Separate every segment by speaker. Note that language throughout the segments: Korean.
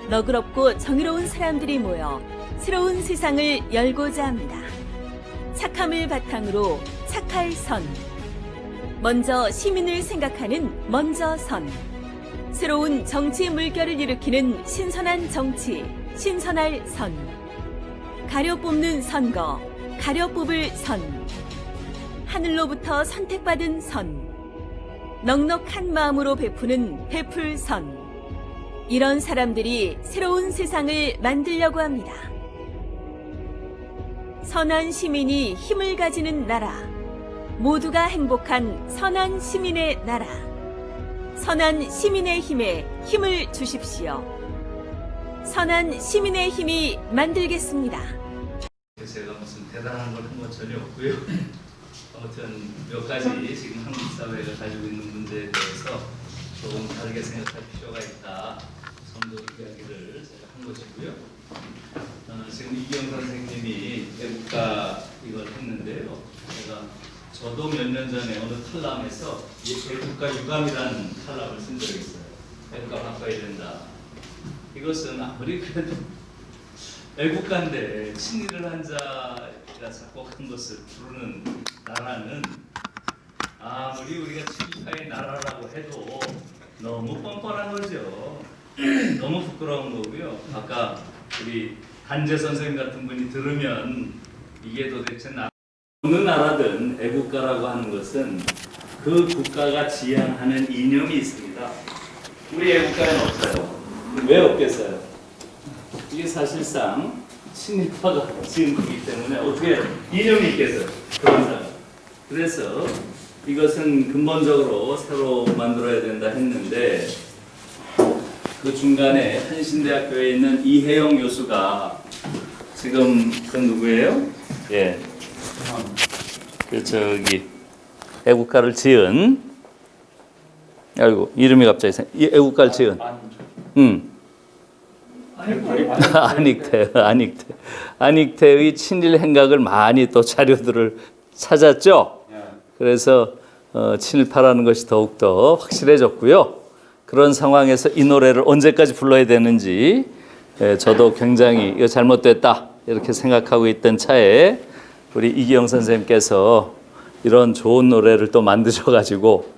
Speaker 1: 너그럽고 정의로운 사람들이 모여 새로운 세상을 열고자 합니다. 착함을 바탕으로 착할 선. 먼저 시민을 생각하는 먼저 선. 새로운 정치 물결을 일으키는 신선한 정치, 신선할 선. 가려 뽑는 선거, 가려 뽑을 선. 하늘로부터 선택받은 선. 넉넉한 마음으로 베푸는 베풀 선. 이런 사람들이 새로운 세상을 만들려고 합니다. 선한 시민이 힘을 가지는 나라. 모두가 행복한 선한 시민의 나라. 선한 시민의 힘에 힘을 주십시오. 선한 시민의 힘이 만들겠습니다.
Speaker 2: 제가 무슨 대단한 걸 한 건 전혀 없고요. 아무튼 몇 가지 지금 한국 사회가 가지고 있는 문제에 대해서 조금 다르게 생각할 필요가 있다. 정도 이야기를 제가 한 것이고요. 지금 이기영 선생님이 애국가 이걸 했는데요. 저도 몇 년 전에 어느 칼럼에서 애국가 유감이라는 칼럼을 쓴 적이 있어요. 애국가 바꿔야 된다. 이것은 아무리 그래도 애국가인데 친일을 한 자가 작곡한 것을 부르는 나라는 아무리 우리가 친일파의 나라라고 해도 너무 뻔뻔한 거죠. 너무 부끄러운 거고요. 아까 우리 한재 선생님 같은 분이 들으면 이게 도대체 어느 나라든 애국가라고 하는 것은 그 국가가 지향하는 이념이 있습니다. 우리 애국가에는 없어요. 왜 없겠어요? 이게 사실상 친일파가 지은 거기 때문에 어떻게 이념이 있겠어요? 그래서 이것은 근본적으로 새로 만들어야 된다 했는데 그 중간에 한신대학교에 있는 이혜영 교수가 지금 그 누구예요? 예. 그 저기 애국가를 지은 아이고 이름이 갑자기 애국가를 지은 안익태의 친일 행각을 많이 또 자료들을 찾았죠. 그래서 친일파라는 것이 더욱더 확실해졌고요. 그런 상황에서 이 노래를 언제까지 불러야 되는지 저도 굉장히 이거 잘못됐다 이렇게 생각하고 있던 차에 우리 이기영 선생님께서 이런 좋은 노래를 또 만드셔가지고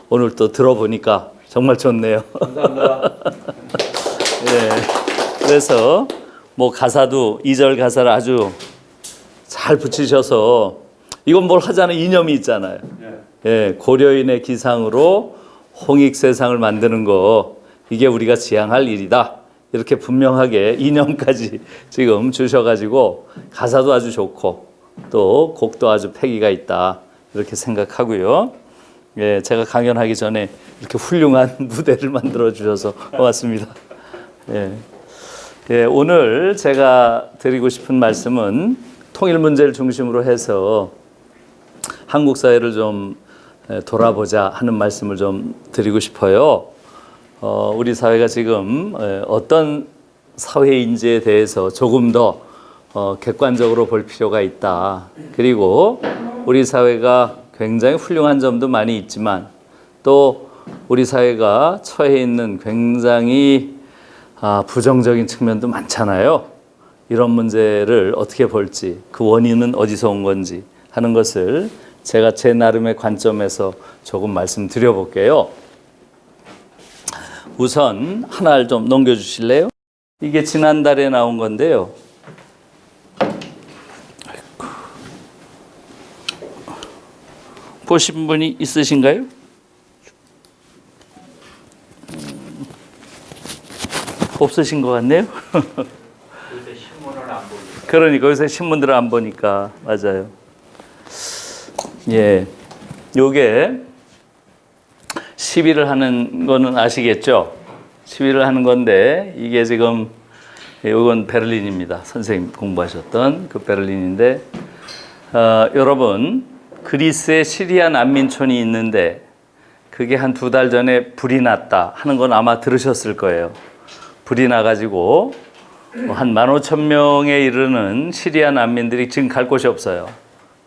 Speaker 2: 오늘 또 들어보니까 정말 좋네요.
Speaker 3: 감사합니다.
Speaker 2: 네, 그래서 뭐 가사도 2절 가사를 아주 잘 붙이셔서 이건 뭘 하자는 이념이 있잖아요. 예, 고려인의 기상으로 홍익 세상을 만드는 거 이게 우리가 지향할 일이다. 이렇게 분명하게 이념까지 지금 주셔가지고 가사도 아주 좋고 또 곡도 아주 패기가 있다. 이렇게 생각하고요. 예, 제가 강연하기 전에 이렇게 훌륭한 무대를 만들어 주셔서 고맙습니다. 예. 예, 오늘 제가 드리고 싶은 말씀은 통일 문제를 중심으로 해서 한국 사회를 좀 돌아보자 하는 말씀을 좀 드리고 싶어요. 우리 사회가 지금 어떤 사회인지에 대해서 조금 더 객관적으로 볼 필요가 있다. 그리고 우리 사회가 굉장히 훌륭한 점도 많이 있지만 또 우리 사회가 처해 있는 굉장히 부정적인 측면도 많잖아요. 이런 문제를 어떻게 볼지, 그 원인은 어디서 온 건지 하는 것을 제가 제 나름의 관점에서 조금 말씀드려 볼게요. 우선 하나를 좀 넘겨주실래요? 이게 지난달에 나온 건데요. 보신 분이 있으신가요? 없으신 것 같네요.
Speaker 3: 요새 신문을 안 보니까.
Speaker 2: 그러니까 요새 신문들을 안 보니까 맞아요. 예, 요게 시위를 하는 거는 아시겠죠? 시위를 하는 건데 이게 지금 이건 베를린입니다. 선생님 공부하셨던 그 베를린인데 여러분 그리스에 시리아 난민촌이 있는데 그게 한 2달 전에 불이 났다 하는 건 아마 들으셨을 거예요. 불이 나가지고 한 15,000명에 이르는 시리아 난민들이 지금 갈 곳이 없어요.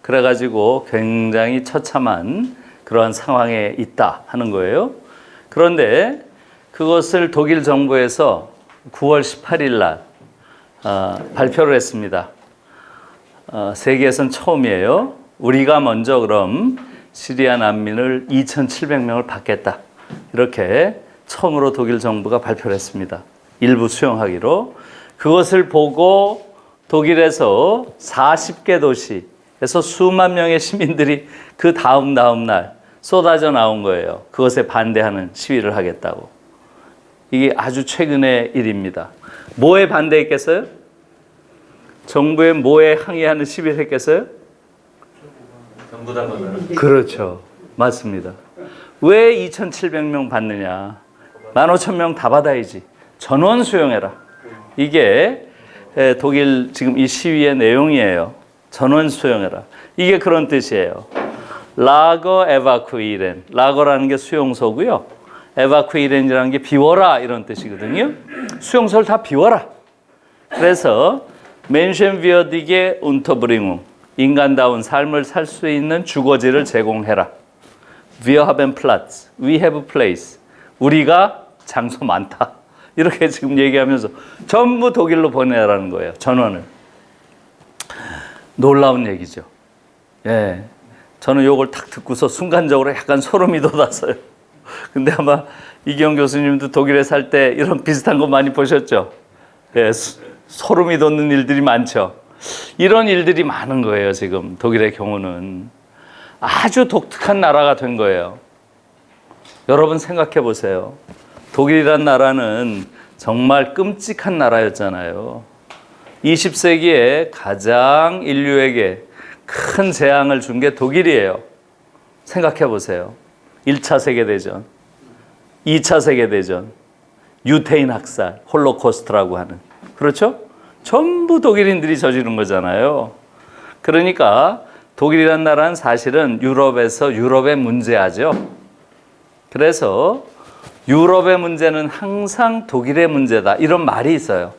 Speaker 2: 그래가지고 굉장히 처참한 그러한 상황에 있다 하는 거예요. 그런데 그것을 독일 정부에서 9월 18일 날 발표를 했습니다. 세계에선 처음이에요. 우리가 먼저 그럼 시리아 난민을 2,700명을 받겠다. 이렇게 처음으로 독일 정부가 발표를 했습니다. 일부 수용하기로. 그것을 보고 독일에서 40개 도시에서 수만 명의 시민들이 그 다음 날 쏟아져 나온 거예요. 그것에 반대하는 시위를 하겠다고. 이게 아주 최근의 일입니다. 뭐에 반대했겠어요? 정부의 뭐에 항의하는 시위를 했겠어요?
Speaker 3: 전부 다 그러면
Speaker 2: 그렇죠. 맞습니다. 왜 2,700명 받느냐? 15,000명 다 받아야지. 전원 수용해라. 이게 독일 지금 이 시위의 내용이에요. 전원 수용해라. 이게 그런 뜻이에요. 라거 에바쿠이렌. 라거라는 게 수용소고요. 에바쿠이렌이라는 게 비워라 이런 뜻이거든요. 수용소를 다 비워라. 그래서 멘션비어디게 운터브링움. 인간다운 삶을 살 수 있는 주거지를 제공해라. Wir haben Platz. We have place. 우리가 장소 많다. 이렇게 지금 얘기하면서 전부 독일로 보내라는 거예요. 전원을. 놀라운 얘기죠. 예. 저는 이걸 딱 듣고서 순간적으로 약간 소름이 돋았어요. 근데 아마 이기영 교수님도 독일에 살 때 이런 비슷한 거 많이 보셨죠? 예. 소름이 돋는 일들이 많죠. 이런 일들이 많은 거예요. 지금 독일의 경우는. 아주 독특한 나라가 된 거예요. 여러분 생각해 보세요. 독일이란 나라는 정말 끔찍한 나라였잖아요. 20세기에 가장 인류에게 큰 재앙을 준 게 독일이에요. 생각해 보세요. 1차 세계대전, 2차 세계대전, 유태인 학살, 홀로코스트라고 하는. 그렇죠? 전부 독일인들이 저지른 거잖아요. 그러니까 독일이란 나라는 사실은 유럽에서 유럽의 문제아죠. 그래서 유럽의 문제는 항상 독일의 문제다. 이런 말이 있어요.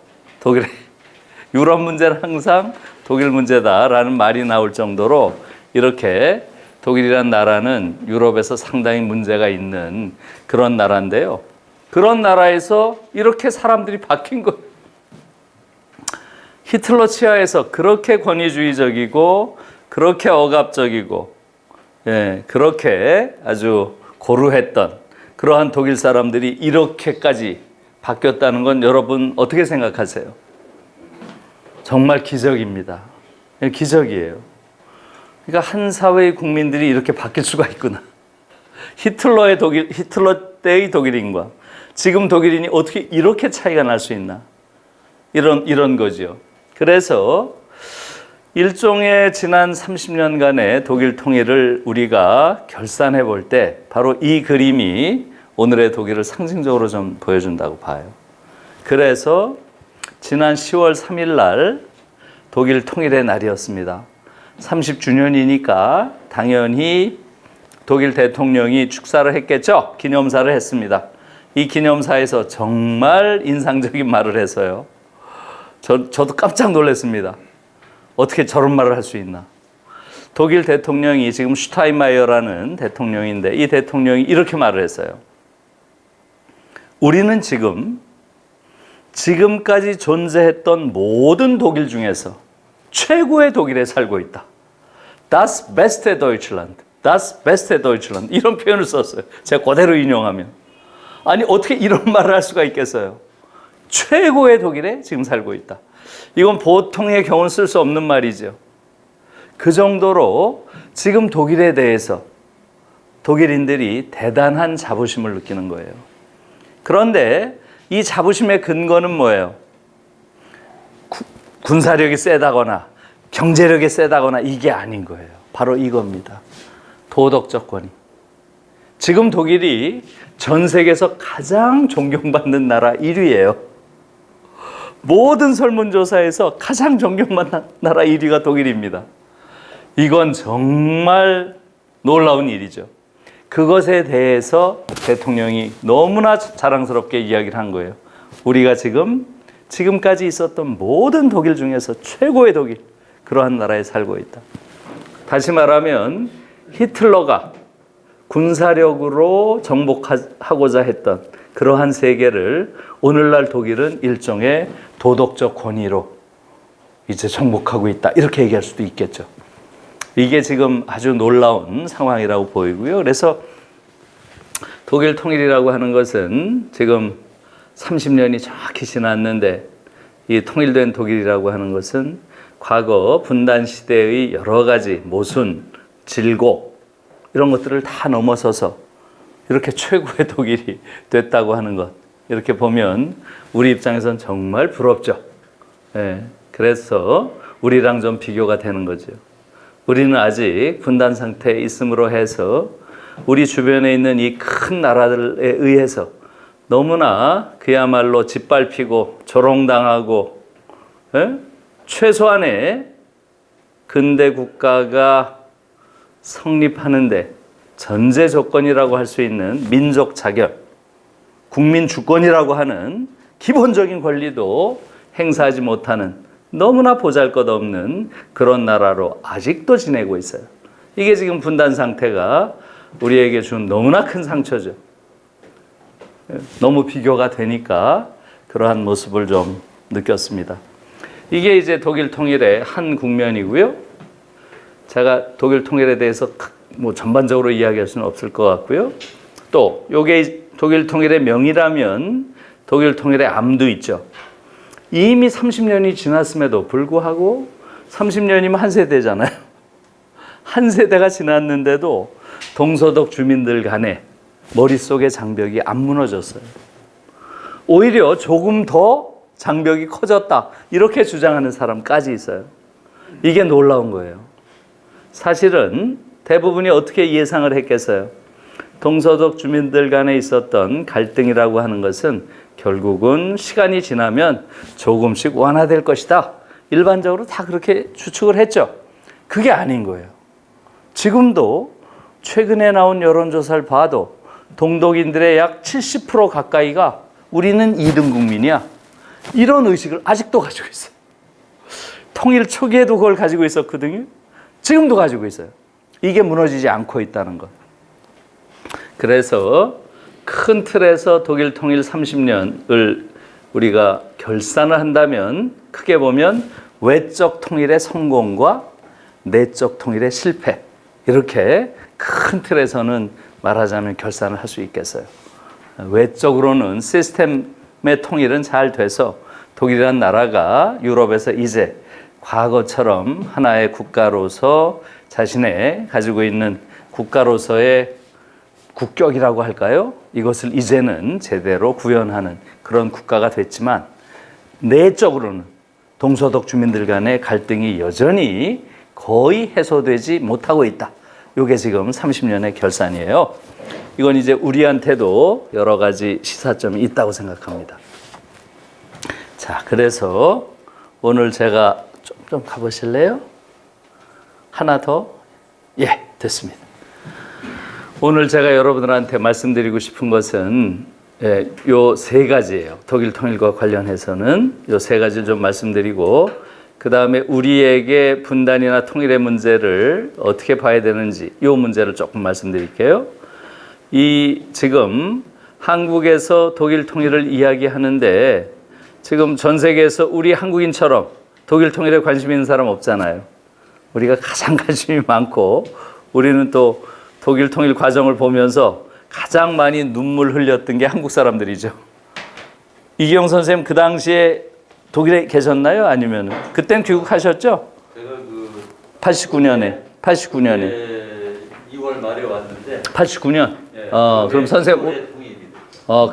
Speaker 2: 유럽 문제는 항상 독일 문제다라는 말이 나올 정도로 이렇게 독일이란 나라는 유럽에서 상당히 문제가 있는 그런 나라인데요. 그런 나라에서 이렇게 사람들이 바뀐 거예요. 히틀러 치하에서 그렇게 권위주의적이고 그렇게 억압적이고 그렇게 아주 고루했던 그러한 독일 사람들이 이렇게까지 바뀌었다는 건 여러분 어떻게 생각하세요? 정말 기적입니다. 기적이에요. 그러니까 한 사회의 국민들이 이렇게 바뀔 수가 있구나. 히틀러 때의 독일인과 지금 독일인이 어떻게 이렇게 차이가 날 수 있나? 이런 거죠. 그래서 일종의 지난 30년간의 독일 통일을 우리가 결산해 볼 때 바로 이 그림이 오늘의 독일을 상징적으로 좀 보여준다고 봐요. 그래서 지난 10월 3일 날 독일 통일의 날이었습니다. 30주년이니까 당연히 독일 대통령이 축사를 했겠죠. 기념사를 했습니다. 이 기념사에서 정말 인상적인 말을 해서요. 저도 깜짝 놀랐습니다. 어떻게 저런 말을 할 수 있나. 독일 대통령이 지금 슈타인마이어라는 대통령인데 이 대통령이 이렇게 말을 했어요. 우리는 지금까지 존재했던 모든 독일 중에서 최고의 독일에 살고 있다. Das beste Deutschland. Das beste Deutschland. 이런 표현을 썼어요. 제가 그대로 인용하면. 아니 어떻게 이런 말을 할 수가 있겠어요. 최고의 독일에 지금 살고 있다. 이건 보통의 경우는 쓸 수 없는 말이죠. 그 정도로 지금 독일에 대해서 독일인들이 대단한 자부심을 느끼는 거예요. 그런데 이 자부심의 근거는 뭐예요? 군사력이 세다거나 경제력이 세다거나 이게 아닌 거예요. 바로 이겁니다. 도덕적 권위. 지금 독일이 전 세계에서 가장 존경받는 나라 1위예요. 모든 설문조사에서 가장 존경받는 나라 1위가 독일입니다. 이건 정말 놀라운 일이죠. 그것에 대해서 대통령이 너무나 자랑스럽게 이야기를 한 거예요. 우리가 지금까지 있었던 모든 독일 중에서 최고의 독일, 그러한 나라에 살고 있다. 다시 말하면 히틀러가 군사력으로 정복하고자 했던 그러한 세계를 오늘날 독일은 일종의 도덕적 권위로 이제 정복하고 있다. 이렇게 얘기할 수도 있겠죠. 이게 지금 아주 놀라운 상황이라고 보이고요. 그래서 독일 통일이라고 하는 것은 지금 30년이 정확히 지났는데 이 통일된 독일이라고 하는 것은 과거 분단 시대의 여러 가지 모순, 질곡 이런 것들을 다 넘어서서 이렇게 최고의 독일이 됐다고 하는 것. 이렇게 보면 우리 입장에서는 정말 부럽죠. 예, 그래서 우리랑 좀 비교가 되는 거죠. 우리는 아직 분단 상태에 있음으로 해서 우리 주변에 있는 이 큰 나라들에 의해서 너무나 그야말로 짓밟히고 조롱당하고, 예? 최소한의 근대 국가가 성립하는데 전제 조건이라고 할 수 있는 민족 자결, 국민 주권이라고 하는 기본적인 권리도 행사하지 못하는 너무나 보잘것없는 그런 나라로 아직도 지내고 있어요. 이게 지금 분단 상태가 우리에게 준 너무나 큰 상처죠. 너무 비교가 되니까 그러한 모습을 좀 느꼈습니다. 이게 이제 독일 통일의 한 국면이고요. 제가 독일 통일에 대해서 뭐 전반적으로 이야기할 수는 없을 것 같고요. 또 이게 독일 통일의 명이라면 독일 통일의 암도 있죠. 이미 30년이 지났음에도 불구하고 30년이면 한 세대잖아요. 한 세대가 지났는데도 동서독 주민들 간에 머릿속의 장벽이 안 무너졌어요. 오히려 조금 더 장벽이 커졌다. 이렇게 주장하는 사람까지 있어요. 이게 놀라운 거예요. 사실은 대부분이 어떻게 예상을 했겠어요? 동서독 주민들 간에 있었던 갈등이라고 하는 것은 결국은 시간이 지나면 조금씩 완화될 것이다. 일반적으로 다 그렇게 추측을 했죠. 그게 아닌 거예요. 지금도 최근에 나온 여론조사를 봐도 동독인들의 약 70% 가까이가 우리는 2등 국민이야. 이런 의식을 아직도 가지고 있어요. 통일 초기에도 그걸 가지고 있었거든요. 지금도 가지고 있어요. 이게 무너지지 않고 있다는 것. 그래서 큰 틀에서 독일 통일 30년을 우리가 결산을 한다면 크게 보면 외적 통일의 성공과 내적 통일의 실패, 이렇게 큰 틀에서는 말하자면 결산을 할 수 있겠어요. 외적으로는 시스템의 통일은 잘 돼서 독일이라는 나라가 유럽에서 이제 과거처럼 하나의 국가로서 자신의 가지고 있는 국가로서의 국격이라고 할까요? 이것을 이제는 제대로 구현하는 그런 국가가 됐지만 내적으로는 동서독 주민들 간의 갈등이 여전히 거의 해소되지 못하고 있다. 이게 지금 30년의 결산이에요. 이건 이제 우리한테도 여러 가지 시사점이 있다고 생각합니다. 자, 그래서 오늘 제가 좀 가보실래요? 하나 더? 예, 됐습니다. 오늘 제가 여러분들한테 말씀드리고 싶은 것은 요 세 가지예요. 독일 통일과 관련해서는 요 세 가지를 좀 말씀드리고, 그 다음에 우리에게 분단이나 통일의 문제를 어떻게 봐야 되는지 이 문제를 조금 말씀드릴게요. 지금 한국에서 독일 통일을 이야기하는데 지금 전 세계에서 우리 한국인처럼 독일 통일에 관심 있는 사람 없잖아요. 우리가 가장 관심이 많고 우리는 또 독일 통일 과정을 보면서 가장 많이 눈물 흘렸던 게 한국 사람들이죠. 이기영 선생님 그 당시에 독일에 계셨나요? 아니면 그땐 귀국하셨죠?
Speaker 3: 제가
Speaker 2: 89년에
Speaker 3: 2월 말에 왔는데
Speaker 2: 89년.
Speaker 3: 예,
Speaker 2: 그럼 선생님
Speaker 3: 통일이.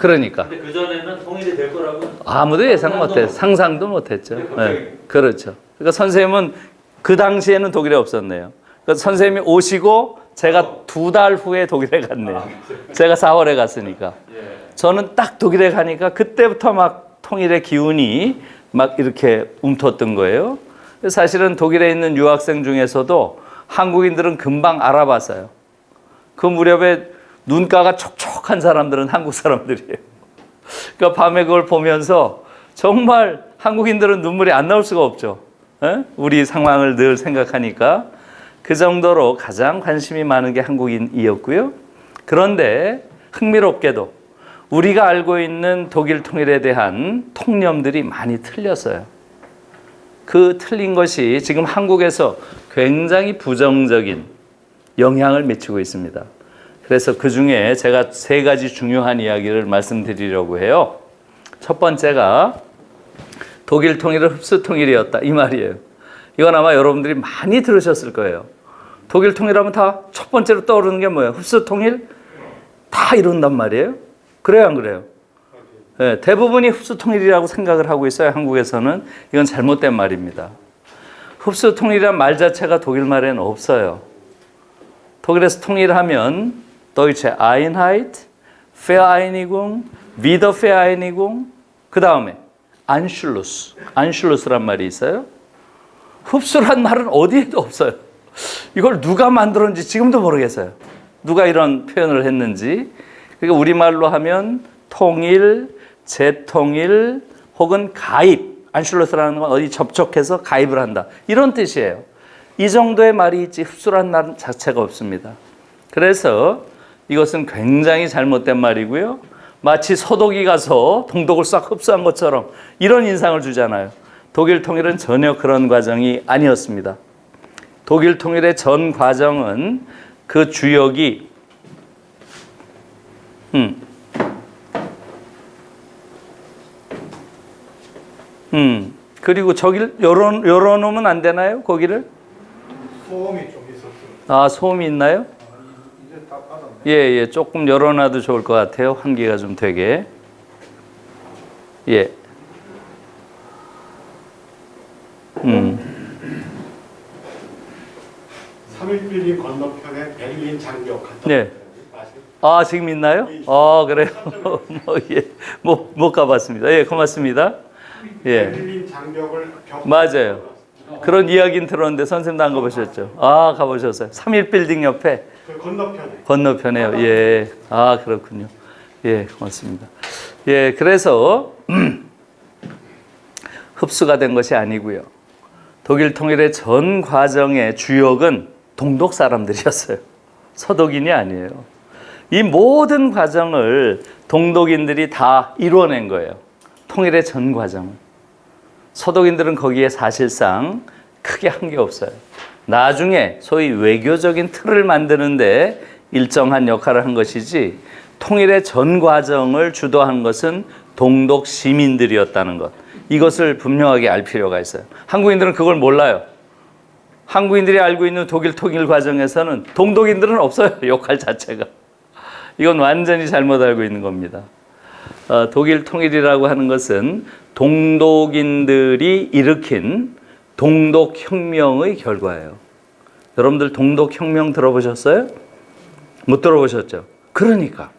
Speaker 2: 그러니까
Speaker 3: 근데 그 전에는 통일이 될 거라고
Speaker 2: 아무도 예상 못했, 상상도 못했죠. 네, 그렇죠. 그러니까 선생님은 그 당시에는 독일에 없었네요. 그러니까 선생님이 오시고 제가 2달 후에 독일에 갔네요. 제가 4월에 갔으니까. 저는 딱 독일에 가니까 그때부터 막 통일의 기운이 막 이렇게 움텄던 거예요. 사실은 독일에 있는 유학생 중에서도 한국인들은 금방 알아봤어요. 그 무렵에 눈가가 촉촉한 사람들은 한국 사람들이에요. 그러니까 밤에 그걸 보면서 정말 한국인들은 눈물이 안 나올 수가 없죠. 우리 상황을 늘 생각하니까. 그 정도로 가장 관심이 많은 게 한국인이었고요. 그런데 흥미롭게도 우리가 알고 있는 독일 통일에 대한 통념들이 많이 틀렸어요. 그 틀린 것이 지금 한국에서 굉장히 부정적인 영향을 미치고 있습니다. 그래서 그 중에 제가 3가지 중요한 이야기를 말씀드리려고 해요. 첫 번째가 독일 통일은 흡수 통일이었다, 이 말이에요. 이건 아마 여러분들이 많이 들으셨을 거예요. 독일 통일하면 다 첫 번째로 떠오르는 게 뭐예요? 흡수 통일? 다 이룬단 말이에요. 그래요, 안 그래요? 네, 대부분이 흡수 통일이라고 생각을 하고 있어요. 한국에서는. 이건 잘못된 말입니다. 흡수 통일이란 말 자체가 독일 말에는 없어요. 독일에서 통일하면 Deutsche Einheit, Vereinigung, Wiedervereinigung, 그 다음에 Anschluss, Anschluss란 말이 있어요. 흡수란 말은 어디에도 없어요. 이걸 누가 만들었는지 지금도 모르겠어요. 누가 이런 표현을 했는지. 그러니까 우리말로 하면 통일, 재통일 혹은 가입, 안슐러스라는 건 어디 접촉해서 가입을 한다, 이런 뜻이에요. 이 정도의 말이 있지 흡수란 말 자체가 없습니다. 그래서 이것은 굉장히 잘못된 말이고요. 마치 서독이 가서 동독을 싹 흡수한 것처럼 이런 인상을 주잖아요. 독일 통일은 전혀 그런 과정이 아니었습니다. 독일 통일의 전 과정은 그 주역이 그리고 저기를 열어놓으면 안 되나요? 거기를?
Speaker 4: 소음이 좀 있었어요.
Speaker 2: 아, 소음이 있나요?
Speaker 4: 이제 다 받았네.
Speaker 2: 예, 조금 열어놔도 좋을 것 같아요. 환기가 좀 되게. 예.
Speaker 4: 3일 빌딩 건너편에 베를린 장벽 갔다
Speaker 2: 네.
Speaker 4: 왔어요.
Speaker 2: 아, 지금 있나요? 그래요. 못 가봤습니다. 예, 고맙습니다. 예.
Speaker 4: 베를린 장벽을
Speaker 2: 맞아요. 그런 이야기는 들었는데 선생님도 안 가보셨죠? 아, 가보셨어요. 3일 빌딩 옆에
Speaker 4: 그 건너편에.
Speaker 2: 건너편에요. 예. 아, 그렇군요. 예, 고맙습니다. 예, 그래서 흡수가 된 것이 아니고요. 독일 통일의 전 과정의 주역은 동독 사람들이었어요. 서독인이 아니에요. 이 모든 과정을 동독인들이 다 이루어낸 거예요. 통일의 전 과정을. 서독인들은 거기에 사실상 크게 한 게 없어요. 나중에 소위 외교적인 틀을 만드는데 일정한 역할을 한 것이지 통일의 전 과정을 주도한 것은 동독 시민들이었다는 것. 이것을 분명하게 알 필요가 있어요. 한국인들은 그걸 몰라요. 한국인들이 알고 있는 독일 통일 과정에서는 동독인들은 없어요. 역할 자체가. 이건 완전히 잘못 알고 있는 겁니다. 독일 통일이라고 하는 것은 동독인들이 일으킨 동독혁명의 결과예요. 여러분들 동독혁명 들어보셨어요? 못 들어보셨죠? 그러니까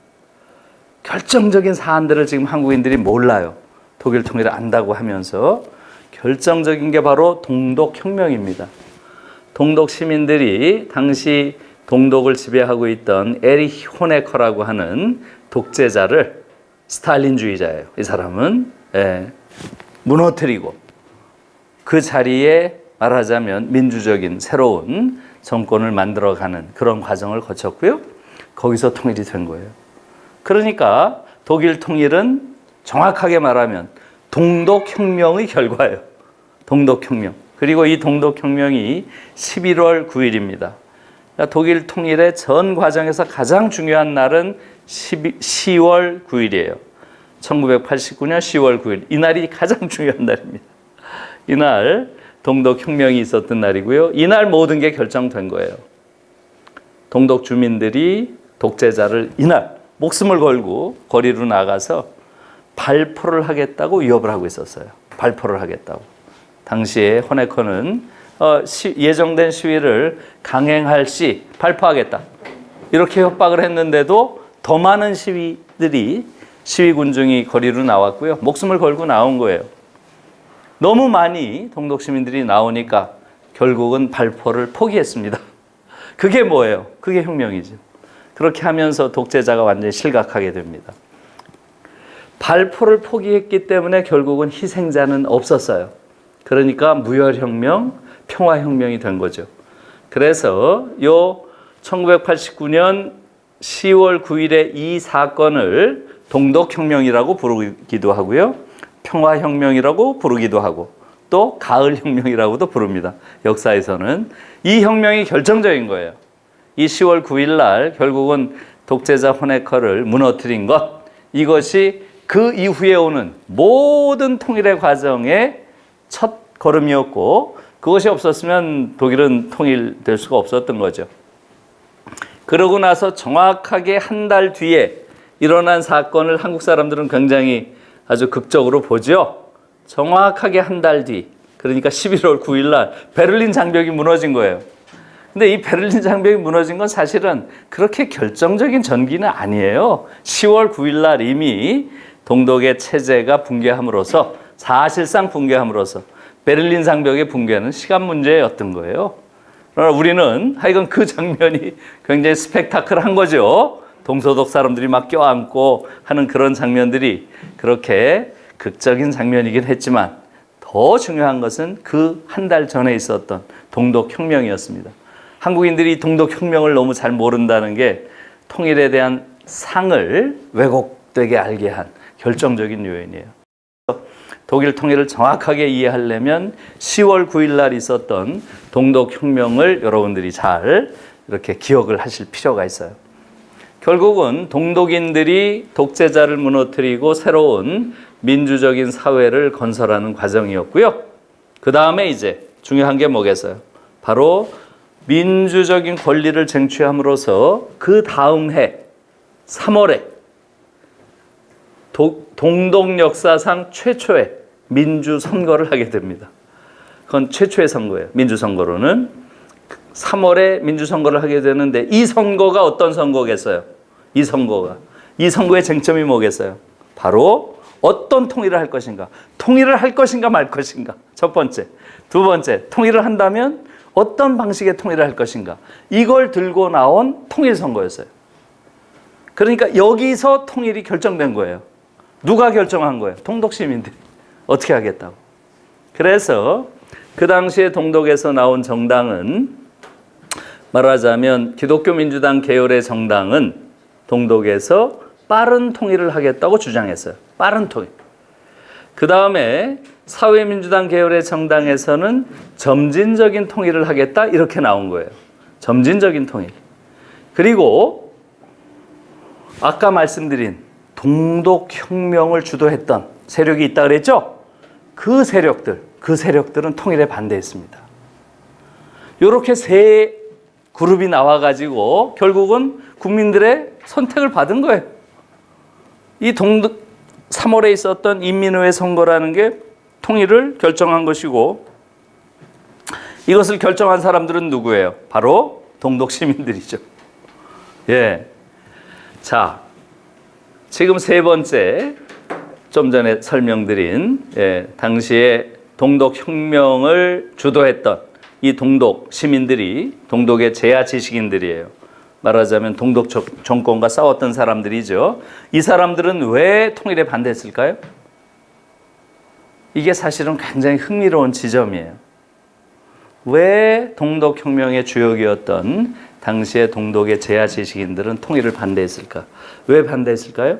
Speaker 2: 결정적인 사안들을 지금 한국인들이 몰라요. 독일 통일을 안다고 하면서 결정적인 게 바로 동독혁명입니다. 동독 시민들이 당시 동독을 지배하고 있던 에리히 호네커라고 하는 독재자를, 스탈린주의자예요. 이 사람은 무너뜨리고 그 자리에 말하자면 민주적인 새로운 정권을 만들어가는 그런 과정을 거쳤고요. 거기서 통일이 된 거예요. 그러니까 독일 통일은 정확하게 말하면 동독혁명의 결과예요. 동독혁명. 그리고 이 동독혁명이 11월 9일입니다. 독일 통일의 전 과정에서 가장 중요한 날은 10월 9일이에요. 1989년 10월 9일. 이 날이 가장 중요한 날입니다. 이날 동독혁명이 있었던 날이고요. 이날 모든 게 결정된 거예요. 동독 주민들이 독재자를 이날 목숨을 걸고 거리로 나가서 발포를 하겠다고 위협을 하고 있었어요. 발포를 하겠다고. 당시에 호네커는 예정된 시위를 강행할 시 발포하겠다, 이렇게 협박을 했는데도 더 많은 시위 군중이 거리로 나왔고요. 목숨을 걸고 나온 거예요. 너무 많이 동독 시민들이 나오니까 결국은 발포를 포기했습니다. 그게 뭐예요? 그게 혁명이죠. 그렇게 하면서 독재자가 완전히 실각하게 됩니다. 발포를 포기했기 때문에 결국은 희생자는 없었어요. 그러니까 무혈혁명, 평화혁명이 된 거죠. 그래서 요 1989년 10월 9일에 이 사건을 동독혁명이라고 부르기도 하고요. 평화혁명이라고 부르기도 하고 또 가을혁명이라고도 부릅니다. 역사에서는 이 혁명이 결정적인 거예요. 이 10월 9일 날 결국은 독재자 호네커를 무너뜨린 것, 이것이 그 이후에 오는 모든 통일의 과정의 첫 걸음이었고, 그것이 없었으면 독일은 통일될 수가 없었던 거죠. 그러고 나서 정확하게 한 달 뒤에 일어난 사건을 한국 사람들은 굉장히 아주 극적으로 보죠. 정확하게 한 달 뒤, 그러니까 11월 9일 날 베를린 장벽이 무너진 거예요. 근데 이 베를린 장벽이 무너진 건 사실은 그렇게 결정적인 전기는 아니에요. 10월 9일 날 이미 동독의 체제가 붕괴함으로써, 사실상 붕괴함으로써 베를린 장벽의 붕괴는 시간 문제였던 거예요. 그러나 우리는 하여간 그 장면이 굉장히 스펙타클한 거죠. 동서독 사람들이 막 껴안고 하는 그런 장면들이 그렇게 극적인 장면이긴 했지만, 더 중요한 것은 그 한 달 전에 있었던 동독혁명이었습니다. 한국인들이 이 동독혁명을 너무 잘 모른다는 게 통일에 대한 상을 왜곡되게 알게 한 결정적인 요인이에요. 독일 통일을 정확하게 이해하려면 10월 9일 날 있었던 동독혁명을 여러분들이 잘 이렇게 기억을 하실 필요가 있어요. 결국은 동독인들이 독재자를 무너뜨리고 새로운 민주적인 사회를 건설하는 과정이었고요. 그 다음에 이제 중요한 게 뭐겠어요? 바로 민주적인 권리를 쟁취함으로써 그 다음 해 3월에 동독 역사상 최초의 민주선거를 하게 됩니다. 그건 최초의 선거예요. 민주선거로는 3월에 민주선거를 하게 되는데, 이 선거가 어떤 선거겠어요? 이 선거의 쟁점이 뭐겠어요? 바로 어떤 통일을 할 것인가? 통일을 할 것인가 말 것인가? 첫 번째. 두 번째, 통일을 한다면 어떤 방식의 통일을 할 것인가? 이걸 들고 나온 통일선거였어요. 그러니까 여기서 통일이 결정된 거예요. 누가 결정한 거예요? 동독 시민들이. 어떻게 하겠다고. 그래서 그 당시에 동독에서 나온 정당은, 말하자면 기독교 민주당 계열의 정당은 동독에서 빠른 통일을 하겠다고 주장했어요. 빠른 통일. 그 다음에 사회민주당 계열의 정당에서는 점진적인 통일을 하겠다, 이렇게 나온 거예요. 점진적인 통일. 그리고 아까 말씀드린 동독혁명을 주도했던 세력이 있다 그랬죠? 그 세력들은 통일에 반대했습니다. 이렇게 세 그룹이 나와가지고 결국은 국민들의 선택을 받은 거예요. 이 3월에 있었던 인민의회 선거라는 게 통일을 결정한 것이고, 이것을 결정한 사람들은 누구예요? 바로 동독 시민들이죠. 예. 자, 지금 세 번째, 좀 전에 설명드린 당시에 동독혁명을 주도했던 이 동독 시민들이 동독의 재야 지식인들이에요. 말하자면 동독 정권과 싸웠던 사람들이죠. 이 사람들은 왜 통일에 반대했을까요? 이게 사실은 굉장히 흥미로운 지점이에요. 왜 동독혁명의 주역이었던 당시의 동독의 재야 지식인들은 통일을 반대했을까? 왜 반대했을까요?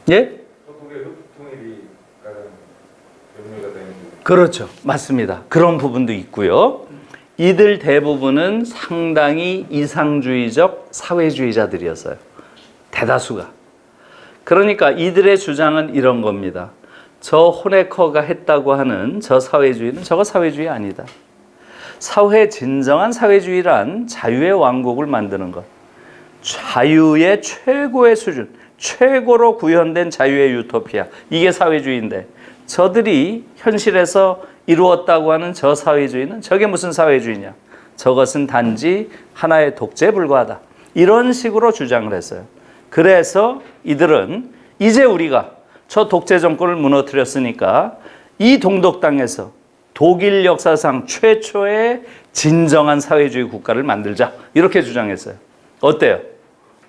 Speaker 2: 예? 그렇죠. 맞습니다. 그런 부분도 있고요. 이들 대부분은 상당히 이상주의적 사회주의자들이었어요. 대다수가. 그러니까 이들의 주장은 이런 겁니다. 저 호네커가 했다고 하는 저 사회주의는 저거 사회주의 아니다. 진정한 사회주의란 자유의 왕국을 만드는 것. 자유의 최고의 수준, 최고로 구현된 자유의 유토피아. 이게 사회주의인데, 저들이 현실에서 이루었다고 하는 저 사회주의는 저게 무슨 사회주의냐? 저것은 단지 하나의 독재에 불과하다. 이런 식으로 주장을 했어요. 그래서 이들은 이제 우리가 저 독재 정권을 무너뜨렸으니까 이 동독 땅에서 독일 역사상 최초의 진정한 사회주의 국가를 만들자. 이렇게 주장했어요. 어때요?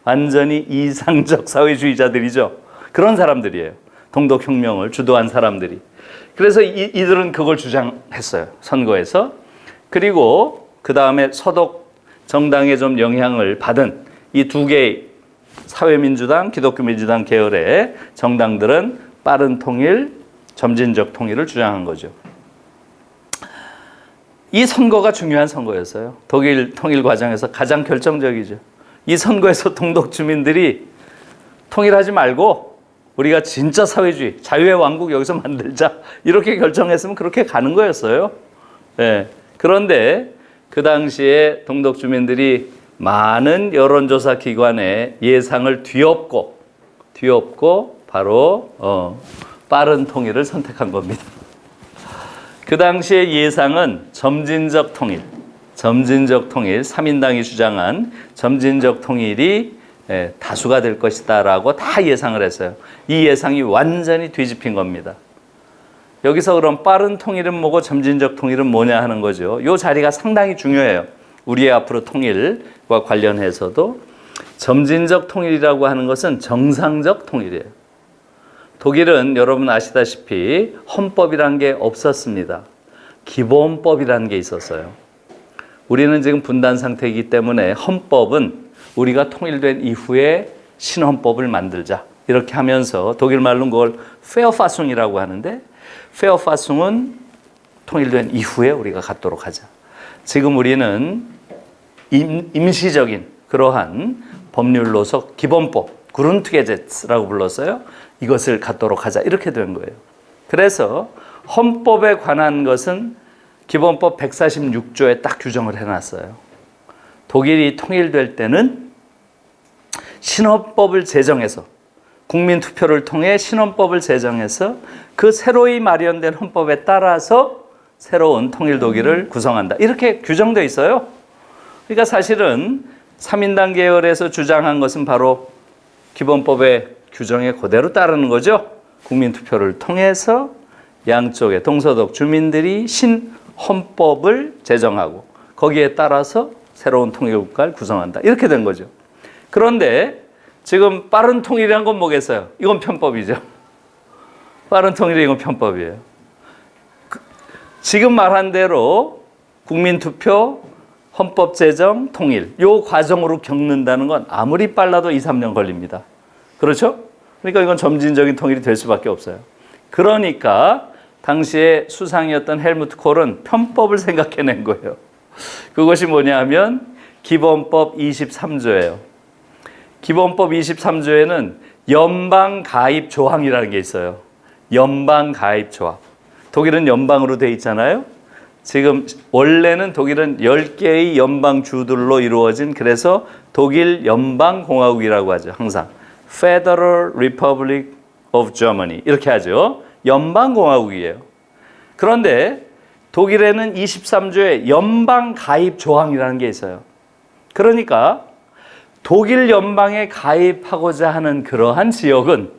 Speaker 2: 완전히 이상적 사회주의자들이죠. 그런 사람들이에요. 동독혁명을 주도한 사람들이. 그래서 이들은 그걸 주장했어요. 선거에서. 그리고 그 다음에 서독 정당에 좀 영향을 받은 이 두 개의 사회민주당, 기독교민주당 계열의 정당들은 빠른 통일, 점진적 통일을 주장한 거죠. 이 선거가 중요한 선거였어요. 독일 통일 과정에서 가장 결정적이죠. 이 선거에서 동독 주민들이 통일하지 말고 우리가 진짜 사회주의, 자유의 왕국 여기서 만들자 이렇게 결정했으면 그렇게 가는 거였어요. 네. 그런데 그 당시에 동독 주민들이 많은 여론조사 기관의 예상을 뒤엎고 바로 빠른 통일을 선택한 겁니다. 그 당시의 예상은 점진적 통일, 3인당이 주장한 점진적 통일이 다수가 될 것이다라고 다 예상을 했어요. 이 예상이 완전히 뒤집힌 겁니다. 여기서 그럼 빠른 통일은 뭐고 점진적 통일은 뭐냐 하는 거죠. 이 자리가 상당히 중요해요. 우리의 앞으로 통일과 관련해서도 점진적 통일이라고 하는 것은 정상적 통일이에요. 독일은 여러분 아시다시피 헌법이란 게 없었습니다. 기본법이라는 게 있었어요. 우리는 지금 분단 상태이기 때문에 헌법은 우리가 통일된 이후에 신헌법을 만들자 이렇게 하면서 독일 말로는 그걸 페어파숭이라고 하는데 페어파숭은 통일된 이후에 우리가 갖도록 하자. 지금 우리는 임시적인 그러한 법률로서 기본법, 그룬트게제츠라고 불렀어요. 이것을 갖도록 하자 이렇게 된 거예요. 그래서 헌법에 관한 것은 기본법 146조에 딱 규정을 해놨어요. 독일이 통일될 때는 신헌법을 제정해서 국민투표를 통해 신헌법을 제정해서 그 새로이 마련된 헌법에 따라서 새로운 통일 독일을 구성한다. 이렇게 규정되어 있어요. 그러니까 사실은 3인당 계열에서 주장한 것은 바로 기본법의 규정에 그대로 따르는 거죠. 국민투표를 통해서 양쪽의 동서독 주민들이 신헌법을 제정하고 거기에 따라서 새로운 통일국가를 구성한다. 이렇게 된 거죠. 그런데 지금 빠른 통일이란 건 뭐겠어요? 이건 편법이죠. 빠른 통일이 이건 편법이에요. 지금 말한 대로 국민투표, 헌법 제정, 통일 이 과정으로 겪는다는 건 아무리 빨라도 2, 3년 걸립니다. 그렇죠? 그러니까 이건 점진적인 통일이 될 수밖에 없어요. 그러니까 당시에 수상이었던 헬무트 콜은 편법을 생각해낸 거예요. 그것이 뭐냐 하면 기본법 23조예요. 기본법 23조에는 연방 가입 조항이라는 게 있어요. 연방 가입 조항. 독일은 연방으로 돼 있잖아요. 지금 원래는 독일은 10개의 연방주들로 이루어진 그래서 독일 연방공화국이라고 하죠. 항상 Federal Republic of Germany 이렇게 하죠. 연방공화국이에요. 그런데 독일에는 23조에 연방 가입 조항이라는 게 있어요. 그러니까 독일 연방에 가입하고자 하는 그러한 지역은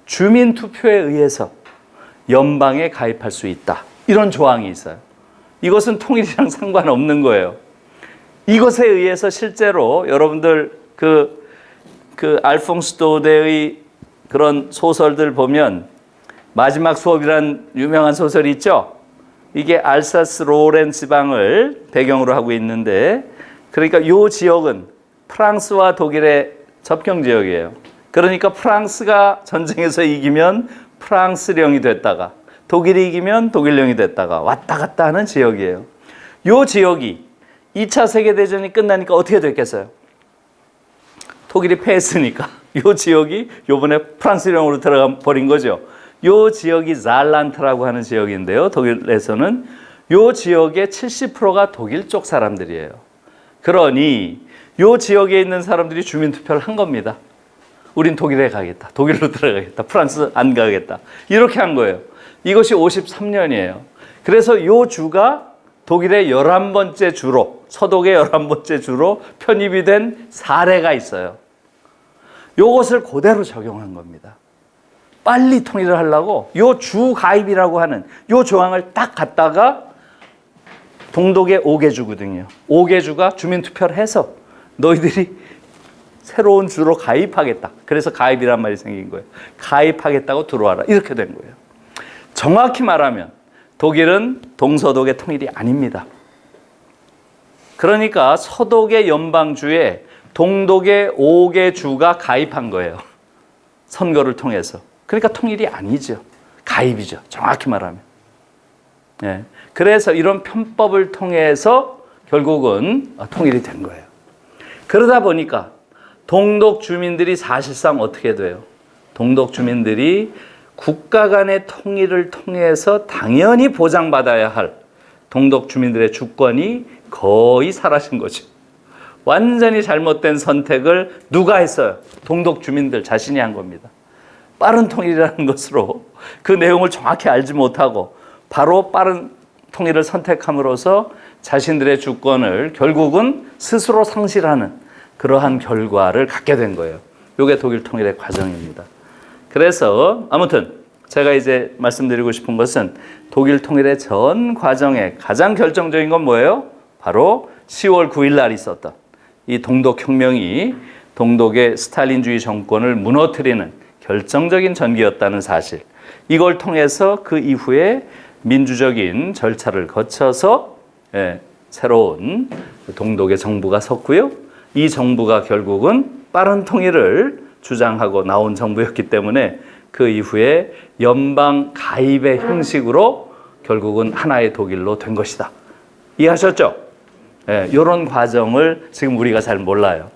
Speaker 2: 주민투표에 의해서 연방에 가입할 수 있다. 이런 조항이 있어요. 이것은 통일이랑 상관없는 거예요. 이것에 의해서 실제로 여러분들 그 알퐁스 도데의 그런 소설들 보면 마지막 수업이란 유명한 소설이 있죠. 이게 알사스 로렌 지방을 배경으로 하고 있는데 그러니까 이 지역은 프랑스와 독일의 접경 지역이에요. 그러니까 프랑스가 전쟁에서 이기면 프랑스령이 됐다가 독일이 이기면 독일령이 됐다가 왔다 갔다 하는 지역이에요. 이 지역이 2차 세계대전이 끝나니까 어떻게 됐겠어요? 독일이 패했으니까 이 지역이 이번에 프랑스령으로 들어가 버린 거죠. 이 지역이 잘란트라고 하는 지역인데요. 독일에서는 이 지역의 70%가 독일 쪽 사람들이에요. 그러니 이 지역에 있는 사람들이 주민투표를 한 겁니다. 우린 독일에 가겠다. 독일로 들어가겠다. 프랑스 안 가겠다. 이렇게 한 거예요. 이것이 53년이에요. 그래서 이 주가 독일의 11번째 주로, 서독의 11번째 주로 편입이 된 사례가 있어요. 이것을 그대로 적용한 겁니다. 빨리 통일을 하려고 이 주 가입이라고 하는 이 조항을 딱 갖다가 동독의 5개 주거든요. 5개 주가 주민투표를 해서 너희들이 새로운 주로 가입하겠다. 그래서 가입이란 말이 생긴 거예요. 가입하겠다고 들어와라. 이렇게 된 거예요. 정확히 말하면 독일은 동서독의 통일이 아닙니다. 그러니까 서독의 연방주에 동독의 5개 주가 가입한 거예요. 선거를 통해서. 그러니까 통일이 아니죠. 가입이죠. 정확히 말하면. 예. 그래서 이런 편법을 통해서 결국은 통일이 된 거예요. 그러다 보니까 동독 주민들이 사실상 어떻게 돼요? 동독 주민들이 국가 간의 통일을 통해서 당연히 보장받아야 할 동독 주민들의 주권이 거의 사라진 거죠. 완전히 잘못된 선택을 누가 했어요? 동독 주민들 자신이 한 겁니다. 빠른 통일이라는 것으로 그 내용을 정확히 알지 못하고 바로 빠른 통일을 선택함으로써 자신들의 주권을 결국은 스스로 상실하는 그러한 결과를 갖게 된 거예요. 이게 독일 통일의 과정입니다. 그래서 아무튼 제가 이제 말씀드리고 싶은 것은 독일 통일의 전 과정에 가장 결정적인 건 뭐예요? 바로 10월 9일 날 있었던 이 동독혁명이 동독의 스탈린주의 정권을 무너뜨리는 결정적인 전기였다는 사실. 이걸 통해서 그 이후에 민주적인 절차를 거쳐서 새로운 동독의 정부가 섰고요. 이 정부가 결국은 빠른 통일을 주장하고 나온 정부였기 때문에 그 이후에 연방 가입의 형식으로 결국은 하나의 독일로 된 것이다. 이해하셨죠? 이런 과정을 지금 우리가 잘 몰라요.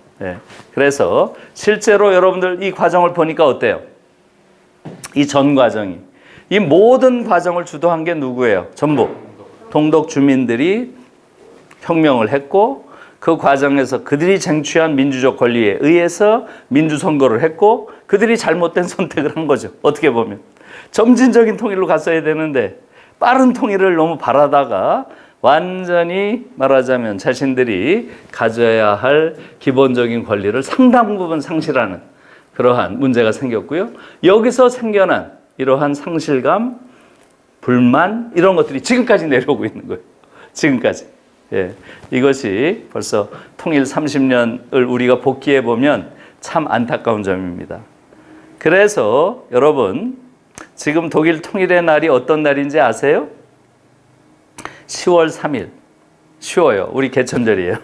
Speaker 2: 그래서 실제로 여러분들 이 과정을 보니까 어때요? 이 전 과정이. 이 모든 과정을 주도한 게 누구예요? 전부 동독 주민들이 혁명을 했고 그 과정에서 그들이 쟁취한 민주적 권리에 의해서 민주선거를 했고 그들이 잘못된 선택을 한 거죠. 어떻게 보면. 점진적인 통일로 갔어야 되는데 빠른 통일을 너무 바라다가 완전히 말하자면 자신들이 가져야 할 기본적인 권리를 상당 부분 상실하는 그러한 문제가 생겼고요. 여기서 생겨난 이러한 상실감, 불만 이런 것들이 지금까지 내려오고 있는 거예요. 지금까지. 이것이 벌써 통일 30년을 우리가 복귀해 보면 참 안타까운 점입니다. 그래서 여러분 지금 독일 통일의 날이 어떤 날인지 아세요? 10월 3일. 쉬워요. 우리 개천절이에요.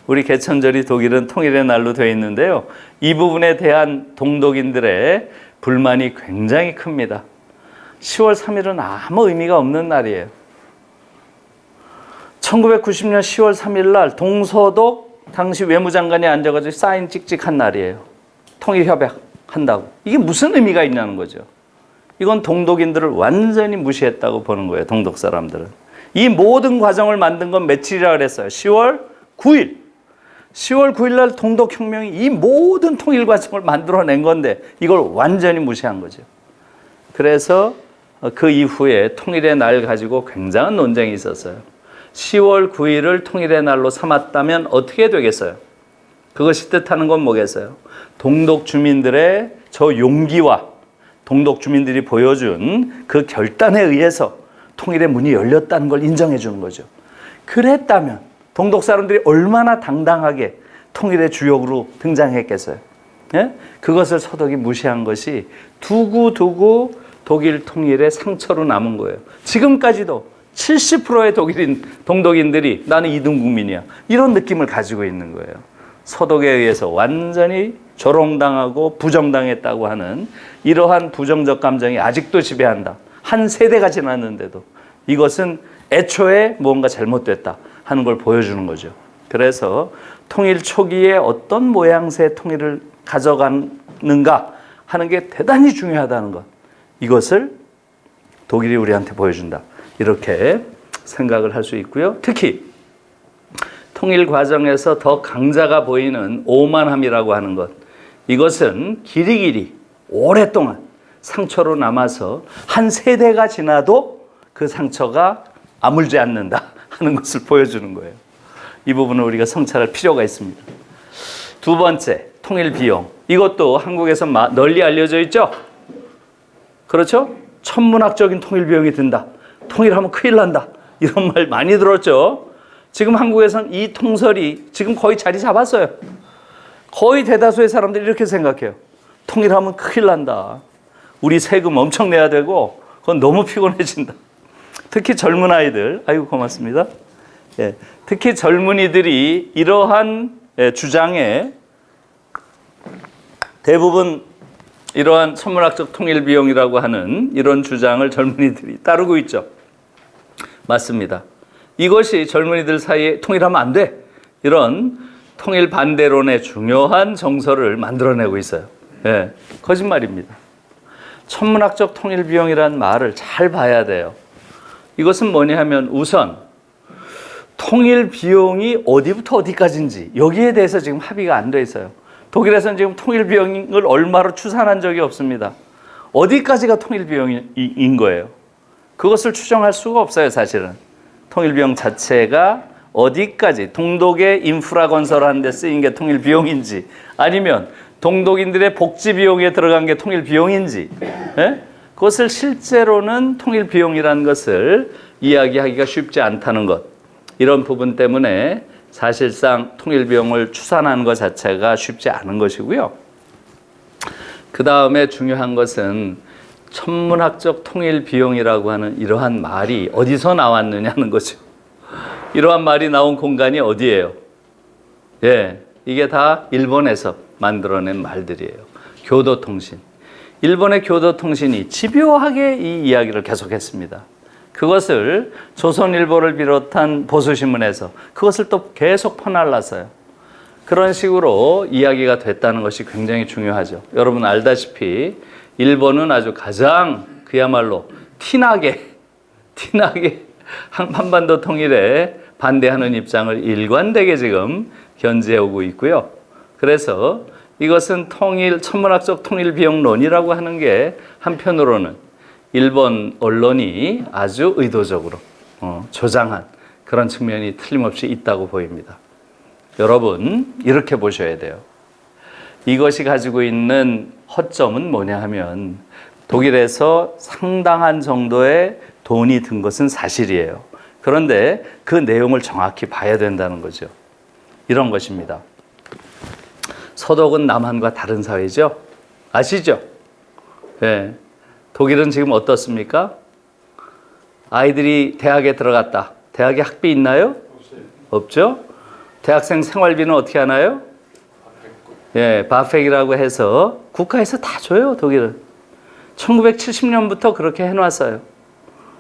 Speaker 2: 우리 개천절이 독일은 통일의 날로 되어 있는데요. 이 부분에 대한 동독인들의 불만이 굉장히 큽니다. 10월 3일은 아무 의미가 없는 날이에요. 1990년 10월 3일 날 동서독 당시 외무장관이 앉아가지고 사인 찍찍한 날이에요. 통일협약 한다고. 이게 무슨 의미가 있냐는 거죠. 이건 동독인들을 완전히 무시했다고 보는 거예요. 동독 사람들은. 이 모든 과정을 만든 건 며칠이라 그랬어요? 10월 9일. 10월 9일 날 동독혁명이 이 모든 통일 과정을 만들어낸 건데 이걸 완전히 무시한 거죠. 그래서 그 이후에 통일의 날 가지고 굉장한 논쟁이 있었어요. 10월 9일을 통일의 날로 삼았다면 어떻게 되겠어요? 그것이 뜻하는 건 뭐겠어요? 동독 주민들의 저 용기와 동독 주민들이 보여준 그 결단에 의해서 통일의 문이 열렸다는 걸 인정해 주는 거죠. 그랬다면 동독 사람들이 얼마나 당당하게 통일의 주역으로 등장했겠어요. 그것을 서독이 무시한 것이 두고두고 독일 통일의 상처로 남은 거예요. 지금까지도 70%의 동독인들이 나는 이등 국민이야. 이런 느낌을 가지고 있는 거예요. 서독에 의해서 완전히 조롱당하고 부정당했다고 하는 이러한 부정적 감정이 아직도 지배한다. 한 세대가 지났는데도 이것은 애초에 뭔가 잘못됐다 하는 걸 보여주는 거죠. 그래서 통일 초기에 어떤 모양새의 통일을 가져가는가 하는 게 대단히 중요하다는 것. 이것을 독일이 우리한테 보여준다. 이렇게 생각을 할 수 있고요. 특히 통일 과정에서 더 강자가 보이는 오만함이라고 하는 것. 이것은 길이길이 오랫동안 상처로 남아서 한 세대가 지나도 그 상처가 아물지 않는다 하는 것을 보여주는 거예요. 이 부분을 우리가 성찰할 필요가 있습니다. 두 번째, 통일 비용. 이것도 한국에서 널리 알려져 있죠? 그렇죠? 천문학적인 통일 비용이 든다. 통일하면 큰일 난다. 이런 말 많이 들었죠? 지금 한국에서는 이 통설이 지금 거의 자리 잡았어요. 거의 대다수의 사람들이 이렇게 생각해요. 통일하면 큰일 난다. 우리 세금 엄청 내야 되고 그건 너무 피곤해진다. 특히 젊은 아이들, 아이고 고맙습니다. 특히 젊은이들이 이러한 주장에 대부분 이러한 천문학적 통일 비용이라고 하는 이런 주장을 젊은이들이 따르고 있죠. 맞습니다. 이것이 젊은이들 사이에 통일하면 안 돼. 이런 통일 반대론의 중요한 정서를 만들어내고 있어요. 예, 거짓말입니다. 천문학적 통일 비용이라는 말을 잘 봐야 돼요. 이것은 뭐냐 하면 우선 통일 비용이 어디부터 어디까지인지 여기에 대해서 지금 합의가 안 돼 있어요. 독일에서는 지금 통일 비용을 얼마로 추산한 적이 없습니다. 어디까지가 통일 비용인 거예요. 그것을 추정할 수가 없어요, 사실은. 통일 비용 자체가 어디까지 동독의 인프라 건설하는 데 쓰인 게 통일 비용인지 아니면 동독인들의 복지 비용에 들어간 게 통일 비용인지 예? 그것을 실제로는 통일 비용이라는 것을 이야기하기가 쉽지 않다는 것. 이런 부분 때문에 사실상 통일 비용을 추산하는 것 자체가 쉽지 않은 것이고요. 그 다음에 중요한 것은 천문학적 통일 비용이라고 하는 이러한 말이 어디서 나왔느냐는 거죠. 이러한 말이 나온 공간이 어디예요? 예, 이게 다 일본에서 만들어낸 말들이에요. 교도통신. 일본의 교도통신이 집요하게 이 이야기를 계속했습니다. 그것을 조선일보를 비롯한 보수신문에서 그것을 또 계속 퍼날랐어요. 그런 식으로 이야기가 됐다는 것이 굉장히 중요하죠. 여러분 알다시피 일본은 아주 가장 그야말로 티나게 한반도 통일에 반대하는 입장을 일관되게 지금 견지해오고 있고요. 그래서 이것은 천문학적 통일 비용론이라고 하는 게 한편으로는 일본 언론이 아주 의도적으로 조장한 그런 측면이 틀림없이 있다고 보입니다. 여러분 이렇게 보셔야 돼요. 이것이 가지고 있는 허점은 뭐냐 하면 독일에서 상당한 정도의 돈이 든 것은 사실이에요. 그런데 그 내용을 정확히 봐야 된다는 거죠. 이런 것입니다. 서독은 남한과 다른 사회죠. 아시죠? 네. 독일은 지금 어떻습니까? 아이들이 대학에 들어갔다. 대학에 학비 있나요?
Speaker 4: 없어요.
Speaker 2: 없죠? 대학생 생활비는 어떻게 하나요? 예, 바펙이라고 해서 국가에서 다 줘요, 독일은. 1970년부터 그렇게 해놨어요.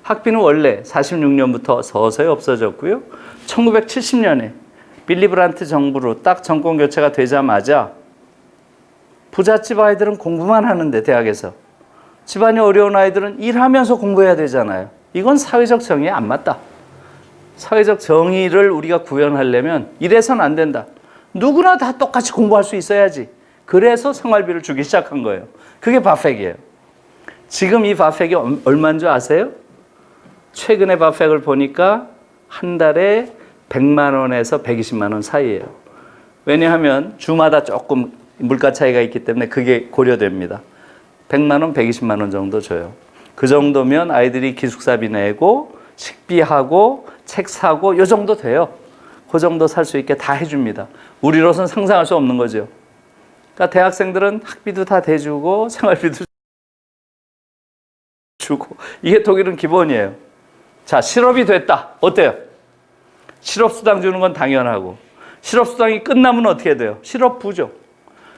Speaker 2: 학비는 원래 46년부터 서서히 없어졌고요. 1970년에 빌리 브란트 정부로 딱 정권 교체가 되자마자 부잣집 아이들은 공부만 하는데 대학에서 집안이 어려운 아이들은 일하면서 공부해야 되잖아요. 이건 사회적 정의에 안 맞다. 사회적 정의를 우리가 구현하려면 이래서는 안 된다. 누구나 다 똑같이 공부할 수 있어야지. 그래서 생활비를 주기 시작한 거예요. 그게 바펙이에요. 지금 이 바펙이 얼마인 줄 아세요? 최근에 바펙을 보니까 한 달에 100만 원에서 120만 원 사이예요. 왜냐하면 주마다 조금 물가 차이가 있기 때문에 그게 고려됩니다. 100만 원, 120만 원 정도 줘요. 그 정도면 아이들이 기숙사비 내고 식비하고 책 사고 요 정도 돼요. 그 정도 살 수 있게 다 해줍니다. 우리로서는 상상할 수 없는 거죠. 그러니까 대학생들은 학비도 다 대주고 생활비도 주고 이게 독일은 기본이에요. 자, 실업이 됐다. 어때요? 실업수당 주는 건 당연하고 실업수당이 끝나면 어떻게 돼요? 실업부조.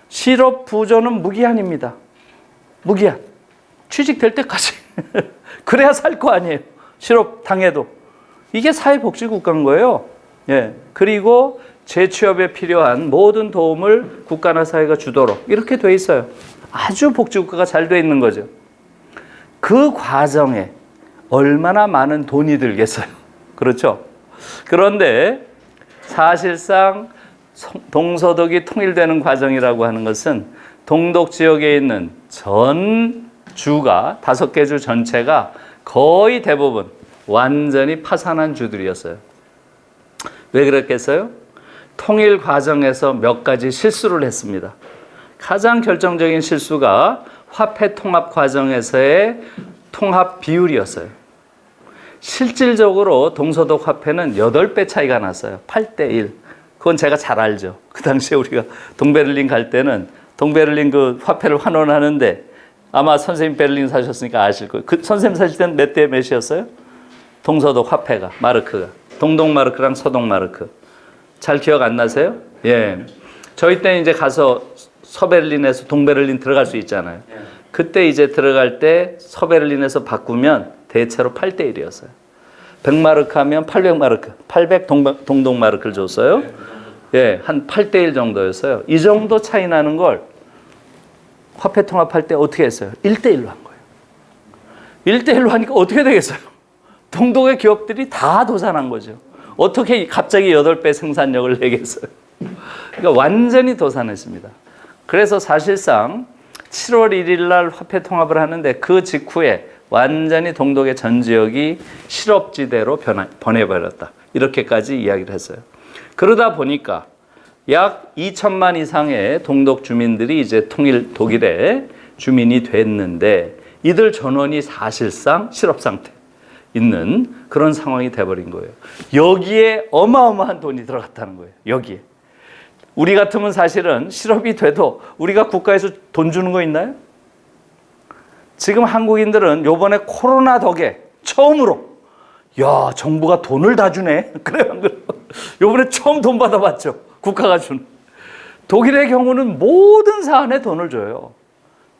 Speaker 2: 실업부조는 무기한입니다. 무기한. 취직될 때까지. 그래야 살 거 아니에요. 실업 당해도. 이게 사회복지국가인 거예요. 예. 그리고 재취업에 필요한 모든 도움을 국가나 사회가 주도록 이렇게 돼 있어요. 아주 복지국가가 잘 돼 있는 거죠. 그 과정에 얼마나 많은 돈이 들겠어요. 그렇죠? 그런데 사실상 동서독이 통일되는 과정이라고 하는 것은 동독 지역에 있는 전 주가 5개 주 전체가 거의 대부분 완전히 파산한 주들이었어요. 왜 그랬겠어요? 통일 과정에서 몇 가지 실수를 했습니다. 가장 결정적인 실수가 화폐 통합 과정에서의 통합 비율이었어요. 실질적으로 동서독 화폐는 8배 차이가 났어요. 8대1. 그건 제가 잘 알죠. 그 당시에 우리가 동베를린 갈 때는 동베를린 그 화폐를 환원하는데 아마 선생님 베를린 사셨으니까 아실 거예요. 그 선생님 사실 때는 몇 대 몇이었어요? 동서독 화폐가, 마르크가. 동독 마르크랑 서독 마르크. 잘 기억 안 나세요? 예. 저희 때는 이제 가서 서베를린에서 동베를린 들어갈 수 있잖아요.
Speaker 3: 예.
Speaker 2: 그때 이제 들어갈 때 서베를린에서 바꾸면 대체로 8대 1이었어요. 100마르크 하면 800마르크, 800 동동마르크를 줬어요. 예, 한 8대 1 정도였어요. 이 정도 차이 나는 걸 화폐 통합할 때 어떻게 했어요? 1대 1로 한 거예요. 1대 1로 하니까 어떻게 되겠어요? 동독의 기업들이 다 도산한 거죠. 어떻게 갑자기 8배 생산력을 내겠어요? 그러니까 완전히 도산했습니다. 그래서 사실상 7월 1일 날 화폐 통합을 하는데 그 직후에 완전히 동독의 전 지역이 실업지대로 변해버렸다. 이렇게까지 이야기를 했어요. 그러다 보니까 약 2천만 이상의 동독 주민들이 이제 통일 독일의 주민이 됐는데 이들 전원이 사실상 실업 상태 있는 그런 상황이 돼버린 거예요. 여기에 어마어마한 돈이 들어갔다는 거예요. 여기에. 우리 같으면 사실은 실업이 돼도 우리가 국가에서 돈 주는 거 있나요? 지금 한국인들은 요번에 코로나 덕에 처음으로 야 정부가 돈을 다 주네. 그래요 안 그래요? 요번에 처음 돈 받아봤죠. 국가가 준. 독일의 경우는 모든 사안에 돈을 줘요.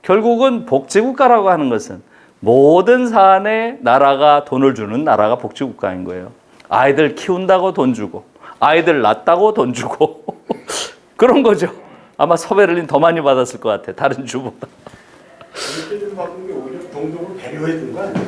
Speaker 2: 결국은 복지국가라고 하는 것은 모든 사안에 나라가 돈을 주는 나라가 복지국가인 거예요. 아이들 키운다고 돈 주고 아이들 낳았다고 돈 주고 그런 거죠. 아마 서베를린 더 많이 받았을 것 같아. 다른 주보다.
Speaker 4: 이렇게 받은 게 오히려 동독을 배려해 준 거 아니에요?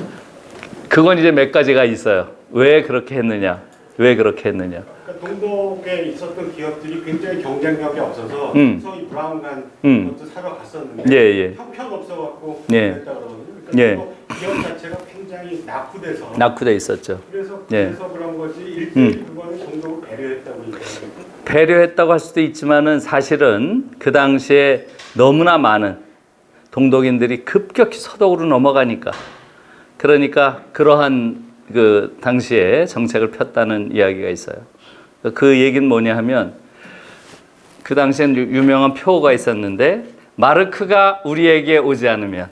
Speaker 2: 그건 이제 몇 가지가 있어요. 왜 그렇게 했느냐? 왜 그렇게 했느냐?
Speaker 4: 그러니까 동독에 있었던 기업들이 굉장히 경쟁력이 없어서 소위 브라운관 것도 사러 갔었는데
Speaker 2: 예, 예.
Speaker 4: 형편없어갖고
Speaker 2: 예.
Speaker 4: 그랬다 그러거든요. 그러니까
Speaker 2: 예.
Speaker 4: 또 기업 자체가 굉장히 낙후돼서
Speaker 2: 낙후돼 있었죠.
Speaker 4: 그래서
Speaker 2: 예.
Speaker 4: 그런 거지 일대일 그거는 동독을 배려했다고 얘기하는
Speaker 2: 배려했다고 할 수도 있지만은 사실은 그 당시에 너무나 많은 동독인들이 급격히 서독으로 넘어가니까 그러니까 그러한 그 당시에 정책을 폈다는 이야기가 있어요. 그 얘기는 뭐냐 하면 그 당시엔 유명한 표어가 있었는데 마르크가 우리에게 오지 않으면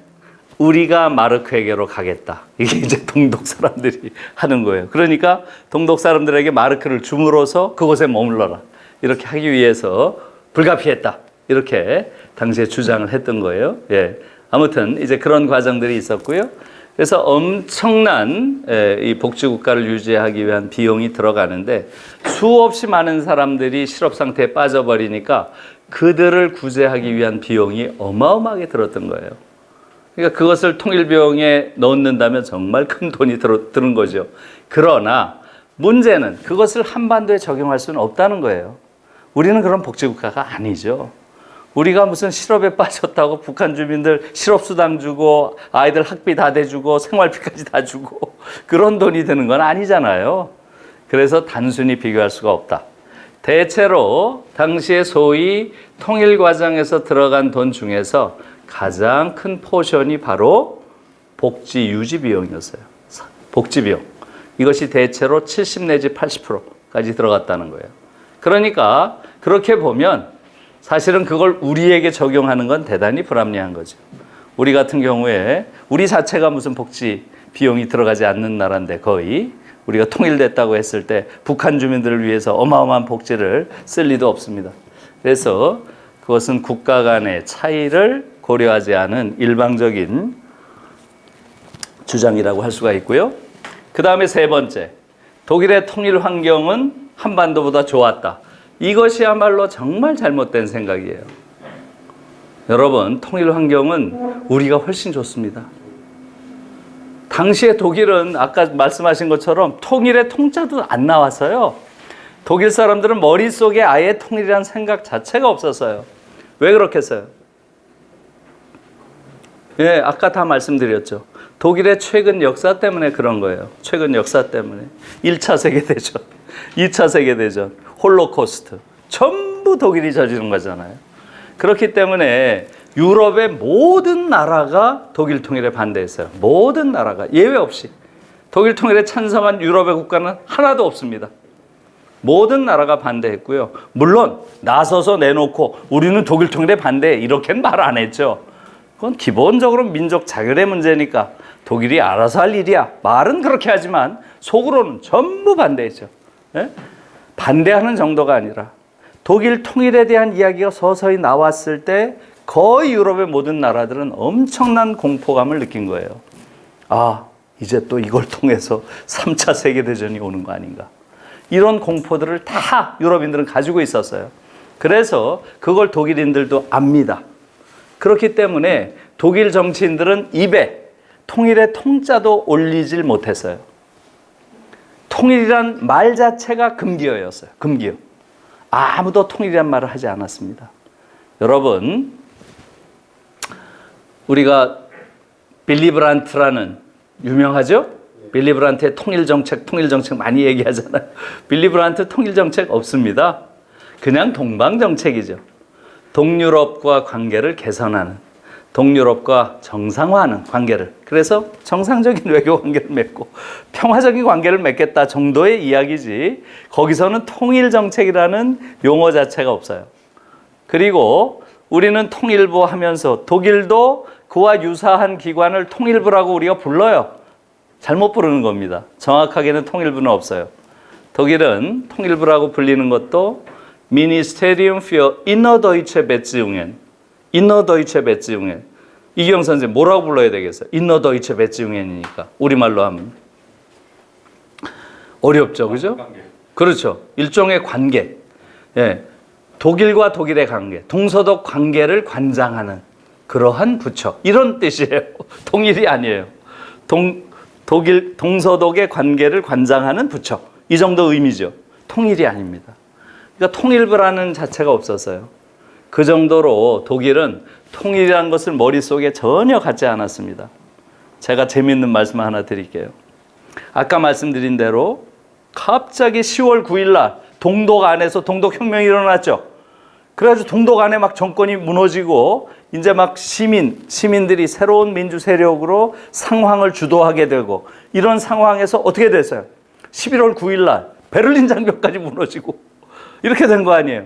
Speaker 2: 우리가 마르크에게로 가겠다. 이게 이제 동독 사람들이 하는 거예요. 그러니까 동독 사람들에게 마르크를 줌으로써 그곳에 머물러라. 이렇게 하기 위해서 불가피했다. 이렇게 당시에 주장을 했던 거예요. 예. 아무튼 이제 그런 과정들이 있었고요. 그래서 엄청난 이 복지국가를 유지하기 위한 비용이 들어가는데 수없이 많은 사람들이 실업 상태에 빠져버리니까 그들을 구제하기 위한 비용이 어마어마하게 들었던 거예요. 그러니까 그것을 통일비용에 넣는다면 정말 큰 돈이 드는 거죠. 그러나 문제는 그것을 한반도에 적용할 수는 없다는 거예요. 우리는 그런 복지국가가 아니죠. 우리가 무슨 실업에 빠졌다고 북한 주민들 실업수당 주고 아이들 학비 다 대주고 생활비까지 다 주고 그런 돈이 드는 건 아니잖아요. 그래서 단순히 비교할 수가 없다. 대체로 당시에 소위 통일 과정에서 들어간 돈 중에서 가장 큰 포션이 바로 복지 유지 비용이었어요. 복지 비용. 이것이 대체로 70 내지 80%까지 들어갔다는 거예요. 그러니까 그렇게 보면 사실은 그걸 우리에게 적용하는 건 대단히 불합리한 거죠. 우리 같은 경우에 우리 자체가 무슨 복지 비용이 들어가지 않는 나라인데 거의 우리가 통일됐다고 했을 때 북한 주민들을 위해서 어마어마한 복지를 쓸 리도 없습니다. 그래서 그것은 국가 간의 차이를 고려하지 않은 일방적인 주장이라고 할 수가 있고요. 그 다음에 세 번째, 독일의 통일 환경은 한반도보다 좋았다. 이것이야말로 정말 잘못된 생각이에요. 여러분, 통일 환경은 우리가 훨씬 좋습니다. 당시에 독일은 아까 말씀하신 것처럼 통일의 통자도 안 나왔어요. 독일 사람들은 머릿속에 아예 통일이라는 생각 자체가 없었어요. 왜 그렇겠어요? 예, 아까 다 말씀드렸죠. 독일의 최근 역사 때문에 그런 거예요. 최근 역사 때문에. 1차 세계대전, 2차 세계대전, 홀로코스트. 전부 독일이 저지른 거잖아요. 그렇기 때문에 유럽의 모든 나라가 독일 통일에 반대했어요. 모든 나라가 예외 없이. 독일 통일에 찬성한 유럽의 국가는 하나도 없습니다. 모든 나라가 반대했고요. 물론 나서서 내놓고 우리는 독일 통일에 반대해 이렇게는 말 안 했죠. 그건 기본적으로 민족 자결의 문제니까 독일이 알아서 할 일이야. 말은 그렇게 하지만 속으로는 전부 반대했죠. 예? 반대하는 정도가 아니라 독일 통일에 대한 이야기가 서서히 나왔을 때 거의 유럽의 모든 나라들은 엄청난 공포감을 느낀 거예요. 아, 이제 또 이걸 통해서 3차 세계대전이 오는 거 아닌가. 이런 공포들을 다 유럽인들은 가지고 있었어요. 그래서 그걸 독일인들도 압니다. 그렇기 때문에 독일 정치인들은 입에 통일의 통자도 올리질 못했어요. 통일이란 말 자체가 금기어였어요. 금기어. 아무도 통일이란 말을 하지 않았습니다. 여러분, 우리가 빌리 브란트라는 유명하죠? 빌리 브란트의 통일 정책 많이 얘기하잖아요. 빌리 브란트 통일 정책 없습니다. 그냥 동방 정책이죠. 동유럽과 관계를 개선하는, 동유럽과 정상화하는 관계를, 그래서 정상적인 외교 관계를 맺고 평화적인 관계를 맺겠다 정도의 이야기지, 거기서는 통일 정책이라는 용어 자체가 없어요. 그리고 우리는 통일부 하면서 독일도 그와 유사한 기관을 통일부라고 우리가 불러요. 잘못 부르는 겁니다. 정확하게는 통일부는 없어요. 독일은 통일부라고 불리는 것도 Ministerium für Innerdeutsche Beziehungen. Innerdeutsche Beziehungen. 이경 선생님 뭐라고 불러야 되겠어요? Innerdeutsche Beziehungen이니까. 우리말로 하면. 어렵죠, 그죠? 그렇죠. 일종의 관계. 예. 독일과 독일의 관계, 동서독 관계를 관장하는 그러한 부처. 이런 뜻이에요. 통일이 아니에요. 동서독의 관계를 관장하는 부처. 이 정도 의미죠. 통일이 아닙니다. 그러니까 통일부라는 자체가 없었어요. 그 정도로 독일은 통일이라는 것을 머릿속에 전혀 갖지 않았습니다. 제가 재미있는 말씀 하나 드릴게요. 아까 말씀드린 대로 갑자기 10월 9일 날 동독 안에서 동독혁명이 일어났죠. 그래가지고 동독 안에 막 정권이 무너지고 이제 막 시민들이 새로운 민주 세력으로 상황을 주도하게 되고, 이런 상황에서 어떻게 됐어요? 11월 9일 날 베를린 장벽까지 무너지고 이렇게 된 거 아니에요.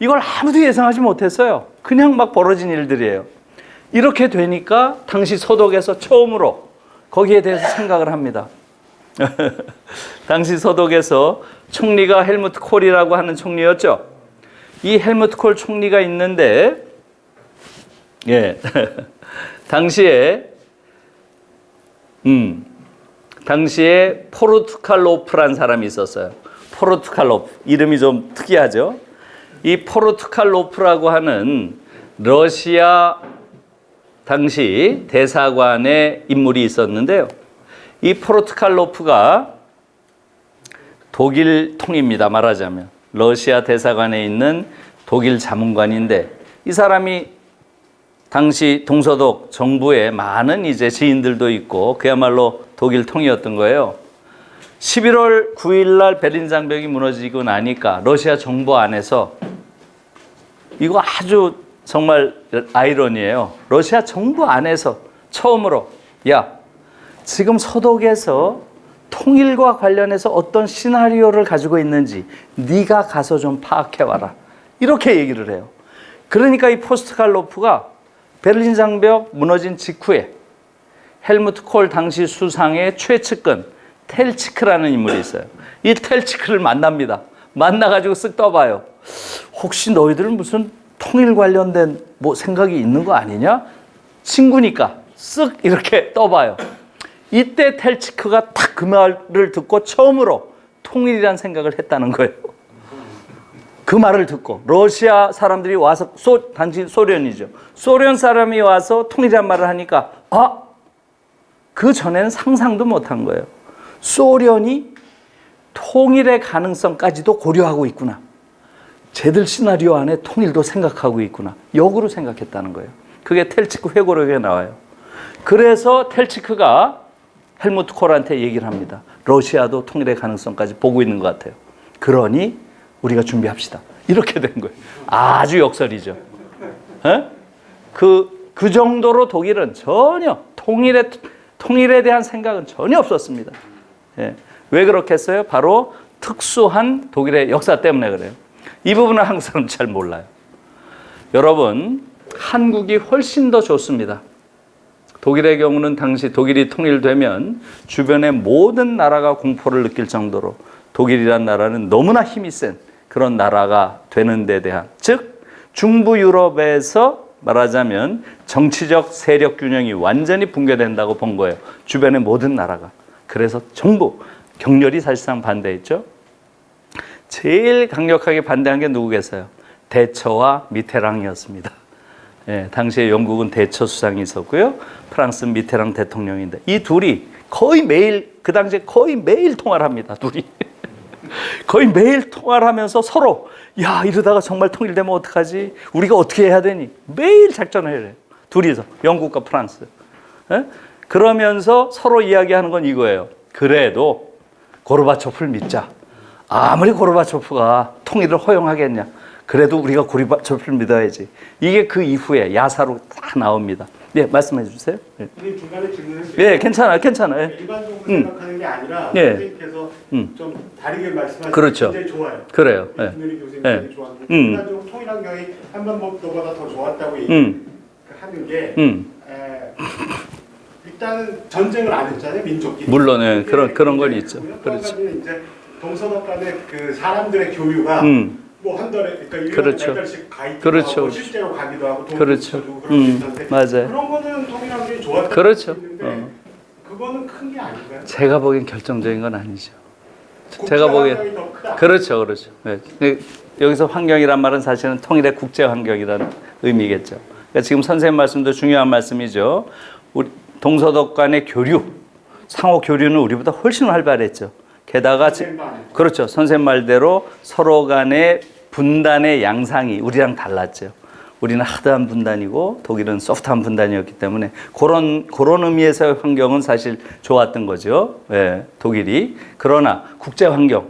Speaker 2: 이걸 아무도 예상하지 못했어요. 그냥 막 벌어진 일들이에요. 이렇게 되니까 당시 서독에서 처음으로 거기에 대해서 생각을 합니다. 당시 서독에서 총리가 헬무트 콜이라고 하는 총리였죠. 이 헬무트 콜 총리가 있는데, 예, 당시에 포르투칼로프란 사람이 있었어요. 포르투칼로프, 이름이 좀 특이하죠. 이 포르투칼로프라고 하는 러시아 당시 대사관의 인물이 있었는데요. 이 포르투칼로프가 독일 통입니다. 말하자면 러시아 대사관에 있는 독일 자문관인데, 이 사람이 당시 동서독 정부에 많은 이제 지인들도 있고 그야말로 독일 통이었던 거예요. 11월 9일 날 베를린 장벽이 무너지고 나니까 러시아 정부 안에서, 이거 아주 정말 아이러니예요. 러시아 정부 안에서 처음으로, 야, 지금 서독에서 통일과 관련해서 어떤 시나리오를 가지고 있는지 네가 가서 좀 파악해와라. 이렇게 얘기를 해요. 그러니까 이 포스트칼로프가 베를린 장벽 무너진 직후에 헬무트 콜 당시 수상의 최측근 텔치크라는 인물이 있어요. 이 텔치크를 만납니다. 만나가지고 쓱 떠봐요. 혹시 너희들은 무슨 통일 관련된 뭐 생각이 있는 거 아니냐? 친구니까 쓱 이렇게 떠봐요. 이때 텔치크가 딱 그 말을 듣고 처음으로 통일이란 생각을 했다는 거예요. 그 말을 듣고 러시아 사람들이 와서, 당시 소련이죠. 소련 사람이 와서 통일이란 말을 하니까, 아, 그 전에는 상상도 못한 거예요. 소련이 통일의 가능성까지도 고려하고 있구나. 쟤들 시나리오 안에 통일도 생각하고 있구나. 역으로 생각했다는 거예요. 그게 텔치크 회고록에 나와요. 그래서 텔치크가 헬무트 콜한테 얘기를 합니다. 러시아도 통일의 가능성까지 보고 있는 것 같아요. 그러니 우리가 준비합시다. 이렇게 된 거예요. 아주 역설이죠. 그 정도로 독일은 전혀 통일에 대한 생각은 전혀 없었습니다. 예. 왜 그렇겠어요? 바로 특수한 독일의 역사 때문에 그래요. 이 부분은 한국 사람 잘 몰라요. 여러분, 한국이 훨씬 더 좋습니다. 독일의 경우는 당시 독일이 통일되면 주변의 모든 나라가 공포를 느낄 정도로 독일이란 나라는 너무나 힘이 센 그런 나라가 되는 데 대한, 즉 중부 유럽에서 말하자면 정치적 세력 균형이 완전히 붕괴된다고 본 거예요. 주변의 모든 나라가. 그래서 전부 격렬히 사실상 반대했죠. 제일 강력하게 반대한 게 누구겠어요? 대처와 미테랑이었습니다. 예, 당시에 영국은 대처 수상이 있었고요. 프랑스 미테랑 대통령인데 이 둘이 거의 매일, 그 당시에 거의 매일 통화를 합니다. 둘이. 거의 매일 통화를 하면서 서로 야, 이러다가 정말 통일되면 어떡하지? 우리가 어떻게 해야 되니? 매일 작전을 해요. 둘이서, 영국과 프랑스. 예? 그러면서 서로 이야기하는 건 이거예요. 그래도 고르바초프를 믿자. 아무리 고르바초프가 통일을 허용하겠냐. 그래도 우리가 고르바초프를 믿어야지. 이게 그 이후에 야사로 딱 나옵니다. 예, 말씀해 주세요. 예.
Speaker 4: 중간에 질문을
Speaker 2: 예, 괜찮아요. 예.
Speaker 4: 일반적으로 생각하는 게 아니라
Speaker 2: 예.
Speaker 4: 선생님께서 좀 다르게 말씀하시는
Speaker 2: 그렇죠.
Speaker 4: 게 굉장히 좋아요.
Speaker 2: 그래요. 예.
Speaker 4: 김윤희 교수님
Speaker 2: 예.
Speaker 4: 굉장히 좋아하는데 일반적으로 통일 환경이 한반도보다 더 좋았다고 하는 게 일단은 전쟁을 안 했잖아요, 민족끼리.
Speaker 2: 물론 그런 건 있죠.
Speaker 4: 그렇죠. 이제 동서독 간의 그 사람들의 교류가 뭐 한 달에 그러니까 1년에
Speaker 2: 그렇죠.
Speaker 4: 몇 달씩 가 있기도
Speaker 2: 그렇죠.
Speaker 4: 하고 실제로 가기도 하고 돈
Speaker 2: 그렇죠.
Speaker 4: 주고 그런 게 있는데
Speaker 2: 맞아요.
Speaker 4: 그런 거는 통일 환경이 좋았다고
Speaker 2: 그렇죠.
Speaker 4: 있는데 그거는 큰 게 아닌가요?
Speaker 2: 제가 보기엔 결정적인 건 아니죠.
Speaker 4: 국제
Speaker 2: 제가 보기엔
Speaker 4: 환경이 더 크다.
Speaker 2: 그렇죠. 네. 근데 여기서 환경이란 말은 사실은 통일의 국제 환경이라는 의미겠죠. 그러니까 지금 선생님 말씀도 중요한 말씀이죠. 우리 동서독 간의 교류, 상호 교류는 우리보다 훨씬 활발했죠. 게다가 그렇죠. 선생님 말대로 서로 간의 분단의 양상이 우리랑 달랐죠. 우리는 하드한 분단이고 독일은 소프트한 분단이었기 때문에 그런 의미에서의 환경은 사실 좋았던 거죠. 예, 독일이. 그러나 국제 환경,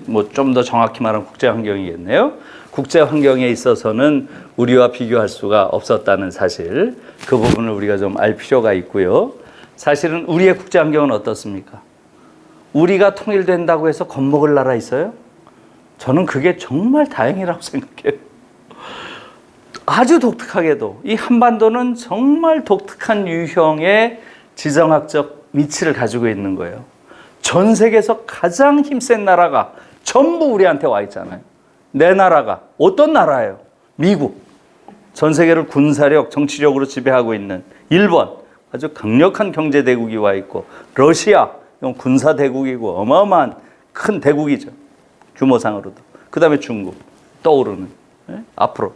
Speaker 2: 뭐 좀 더 정확히 말하면 국제 환경이겠네요. 국제 환경에 있어서는 우리와 비교할 수가 없었다는 사실, 그 부분을 우리가 좀 알 필요가 있고요. 사실은 우리의 국제 환경은 어떻습니까? 우리가 통일된다고 해서 겁먹을 나라 있어요? 저는 그게 정말 다행이라고 생각해요. 아주 독특하게도 이 한반도는 정말 독특한 유형의 지정학적 위치를 가지고 있는 거예요. 전 세계에서 가장 힘센 나라가 전부 우리한테 와 있잖아요. 내 나라가 어떤 나라예요? 미국. 전 세계를 군사력, 정치력으로 지배하고 있는 일본. 아주 강력한 경제 대국이 와 있고, 러시아. 이건 군사 대국이고 어마어마한 큰 대국이죠. 규모상으로도. 그 다음에 중국. 떠오르는. 앞으로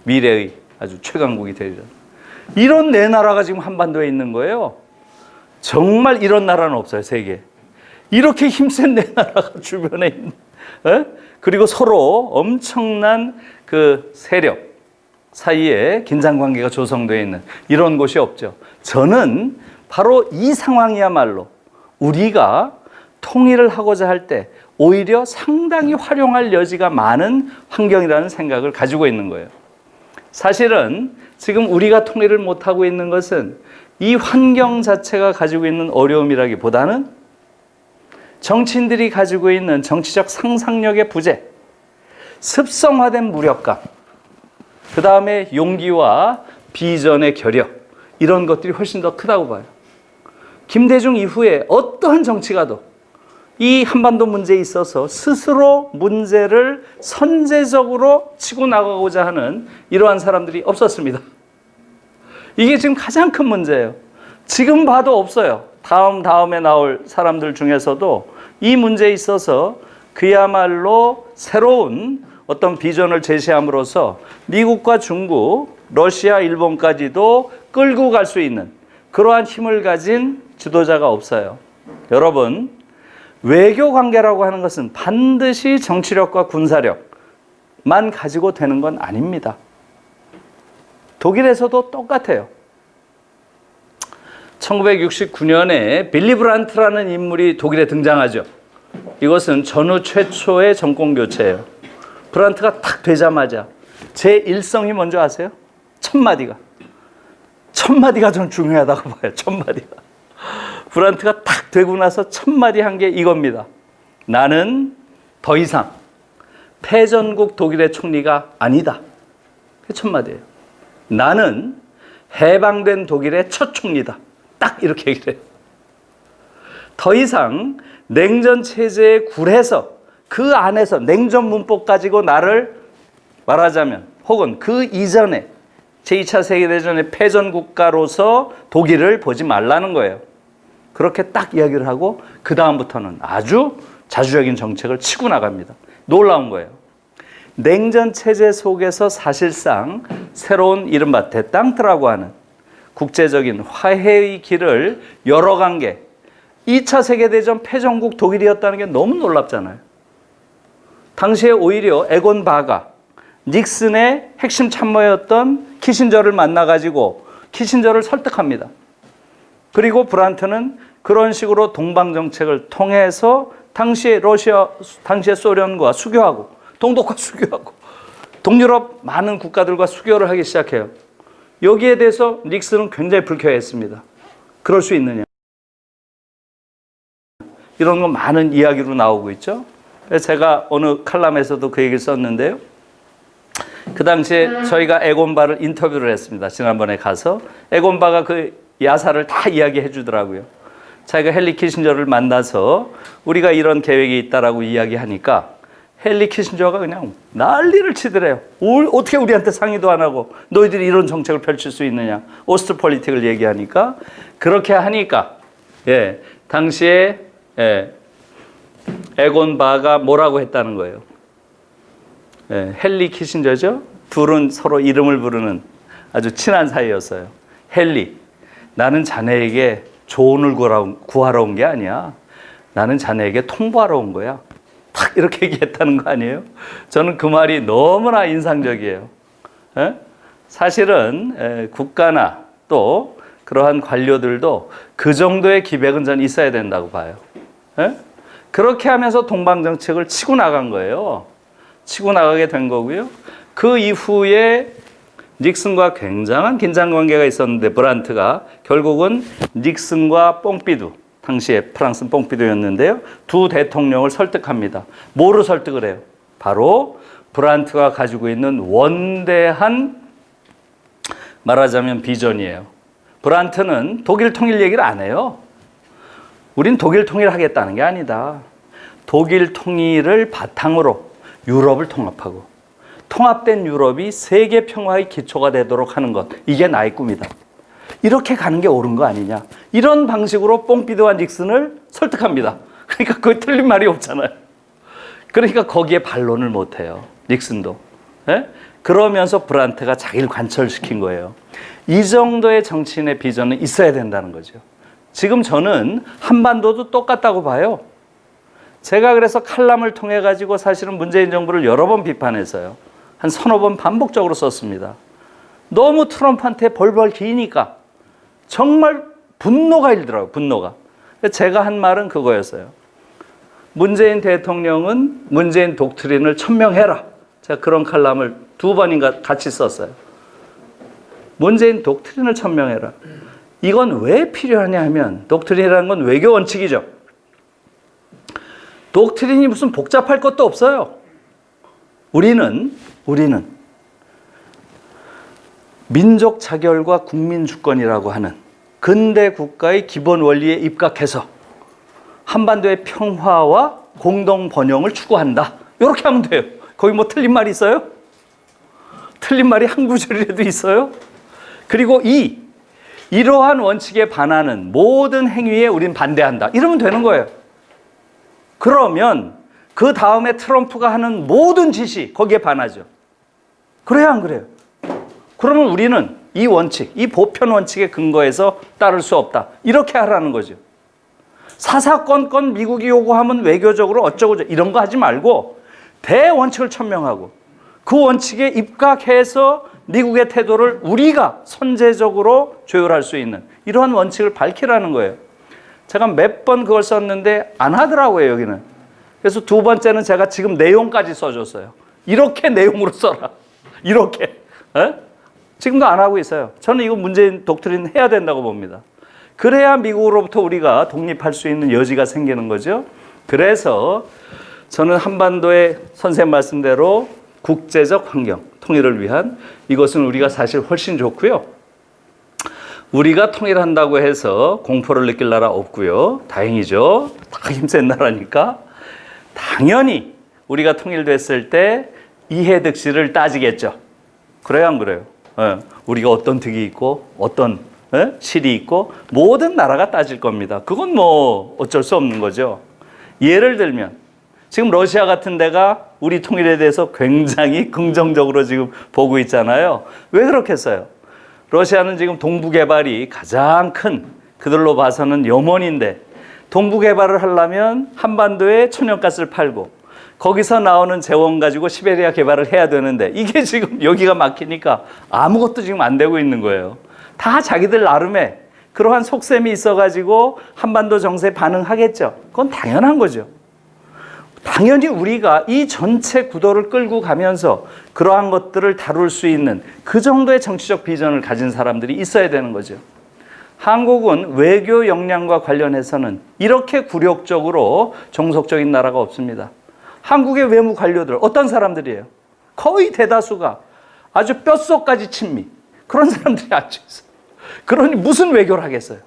Speaker 2: 미래의 아주 최강국이 되리라. 이런 네 나라가 지금 한반도에 있는 거예요. 정말 이런 나라는 없어요, 세계에. 이렇게 힘센 네 나라가 주변에 있는. 그리고 서로 엄청난 그 세력 사이에 긴장 관계가 조성되어 있는 이런 곳이 없죠. 저는 바로 이 상황이야말로 우리가 통일을 하고자 할 때 오히려 상당히 활용할 여지가 많은 환경이라는 생각을 가지고 있는 거예요. 사실은 지금 우리가 통일을 못하고 있는 것은 이 환경 자체가 가지고 있는 어려움이라기보다는 정치인들이 가지고 있는 정치적 상상력의 부재, 습성화된 무력감, 그 다음에 용기와 비전의 결여, 이런 것들이 훨씬 더 크다고 봐요. 김대중 이후에 어떠한 정치가도 이 한반도 문제에 있어서 스스로 문제를 선제적으로 치고 나가고자 하는 이러한 사람들이 없었습니다. 이게 지금 가장 큰 문제예요. 지금 봐도 없어요. 다음에 나올 사람들 중에서도 이 문제에 있어서 그야말로 새로운 어떤 비전을 제시함으로써 미국과 중국, 러시아, 일본까지도 끌고 갈 수 있는 그러한 힘을 가진 지도자가 없어요. 여러분, 외교 관계라고 하는 것은 반드시 정치력과 군사력만 가지고 되는 건 아닙니다. 독일에서도 똑같아요. 1969년에 빌리 브란트라는 인물이 독일에 등장하죠. 이것은 전후 최초의 정권 교체예요. 브란트가 딱 되자마자 제 일성이 뭔지 아세요? 첫마디가 좀 중요하다고 봐요. 첫마디가. 브란트가 딱 되고 나서 첫마디 한 게 이겁니다. 나는 더 이상 패전국 독일의 총리가 아니다. 그게 첫마디예요. 나는 해방된 독일의 첫 총리다. 딱 이렇게 얘기를 해요. 더 이상 냉전 체제에 굴해서 그 안에서 냉전 문법 가지고 나를 말하자면 혹은 그 이전에 제2차 세계대전의 패전 국가로서 독일을 보지 말라는 거예요. 그렇게 딱 이야기를 하고 그 다음부터는 아주 자주적인 정책을 치고 나갑니다. 놀라운 거예요. 냉전 체제 속에서 사실상 새로운 이른바 대땅트라고 하는 국제적인 화해의 길을 열어간 게 2차 세계대전 패전국 독일이었다는 게 너무 놀랍잖아요. 당시에 오히려 에곤 바가 닉슨의 핵심 참모였던 키신저를 만나가지고 키신저를 설득합니다. 그리고 브란트는 그런 식으로 동방정책을 통해서 당시에 당시에 소련과 수교하고 동독과 수교하고 동유럽 많은 국가들과 수교를 하기 시작해요. 여기에 대해서 닉슨은 굉장히 불쾌했습니다. 그럴 수 있느냐. 이런 건 많은 이야기로 나오고 있죠. 제가 어느 칼럼에서도 그 얘기를 썼는데요. 그 당시에 저희가 에곤바를 인터뷰를 했습니다. 지난번에 가서 에곤바가 그 야사를 다 이야기해 주더라고요. 자기가 헨리 키신저를 만나서 우리가 이런 계획이 있다라고 이야기하니까 헨리 키신저가 그냥 난리를 치더래요. 어떻게 우리한테 상의도 안 하고 너희들이 이런 정책을 펼칠 수 있느냐. 오스트폴리틱을 얘기하니까 그렇게 하니까 당시에 에곤 바가 뭐라고 했다는 거예요. 헨리 키신저죠. 둘은 서로 이름을 부르는 아주 친한 사이였어요. 헨리, 나는 자네에게 조언을 구하러 온 게 아니야. 나는 자네에게 통보하러 온 거야. 딱 이렇게 얘기했다는 거 아니에요? 저는 그 말이 너무나 인상적이에요. 사실은 국가나 또 그러한 관료들도 그 정도의 기백은 전 있어야 된다고 봐요. 그렇게 하면서 동방정책을 치고 나간 거예요. 치고 나가게 된 거고요. 그 이후에 닉슨과 굉장한 긴장관계가 있었는데 브란트가 결국은 닉슨과 뽕피두, 당시에 프랑스는 뽕피두였는데요. 두 대통령을 설득합니다. 뭐로 설득을 해요? 바로 브란트가 가지고 있는 원대한 말하자면 비전이에요. 브란트는 독일 통일 얘기를 안 해요. 우린 독일 통일을 하겠다는 게 아니다. 독일 통일을 바탕으로 유럽을 통합하고 통합된 유럽이 세계 평화의 기초가 되도록 하는 것. 이게 나의 꿈이다. 이렇게 가는 게 옳은 거 아니냐. 이런 방식으로 뽕피드와 닉슨을 설득합니다. 그러니까 그게 틀린 말이 없잖아요. 그러니까 거기에 반론을 못해요. 닉슨도. 그러면서 브란트가 자기를 관철시킨 거예요. 이 정도의 정치인의 비전은 있어야 된다는 거죠. 지금 저는 한반도도 똑같다고 봐요. 제가 그래서 칼럼을 통해 가지고 사실은 문재인 정부를 여러 번 비판했어요. 한 서너 번 반복적으로 썼습니다. 너무 트럼프한테 벌벌 기니까 정말 분노가 일더라고요. 분노가. 제가 한 말은 그거였어요. 문재인 대통령은 문재인 독트린을 천명해라. 제가 그런 칼럼을 두 번인가 같이 썼어요. 문재인 독트린을 천명해라. 이건 왜 필요하냐 하면 독트린이라는 건 외교 원칙이죠. 독트린이 무슨 복잡할 것도 없어요. 우리는 민족 자결과 국민 주권이라고 하는 근대 국가의 기본 원리에 입각해서 한반도의 평화와 공동 번영을 추구한다. 이렇게 하면 돼요. 거기 뭐 틀린 말이 있어요? 틀린 말이 한 구절이라도 있어요? 그리고 이러한 원칙에 반하는 모든 행위에 우린 반대한다. 이러면 되는 거예요. 그러면 그 다음에 트럼프가 하는 모든 짓이 거기에 반하죠. 그래요, 안 그래요? 그러면 우리는 이 원칙, 이 보편 원칙에 근거해서 따를 수 없다. 이렇게 하라는 거죠. 사사건건 미국이 요구하면 외교적으로 어쩌고저 이런 거 하지 말고 대원칙을 천명하고 그 원칙에 입각해서 미국의 태도를 우리가 선제적으로 조율할 수 있는 이러한 원칙을 밝히라는 거예요. 제가 몇 번 그걸 썼는데 안 하더라고요, 여기는. 그래서 두 번째는 제가 지금 내용까지 써줬어요. 이렇게 내용으로 써라. 이렇게. 지금도 안 하고 있어요. 저는 이거 문재인 독트린 해야 된다고 봅니다. 그래야 미국으로부터 우리가 독립할 수 있는 여지가 생기는 거죠. 그래서 저는 한반도의 선생님 말씀대로 국제적 환경, 통일을 위한 이것은 우리가 사실 훨씬 좋고요. 우리가 통일한다고 해서 공포를 느낄 나라 없고요. 다행이죠. 다 힘센 나라니까. 당연히 우리가 통일됐을 때 이해득실을 따지겠죠. 그래요, 안 그래요? 우리가 어떤 득이 있고 어떤 실이 있고 모든 나라가 따질 겁니다. 그건 뭐 어쩔 수 없는 거죠. 예를 들면 지금 러시아 같은 데가 우리 통일에 대해서 굉장히 긍정적으로 지금 보고 있잖아요. 왜 그렇겠어요? 러시아는 지금 동부 개발이 가장 큰, 그들로 봐서는 염원인데, 동부 개발을 하려면 한반도에 천연가스를 팔고 거기서 나오는 재원 가지고 시베리아 개발을 해야 되는데, 이게 지금 여기가 막히니까 아무것도 지금 안 되고 있는 거예요. 다 자기들 나름의 그러한 속셈이 있어가지고 한반도 정세에 반응하겠죠. 그건 당연한 거죠. 당연히 우리가 이 전체 구도를 끌고 가면서 그러한 것들을 다룰 수 있는 그 정도의 정치적 비전을 가진 사람들이 있어야 되는 거죠. 한국은 외교 역량과 관련해서는 이렇게 굴욕적으로 종속적인 나라가 없습니다. 한국의 외무 관료들 어떤 사람들이에요? 거의 대다수가 아주 뼛속까지 친미, 그런 사람들이 앉아있어요. 그러니 무슨 외교를 하겠어요?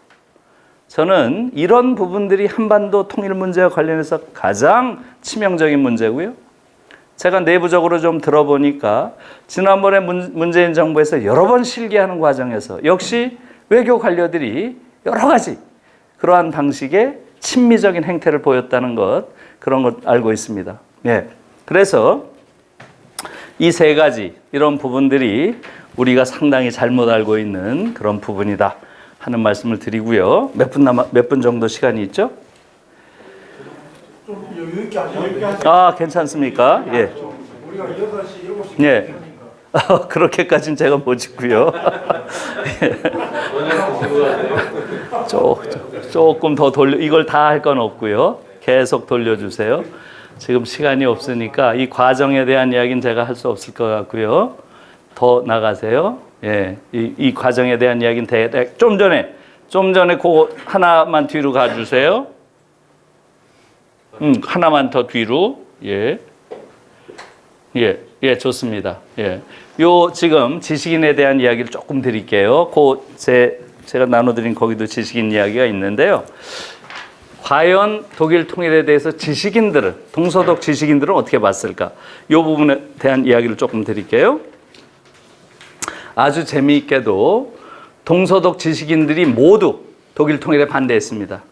Speaker 2: 저는 이런 부분들이 한반도 통일 문제와 관련해서 가장 치명적인 문제고요. 제가 내부적으로 좀 들어보니까 지난번에 문재인 정부에서 여러 번 실기하는 과정에서 역시 외교 관료들이 여러 가지 그러한 방식의 친미적인 행태를 보였다는 것, 그런 것 알고 있습니다. 예. 그래서 이 세 가지 이런 부분들이 우리가 상당히 잘못 알고 있는 그런 부분이다 하는 말씀을 드리고요. 몇 분 정도 시간이 있죠?
Speaker 5: 좀 여유 있게 하셔도
Speaker 2: 아, 괜찮습니까? 예.
Speaker 5: 우리가 6시, 7시
Speaker 2: 예. 그렇게까지는 제가 못 짓고요. 조금 더 이걸 다 할 건 없고요. 계속 돌려주세요. 지금 시간이 없으니까 이 과정에 대한 이야기는 제가 할 수 없을 것 같고요. 더 나가세요. 예, 이 과정에 대한 이야기는 좀 전에 그 하나만 뒤로 가주세요. 하나만 더 뒤로. 예, 좋습니다. 예, 요 지금 지식인에 대한 이야기를 조금 드릴게요. 제가 나눠드린 거기도 지식인 이야기가 있는데요. 과연 독일 통일에 대해서 동서독 지식인들은 어떻게 봤을까? 이 부분에 대한 이야기를 조금 드릴게요. 아주 재미있게도 동서독 지식인들이 모두 독일 통일에 반대했습니다.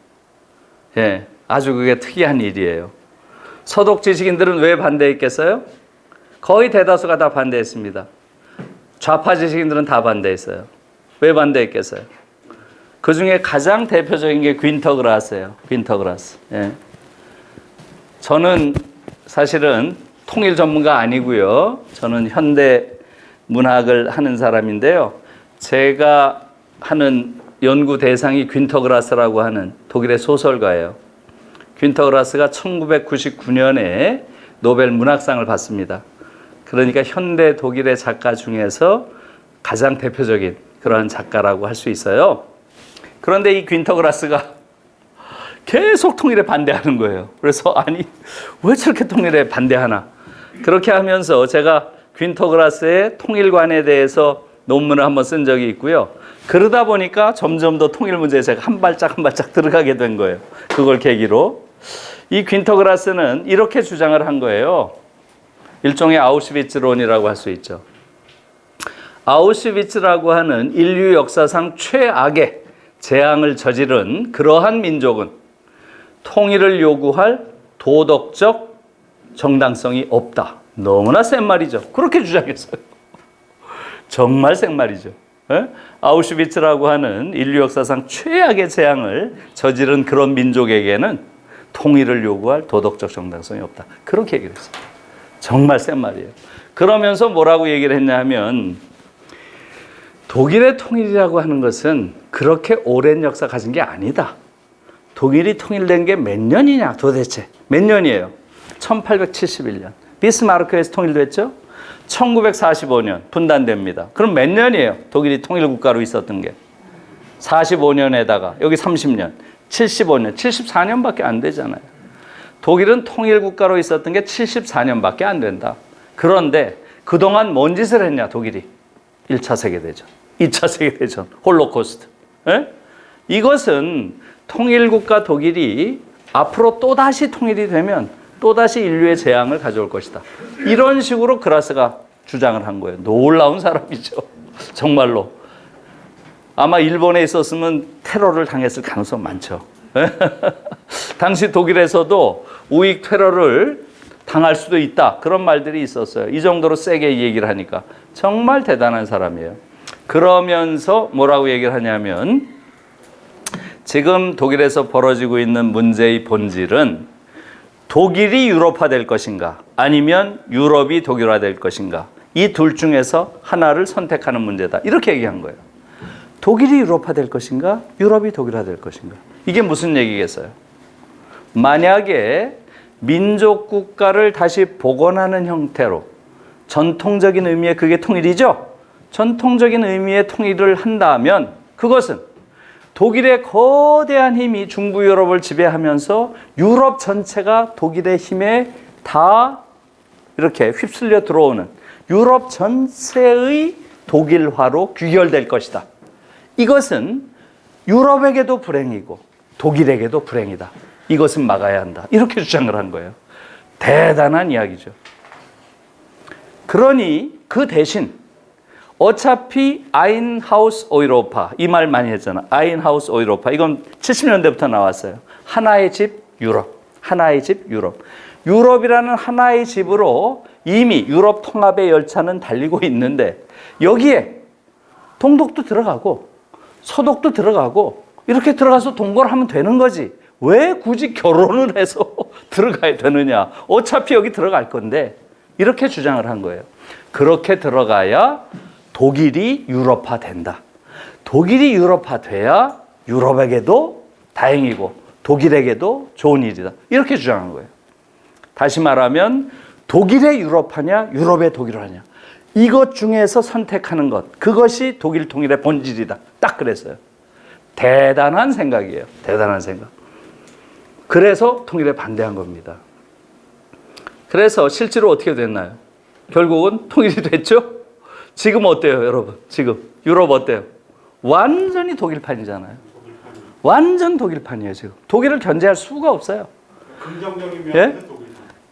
Speaker 2: 예, 아주 그게 특이한 일이에요. 서독 지식인들은 왜 반대했겠어요? 거의 대다수가 다 반대했습니다. 좌파 지식인들은 다 반대했어요. 왜 반대했겠어요? 그 중에 가장 대표적인 게 귄터그라스예요. 귄터그라스. 예. 저는 사실은 통일 전문가 아니고요. 저는 현대 문학을 하는 사람인데요. 제가 하는 연구 대상이 귄터그라스라고 하는 독일의 소설가예요. 귄터그라스가 1999년에 노벨 문학상을 받습니다. 그러니까 현대 독일의 작가 중에서 가장 대표적인 그러한 작가라고 할 수 있어요. 그런데 이 귄터그라스가 계속 통일에 반대하는 거예요. 그래서 아니 왜 저렇게 통일에 반대하나? 그렇게 하면서 제가 귄터그라스의 통일관에 대해서 논문을 한번 쓴 적이 있고요. 그러다 보니까 점점 더 통일 문제에 제가 한 발짝 들어가게 된 거예요. 그걸 계기로. 이 귄터그라스는 이렇게 주장을 한 거예요. 일종의 아우슈비츠론이라고 할 수 있죠. 아우슈비츠라고 하는 인류 역사상 최악의 재앙을 저지른 그러한 민족은 통일을 요구할 도덕적 정당성이 없다. 너무나 센 말이죠. 그렇게 주장했어요. 정말 센 말이죠. 예? 아우슈비츠라고 하는 인류 역사상 최악의 재앙을 저지른 그런 민족에게는 통일을 요구할 도덕적 정당성이 없다. 그렇게 얘기를 했어요. 정말 센 말이에요. 그러면서 뭐라고 얘기를 했냐 하면 독일의 통일이라고 하는 것은 그렇게 오랜 역사 가진 게 아니다. 독일이 통일된 게 몇 년이냐 도대체. 몇 년이에요? 1871년. 비스마르크에서 통일됐죠? 1945년 분단됩니다. 그럼 몇 년이에요? 독일이 통일국가로 있었던 게. 45년에다가 여기 30년. 75년. 74년밖에 안 되잖아요. 독일은 통일국가로 있었던 게 74년밖에 안 된다. 그런데 그동안 뭔 짓을 했냐 독일이. 1차 세계대전, 2차 세계대전, 홀로코스트. 에? 이것은 통일국가 독일이 앞으로 또다시 통일이 되면 또다시 인류의 재앙을 가져올 것이다. 이런 식으로 그라스가 주장을 한 거예요. 놀라운 사람이죠. 정말로. 아마 일본에 있었으면 테러를 당했을 가능성 많죠. 당시 독일에서도 우익 테러를 당할 수도 있다. 그런 말들이 있었어요. 이 정도로 세게 얘기를 하니까. 정말 대단한 사람이에요. 그러면서 뭐라고 얘기를 하냐면 지금 독일에서 벌어지고 있는 문제의 본질은 독일이 유럽화 될 것인가 아니면 유럽이 독일화 될 것인가 이 둘 중에서 하나를 선택하는 문제다. 이렇게 얘기한 거예요. 독일이 유럽화 될 것인가 유럽이 독일화 될 것인가. 이게 무슨 얘기겠어요? 만약에 민족 국가를 다시 복원하는 형태로 전통적인 의미의 그게 통일이죠. 전통적인 의미의 통일을 한다면 그것은 독일의 거대한 힘이 중부 유럽을 지배하면서 유럽 전체가 독일의 힘에 다 이렇게 휩쓸려 들어오는 유럽 전체의 독일화로 귀결될 것이다. 이것은 유럽에게도 불행이고 독일에게도 불행이다. 이것은 막아야 한다. 이렇게 주장을 한 거예요. 대단한 이야기죠. 그러니 그 대신 어차피 아인하우스 오이로파 이 말 많이 했잖아. 아인하우스 오이로파 이건 70년대부터 나왔어요. 하나의 집 유럽, 하나의 집 유럽. 유럽이라는 하나의 집으로 이미 유럽 통합의 열차는 달리고 있는데 여기에 동독도 들어가고 서독도 들어가고 이렇게 들어가서 동거를 하면 되는 거지. 왜 굳이 결혼을 해서 들어가야 되느냐. 어차피 여기 들어갈 건데 이렇게 주장을 한 거예요. 그렇게 들어가야 독일이 유럽화 된다. 독일이 유럽화 돼야 유럽에게도 다행이고 독일에게도 좋은 일이다. 이렇게 주장한 거예요. 다시 말하면 독일의 유럽화냐 유럽의 독일화냐 이것 중에서 선택하는 것 그것이 독일 통일의 본질이다. 딱 그랬어요. 대단한 생각이에요. 대단한 생각. 그래서 통일에 반대한 겁니다. 그래서 실제로 어떻게 됐나요? 결국은 통일이 됐죠? 지금 어때요, 여러분? 지금 유럽 어때요? 완전히 독일판이잖아요. 완전 독일판이에요, 지금. 독일을 견제할 수가 없어요.
Speaker 4: 긍정적인
Speaker 2: 예?
Speaker 4: 면에는 독일판.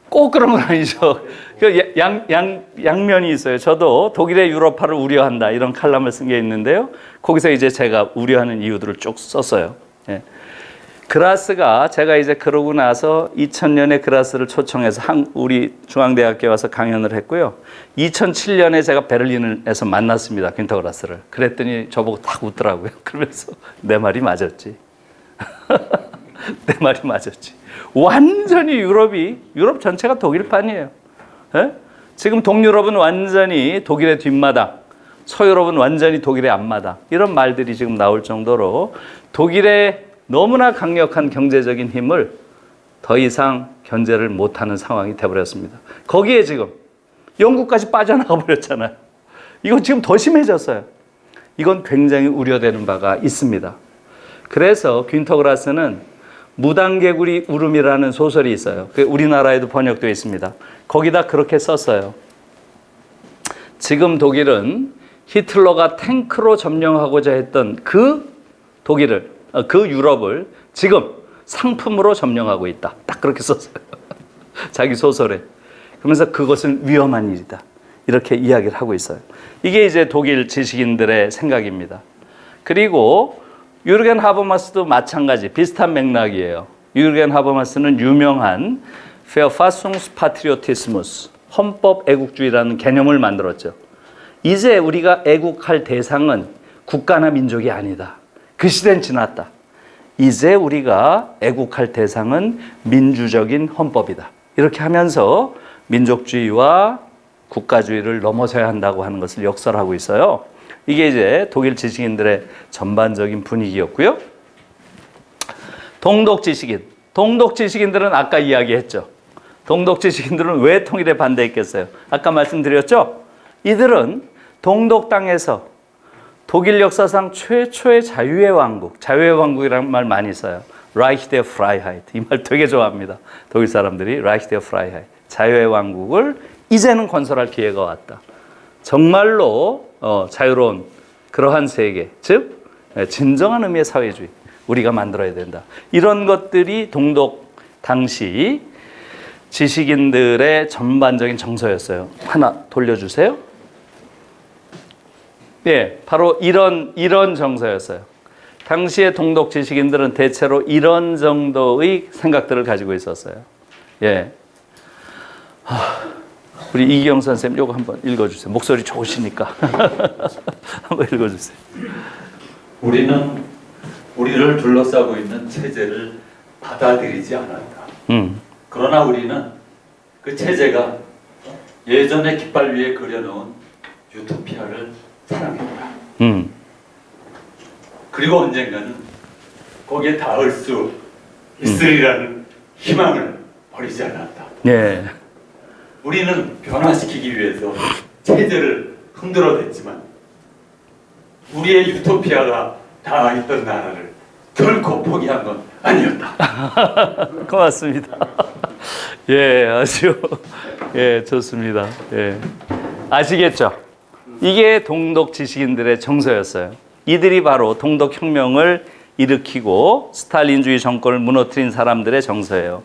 Speaker 2: 꼭 그런 건 아니죠. 그 양면이 있어요. 저도 독일의 유럽화를 우려한다 이런 칼럼을 쓴 게 있는데요. 거기서 이제 제가 우려하는 이유들을 쭉 썼어요. 예. 그라스가 제가 이제 그러고 나서 2000년에 그라스를 초청해서 우리 중앙대학교에 와서 강연을 했고요. 2007년에 제가 베를린에서 만났습니다. 퀸터 그라스를. 그랬더니 저보고 딱 웃더라고요. 그러면서 내 말이 맞았지. 내 말이 맞았지. 완전히 유럽 전체가 독일판이에요. 예? 지금 동유럽은 완전히 독일의 뒷마당, 서유럽은 완전히 독일의 앞마당. 이런 말들이 지금 나올 정도로 독일의 너무나 강력한 경제적인 힘을 더 이상 견제를 못하는 상황이 돼버렸습니다. 거기에 지금 영국까지 빠져나가 버렸잖아요. 이건 지금 더 심해졌어요. 이건 굉장히 우려되는 바가 있습니다. 그래서 퀸터 그라스는 무당개구리 울음이라는 소설이 있어요. 우리나라에도 번역되어 있습니다. 거기다 그렇게 썼어요. 지금 독일은 히틀러가 탱크로 점령하고자 했던 그 독일을 그 유럽을 지금 상품으로 점령하고 있다. 딱 그렇게 썼어요. 자기 소설에. 그러면서 그것은 위험한 일이다. 이렇게 이야기를 하고 있어요. 이게 이제 독일 지식인들의 생각입니다. 그리고 유르겐 하버마스도 마찬가지 비슷한 맥락이에요. 유르겐 하버마스는 유명한 Verfassungs Patriotismus, 헌법 애국주의라는 개념을 만들었죠. 이제 우리가 애국할 대상은 국가나 민족이 아니다. 그 시대는 지났다. 이제 우리가 애국할 대상은 민주적인 헌법이다. 이렇게 하면서 민족주의와 국가주의를 넘어서야 한다고 하는 것을 역설하고 있어요. 이게 이제 독일 지식인들의 전반적인 분위기였고요. 동독 지식인들은 아까 이야기했죠. 동독 지식인들은 왜 통일에 반대했겠어요? 아까 말씀드렸죠? 이들은 동독 땅에서 독일 역사상 최초의 자유의 왕국, 자유의 왕국이라는 말 많이 써요. Reich der Freiheit. 이 말 되게 좋아합니다. 독일 사람들이 Reich der Freiheit. 자유의 왕국을 이제는 건설할 기회가 왔다. 정말로 자유로운 그러한 세계, 즉 진정한 의미의 사회주의 우리가 만들어야 된다. 이런 것들이 동독 당시 지식인들의 전반적인 정서였어요. 하나 돌려주세요. 예, 바로 이런 정서였어요. 당시의 동독 지식인들은 대체로 이런 정도의 생각들을 가지고 있었어요. 예. 우리 이기영 선생님 이거 한번 읽어주세요. 목소리 좋으시니까. 한번 읽어주세요.
Speaker 3: 우리는 우리를 둘러싸고 있는 체제를 받아들이지 않았다. 그러나 우리는 그 체제가 예전에 깃발 위에 그려놓은 유토피아를 사랑했다. 그리고 언젠가는 거기에 닿을 수 있으리라는 희망을 버리지 않았다.
Speaker 2: 예.
Speaker 3: 우리는 변화시키기 위해서 체제를 흔들어댔지만 우리의 유토피아가 닿아 있던 나라를 결코 포기한 건 아니었다.
Speaker 2: 고맙습니다. 예, 아주 예, 좋습니다. 예. 아시겠죠? 이게 동독 지식인들의 정서였어요. 이들이 바로 동독 혁명을 일으키고 스탈린주의 정권을 무너뜨린 사람들의 정서예요.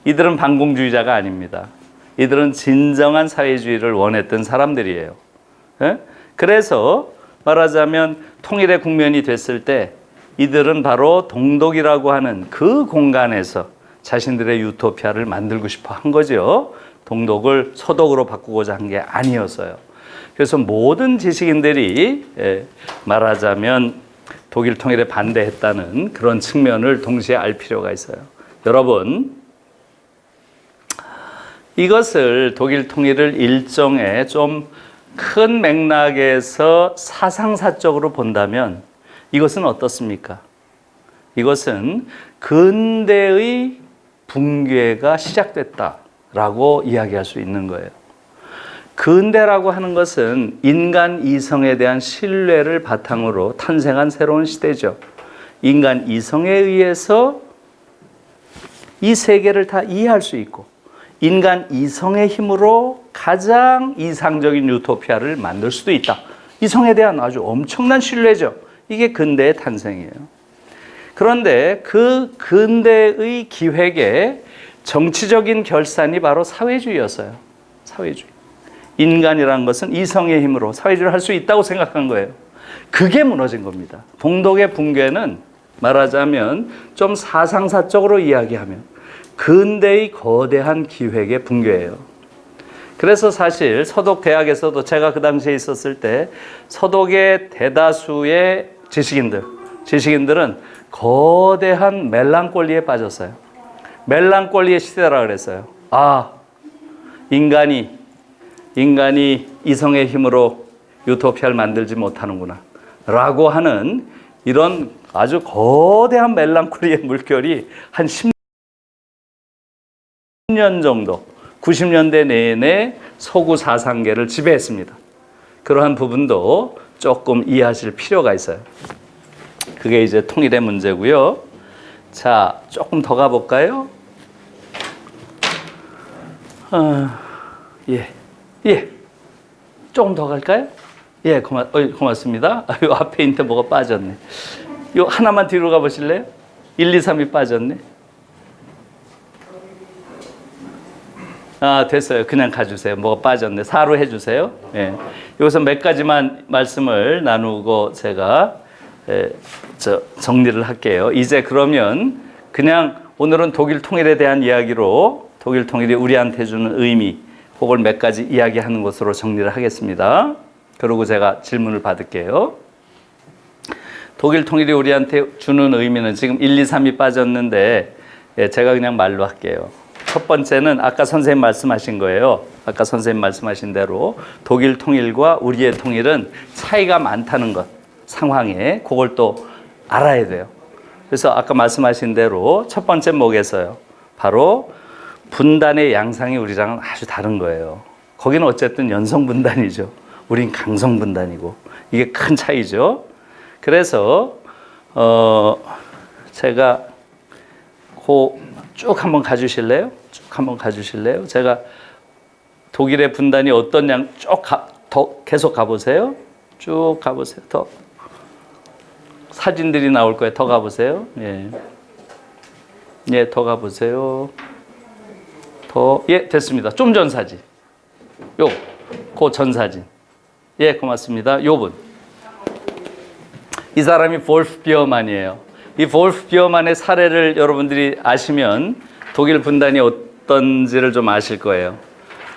Speaker 2: 이들은 반공주의자가 아닙니다. 이들은 진정한 사회주의를 원했던 사람들이에요. 예? 그래서 말하자면 통일의 국면이 됐을 때 이들은 바로 동독이라고 하는 그 공간에서 자신들의 유토피아를 만들고 싶어 한 거죠. 동독을 서독으로 바꾸고자 한 게 아니었어요. 그래서 모든 지식인들이 말하자면 독일 통일에 반대했다는 그런 측면을 동시에 알 필요가 있어요. 여러분, 이것을 독일 통일을 일종의 좀 큰 맥락에서 사상사적으로 본다면 이것은 어떻습니까? 이것은 근대의 붕괴가 시작됐다라고 이야기할 수 있는 거예요. 근대라고 하는 것은 인간 이성에 대한 신뢰를 바탕으로 탄생한 새로운 시대죠. 인간 이성에 의해서 이 세계를 다 이해할 수 있고 인간 이성의 힘으로 가장 이상적인 유토피아를 만들 수도 있다. 이성에 대한 아주 엄청난 신뢰죠. 이게 근대의 탄생이에요. 그런데 그 근대의 기획의 정치적인 결산이 바로 사회주의였어요. 사회주의. 인간이라는 것은 이성의 힘으로 사회주의를 할 수 있다고 생각한 거예요. 그게 무너진 겁니다. 동독의 붕괴는 말하자면 좀 사상사적으로 이야기하면 근대의 거대한 기획의 붕괴예요. 그래서 사실 서독 대학에서도 제가 그 당시에 있었을 때 서독의 대다수의 지식인들은 거대한 멜랑콜리에 빠졌어요. 멜랑콜리의 시대라 그랬어요. 아, 인간이 이성의 힘으로 유토피아를 만들지 못하는구나 라고 하는 이런 아주 거대한 멜랑콜리의 물결이 한 10년 정도 90년대 내내 서구 사상계를 지배했습니다. 그러한 부분도 조금 이해하실 필요가 있어요. 그게 이제 통일의 문제고요. 자, 조금 더 가볼까요? 예. 조금 더 갈까요? 예, 고맙습니다. 요 앞에 있는데 뭐가 빠졌네. 요 하나만 뒤로 가보실래요? 1, 2, 3이 빠졌네. 아, 됐어요. 그냥 가주세요. 뭐가 빠졌네. 4로 해주세요. 예. 여기서 몇 가지만 말씀을 나누고 제가 정리를 할게요. 이제 그러면 그냥 오늘은 독일 통일에 대한 이야기로 독일 통일이 우리한테 주는 의미 혹은 몇 가지 이야기하는 것으로 정리를 하겠습니다. 그리고 제가 질문을 받을게요. 독일 통일이 우리한테 주는 의미는 지금 1, 2, 3이 빠졌는데 제가 그냥 말로 할게요. 첫 번째는 아까 선생님 말씀하신 거예요. 아까 선생님 말씀하신 대로 독일 통일과 우리의 통일은 차이가 많다는 것, 상황에 그걸 또 알아야 돼요. 그래서 아까 말씀하신 대로 첫 번째 뭐겠어요? 바로 분단의 양상이 우리랑은 아주 다른 거예요. 거기는 어쨌든 연성 분단이죠. 우린 강성 분단이고 이게 큰 차이죠. 그래서 제가 쭉 한번 가주실래요? 쭉 한번 가주실래요? 제가 독일의 분단이 어떤 더 계속 가보세요. 쭉 가보세요. 더 사진들이 나올 거예요. 더 가보세요. 예, 더 가보세요. 예, 됐습니다. 좀 전 사진. 그 전 사진. 예, 고맙습니다. 요분. 이 사람이 볼프 비어만이에요. 이 볼프 비어만의 사례를 여러분들이 아시면 독일 분단이 어떤지를 좀 아실 거예요.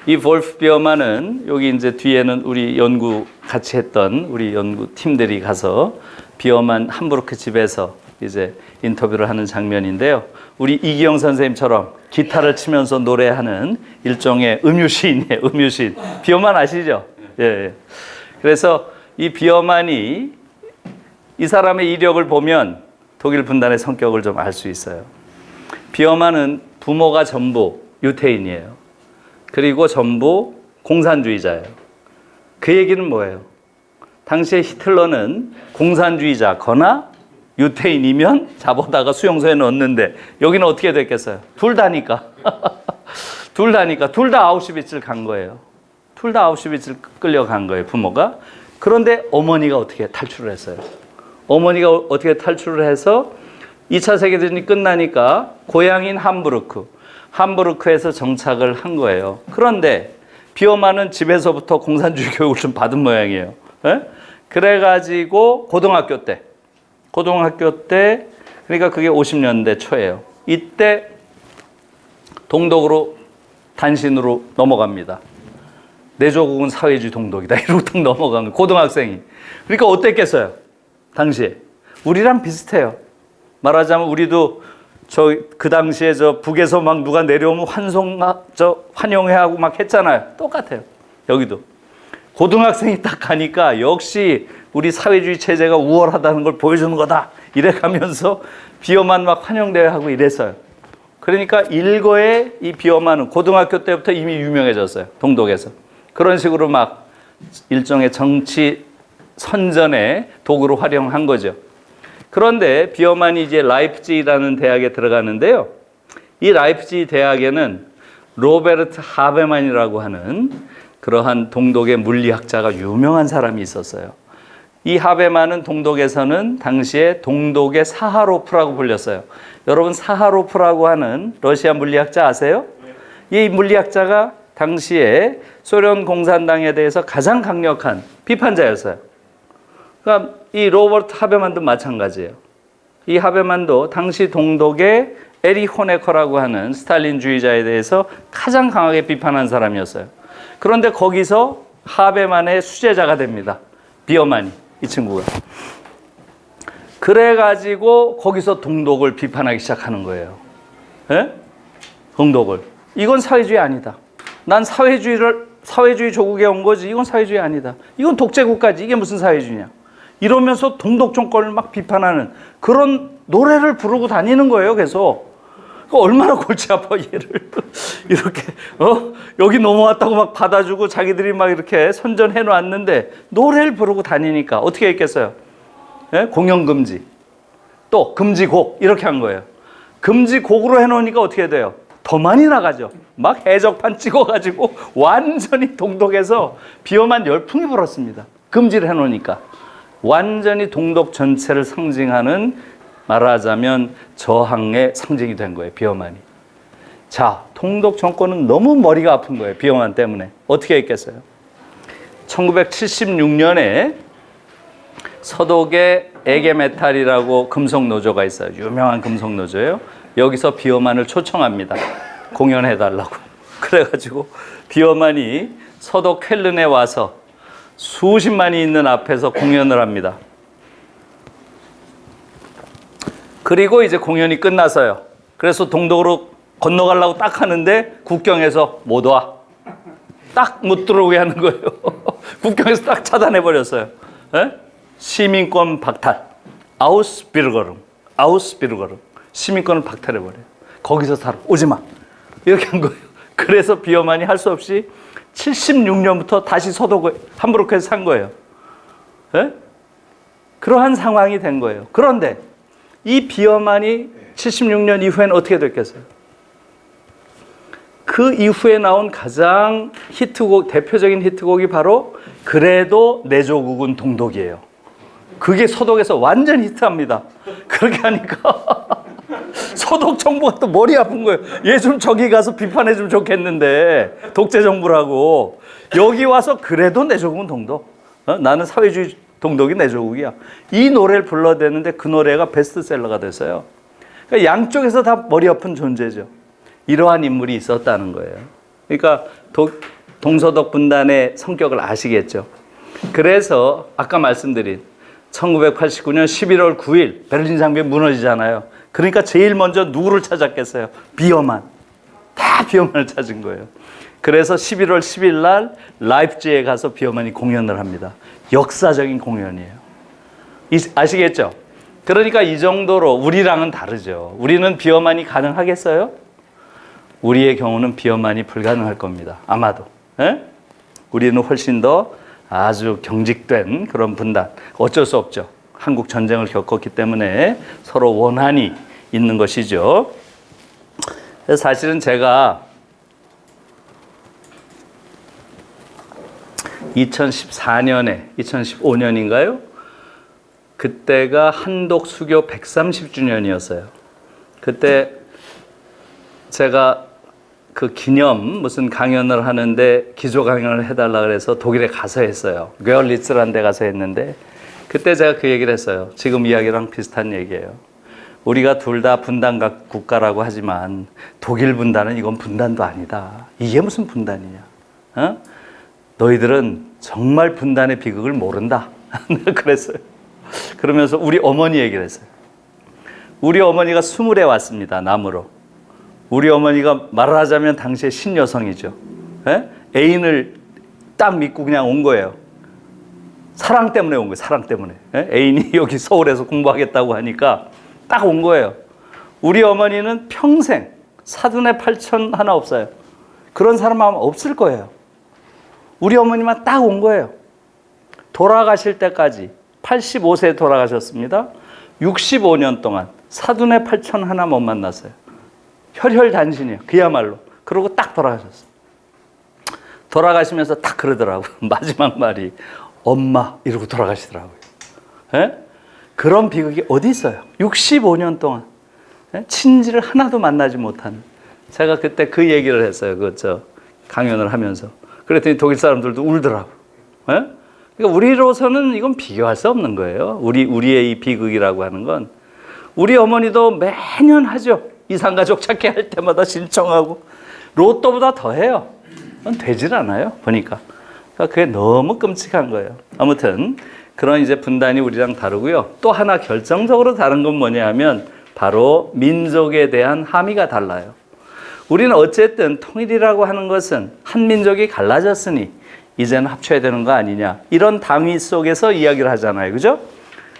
Speaker 2: 이 볼프 비어만은 여기 이제 뒤에는 우리 연구 같이 했던 우리 연구 팀들이 가서 비어만 함부르크 집에서 이제 인터뷰를 하는 장면인데요. 우리 이기영 선생님처럼 기타를 치면서 노래하는 일종의 음유시인이에요. 음유시인. 비어만 아시죠? 예. 그래서 이 비어만이 이 사람의 이력을 보면 독일 분단의 성격을 좀 알 수 있어요. 비어만은 부모가 전부 유태인이에요. 그리고 전부 공산주의자예요. 그 얘기는 뭐예요? 당시에 히틀러는 공산주의자거나 유태인이면 잡아다가 수용소에 넣었는데 여기는 어떻게 됐겠어요? 둘 다니까. 둘 다 아우슈비츠를 간 거예요. 둘 다 아우슈비츠를 끌려간 거예요, 부모가. 그런데 어머니가 어떻게 탈출을 했어요? 어머니가 어떻게 탈출을 해서 2차 세계대전이 끝나니까 고향인 함부르크에서 정착을 한 거예요. 그런데 비어만은 집에서부터 공산주의 교육을 좀 받은 모양이에요. 예? 그래가지고 고등학교 때 그러니까 그게 50년대 초예요. 이때 동독으로 단신으로 넘어갑니다. 내 조국은 사회주의 동독이다. 이러고 딱 넘어간 거예요. 고등학생이. 그러니까 어땠겠어요? 당시에. 우리랑 비슷해요. 말하자면 우리도 그 당시에 북에서 막 누가 내려오면 환영회하고 막 했잖아요. 똑같아요. 여기도. 고등학생이 딱 가니까 역시 우리 사회주의 체제가 우월하다는 걸 보여주는 거다. 이래 가면서 비어만 막 환영대회하고 이랬어요. 그러니까 일거에 이 비어만은 고등학교 때부터 이미 유명해졌어요. 동독에서. 그런 식으로 막 일종의 정치 선전의 도구로 활용한 거죠. 그런데 비어만이 이제 라이프치히라는 대학에 들어가는데요. 이 라이프치히 대학에는 로베르트 하베만이라고 하는 그러한 동독의 물리학자가 유명한 사람이 있었어요. 이 하베만은 동독에서는 당시에 동독의 사하로프라고 불렸어요. 여러분 사하로프라고 하는 러시아 물리학자 아세요? 이 물리학자가 당시에 소련 공산당에 대해서 가장 강력한 비판자였어요. 그러니까 이 로버트 하베만도 마찬가지예요. 이 하베만도 당시 동독의 에리 호네커라고 하는 스탈린주의자에 대해서 가장 강하게 비판한 사람이었어요. 그런데 거기서 하베만의 수제자가 됩니다. 비어만이, 이 친구가. 그래가지고 거기서 동독을 비판하기 시작하는 거예요. 예? 동독을. 이건 사회주의 아니다. 난 사회주의 조국에 온 거지. 이건 사회주의 아니다. 이건 독재국가지. 이게 무슨 사회주의냐. 이러면서 동독 정권을 막 비판하는 그런 노래를 부르고 다니는 거예요, 계속. 얼마나 골치 아파, 얘를. 이렇게, 여기 넘어왔다고 막 받아주고 자기들이 막 이렇게 선전해 놨는데 노래를 부르고 다니니까 어떻게 했겠어요? 예? 공연금지. 또 금지곡. 이렇게 한 거예요. 금지곡으로 해놓으니까 어떻게 돼요? 더 많이 나가죠. 막 해적판 찍어가지고 완전히 동독에서 비어만 열풍이 불었습니다. 금지를 해놓으니까. 완전히 동독 전체를 상징하는 말하자면 저항의 상징이 된 거예요. 비어만이. 자, 동독 정권은 너무 머리가 아픈 거예요. 비어만 때문에. 어떻게 했겠어요? 1976년에 서독에 에게메탈이라고 금속노조가 있어요. 유명한 금속노조예요. 여기서 비어만을 초청합니다. 공연해달라고. 그래가지고 비어만이 서독 쾰른에 와서 수십만이 있는 앞에서 공연을 합니다. 그리고 이제 공연이 끝나서요. 그래서 동독으로 건너가려고 딱 하는데 국경에서 못 와. 딱 못 들어오게 하는 거예요. 국경에서 딱 차단해버렸어요. 에? 시민권 박탈. 아우스비르거름. 시민권을 박탈해버려요. 거기서 살아. 오지 마. 이렇게 한 거예요. 그래서 비어만이 할 수 없이 76년부터 다시 서독 함부르크에서 산 거예요. 에? 그러한 상황이 된 거예요. 그런데 이 비어만이 76년 이후에는 어떻게 됐겠어요? 그 이후에 나온 가장 히트곡, 대표적인 히트곡이 바로 그래도 내 조국은 동독이에요. 그게 서독에서 완전 히트합니다. 그렇게 하니까 소독 정부가 또 머리 아픈 거예요. 얘 좀 저기 가서 비판해 주면 좋겠는데 독재 정부라고. 여기 와서 그래도 내 조국은 동독. 나는 사회주의 동독이 내 조국이야. 이 노래를 불러대는데 그 노래가 베스트셀러가 됐어요. 그러니까 양쪽에서 다 머리 아픈 존재죠. 이러한 인물이 있었다는 거예요. 그러니까 동서독 분단의 성격을 아시겠죠. 그래서 아까 말씀드린 1989년 11월 9일 베를린 장벽이 무너지잖아요. 그러니까 제일 먼저 누구를 찾았겠어요? 비어만. 다 비어만을 찾은 거예요. 그래서 11월 10일 날 라이프치히에 가서 비어만이 공연을 합니다. 역사적인 공연이에요. 아시겠죠? 그러니까 이 정도로 우리랑은 다르죠. 우리는 비어만이 가능하겠어요? 우리의 경우는 비어만이 불가능할 겁니다. 아마도. 에? 우리는 훨씬 더 아주 경직된 그런 분단. 어쩔 수 없죠. 한국 전쟁을 겪었기 때문에 서로 원한이 있는 것이죠. 사실은 제가 2014년에 2015년인가요? 그때가 한독 수교 130주년이었어요. 그때 제가 그 기념 무슨 강연을 하는데 기조 강연을 해달라 그래서 독일에 가서 했어요. 괴얼리츠라는 데 가서 했는데 그때 제가 그 얘기를 했어요. 지금 이야기랑 비슷한 얘기예요. 우리가 둘 다 분단 국가라고 하지만 독일 분단은 이건 분단도 아니다. 이게 무슨 분단이냐. 어? 너희들은 정말 분단의 비극을 모른다. 그랬어요. 그러면서 우리 어머니 얘기를 했어요. 우리 어머니가 20에 왔습니다. 남으로. 우리 어머니가 말을 하자면 당시에 신여성이죠. 에? 애인을 딱 믿고 그냥 온 거예요. 사랑 때문에 온 거예요. 사랑 때문에. 에? 애인이 여기 서울에서 공부하겠다고 하니까 딱 온 거예요. 우리 어머니는 평생 사돈의 8천 하나 없어요. 그런 사람 아마 없을 거예요. 우리 어머니만 딱 온 거예요. 돌아가실 때까지 85세에 돌아가셨습니다. 65년 동안 사돈의 8천 하나 못 만났어요. 혈혈단신이에요. 그야말로. 그러고 딱 돌아가셨어요. 돌아가시면서 딱 그러더라고요. 마지막 말이 엄마 이러고 돌아가시더라고요. 에? 그런 비극이 어디 있어요? 65년 동안 에? 친지를 하나도 만나지 못하는. 제가 그때 그 얘기를 했어요. 강연을 하면서. 그랬더니 독일 사람들도 울더라고요. 에? 그러니까 우리로서는 이건 비교할 수 없는 거예요. 우리의 이 비극이라고 하는 건. 우리 어머니도 매년 하죠. 이산가족 찾기 할 때마다 신청하고 로또보다 더 해요. 그건 되질 않아요. 보니까. 그러니까 그게 너무 끔찍한 거예요. 아무튼 그런 이제 분단이 우리랑 다르고요. 또 하나 결정적으로 다른 건 뭐냐 하면 바로 민족에 대한 함의가 달라요. 우리는 어쨌든 통일이라고 하는 것은 한 민족이 갈라졌으니 이제는 합쳐야 되는 거 아니냐. 이런 당위 속에서 이야기를 하잖아요. 그죠?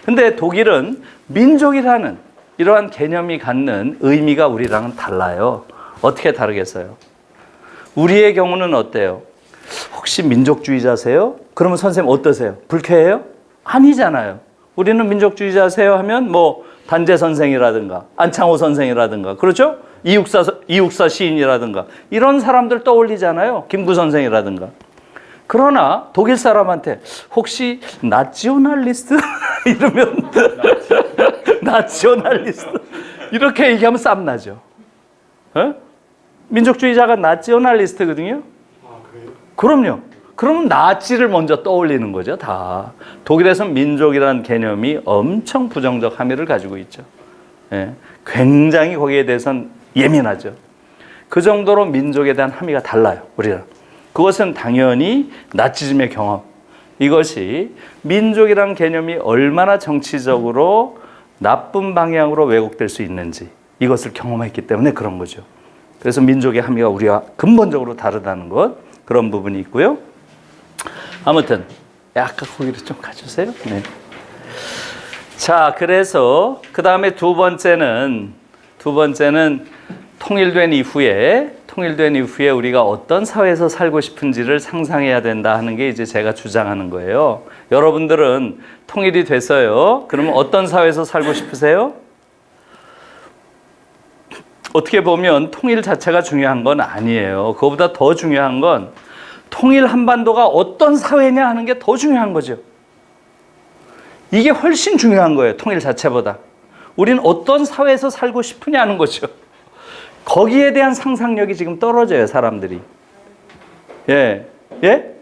Speaker 2: 근데 독일은 민족이라는 이러한 개념이 갖는 의미가 우리랑은 달라요. 어떻게 다르겠어요? 우리의 경우는 어때요? 혹시 민족주의자세요? 그러면 선생님 어떠세요? 불쾌해요? 아니잖아요. 우리는 민족주의자세요 하면 뭐 단재 선생이라든가 안창호 선생이라든가 그렇죠? 이육사 시인이라든가 이런 사람들 떠올리잖아요. 김구 선생이라든가. 그러나 독일 사람한테 혹시 나치오날리스트 이러면 나치오날리스트 이렇게 얘기하면 쌈나죠. 에? 민족주의자가 나치오날리스트거든요.
Speaker 4: 아, 그래요?
Speaker 2: 그럼요. 그러면 나치를 먼저 떠올리는 거죠. 다. 독일에서는 민족이라는 개념이 엄청 부정적 함의를 가지고 있죠. 예. 굉장히 거기에 대해서는 예민하죠. 그 정도로 민족에 대한 함의가 달라요. 우리랑. 그것은 당연히 나치즘의 경험. 이것이 민족이란 개념이 얼마나 정치적으로 나쁜 방향으로 왜곡될 수 있는지 이것을 경험했기 때문에 그런 거죠. 그래서 민족의 함의가 우리와 근본적으로 다르다는 것, 그런 부분이 있고요. 아무튼 아까 거기를 좀 가주세요. 네. 자, 그래서 그 다음에 두 번째는 통일된 이후에 우리가 어떤 사회에서 살고 싶은지를 상상해야 된다 하는 게 이제 제가 주장하는 거예요. 여러분들은 통일이 됐어요. 그러면 어떤 사회에서 살고 싶으세요? 어떻게 보면 통일 자체가 중요한 건 아니에요. 그거보다 더 중요한 건 통일 한반도가 어떤 사회냐 하는 게 더 중요한 거죠. 이게 훨씬 중요한 거예요. 통일 자체보다. 우리는 어떤 사회에서 살고 싶으냐는 거죠. 거기에 대한 상상력이 지금 떨어져요, 사람들이. 예, 예?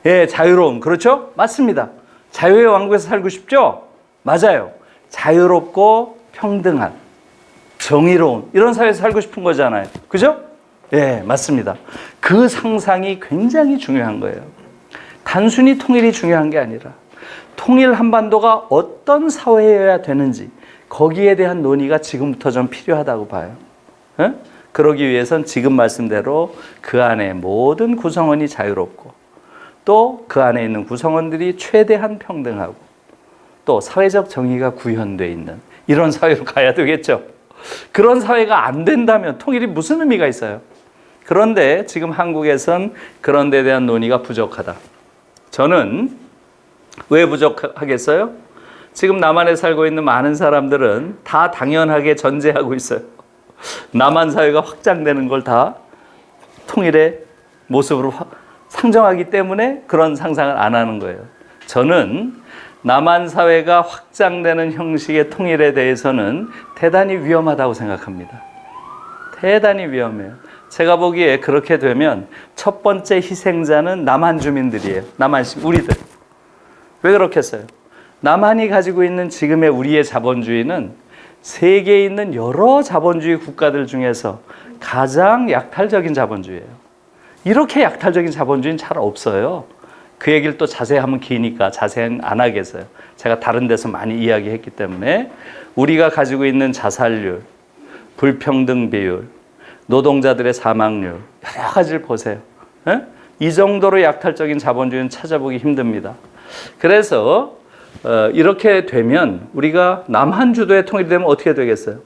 Speaker 2: 예, 자유로움. 그렇죠? 맞습니다. 자유의 왕국에서 살고 싶죠? 맞아요. 자유롭고 평등한, 정의로운 이런 사회에서 살고 싶은 거잖아요. 그죠? 예, 맞습니다. 그 상상이 굉장히 중요한 거예요. 단순히 통일이 중요한 게 아니라 통일 한반도가 어떤 사회여야 되는지 거기에 대한 논의가 지금부터 좀 필요하다고 봐요. 예? 그러기 위해선 지금 말씀대로 그 안에 모든 구성원이 자유롭고 또 그 안에 있는 구성원들이 최대한 평등하고 또 사회적 정의가 구현되어 있는 이런 사회로 가야 되겠죠. 그런 사회가 안 된다면 통일이 무슨 의미가 있어요? 그런데 지금 한국에선 그런 데 대한 논의가 부족하다. 저는 왜 부족하겠어요? 지금 남한에 살고 있는 많은 사람들은 다 당연하게 전제하고 있어요. 남한 사회가 확장되는 걸 다 통일의 모습으로 상정하기 때문에 그런 상상을 안 하는 거예요. 저는 남한 사회가 확장되는 형식의 통일에 대해서는 대단히 위험하다고 생각합니다. 대단히 위험해요. 제가 보기에 그렇게 되면 첫 번째 희생자는 남한 주민들이에요. 남한 우리들. 왜 그렇겠어요? 남한이 가지고 있는 지금의 우리의 자본주의는 세계에 있는 여러 자본주의 국가들 중에서 가장 약탈적인 자본주의예요. 이렇게 약탈적인 자본주의는 잘 없어요. 그 얘기를 또 자세히 하면 기니까 자세히는 안 하겠어요. 제가 다른 데서 많이 이야기했기 때문에 우리가 가지고 있는 자살률, 불평등 비율, 노동자들의 사망률 여러 가지를 보세요. 에? 이 정도로 약탈적인 자본주의는 찾아보기 힘듭니다. 그래서 이렇게 되면 우리가 남한 주도의 통일이 되면 어떻게 되겠어요?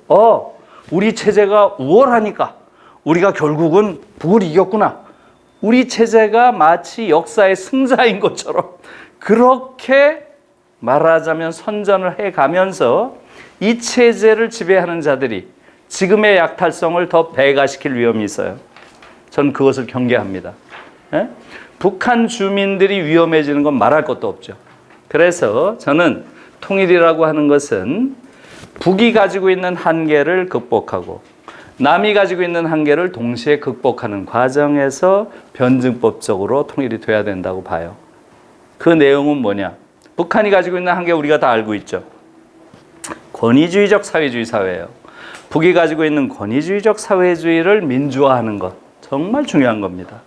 Speaker 2: 우리 체제가 우월하니까 우리가 결국은 북을 이겼구나. 우리 체제가 마치 역사의 승자인 것처럼 그렇게 말하자면 선전을 해가면서 이 체제를 지배하는 자들이 지금의 약탈성을 더 배가시킬 위험이 있어요. 전 그것을 경계합니다. 예? 북한 주민들이 위험해지는 건 말할 것도 없죠. 그래서 저는 통일이라고 하는 것은 북이 가지고 있는 한계를 극복하고 남이 가지고 있는 한계를 동시에 극복하는 과정에서 변증법적으로 통일이 돼야 된다고 봐요. 그 내용은 뭐냐? 북한이 가지고 있는 한계 우리가 다 알고 있죠. 권위주의적 사회주의 사회예요. 북이 가지고 있는 권위주의적 사회주의를 민주화하는 것 정말 중요한 겁니다.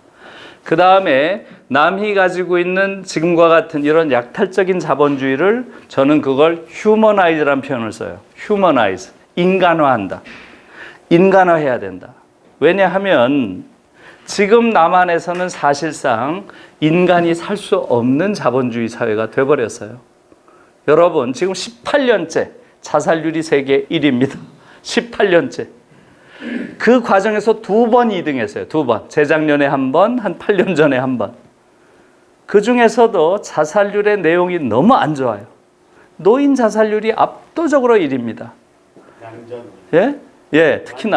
Speaker 2: 그 다음에 남이 가지고 있는 지금과 같은 이런 약탈적인 자본주의를 저는 그걸 휴머나이즈라는 표현을 써요. 휴머나이즈, 인간화한다. 인간화해야 된다. 왜냐하면 지금 남한에서는 사실상 인간이 살 수 없는 자본주의 사회가 돼버렸어요. 여러분 지금 18년째 자살률이 세계 1위입니다. 18년째. 그 과정에서 2번 2등했어요. 2번. 재작년에 한 번, 한 8년 전에 한 번. 그 중에서도 자살률의 내용이 너무 안 좋아요. 노인 자살률이 압도적으로 1위입니다.
Speaker 4: 양전.
Speaker 2: 예? 예, 특히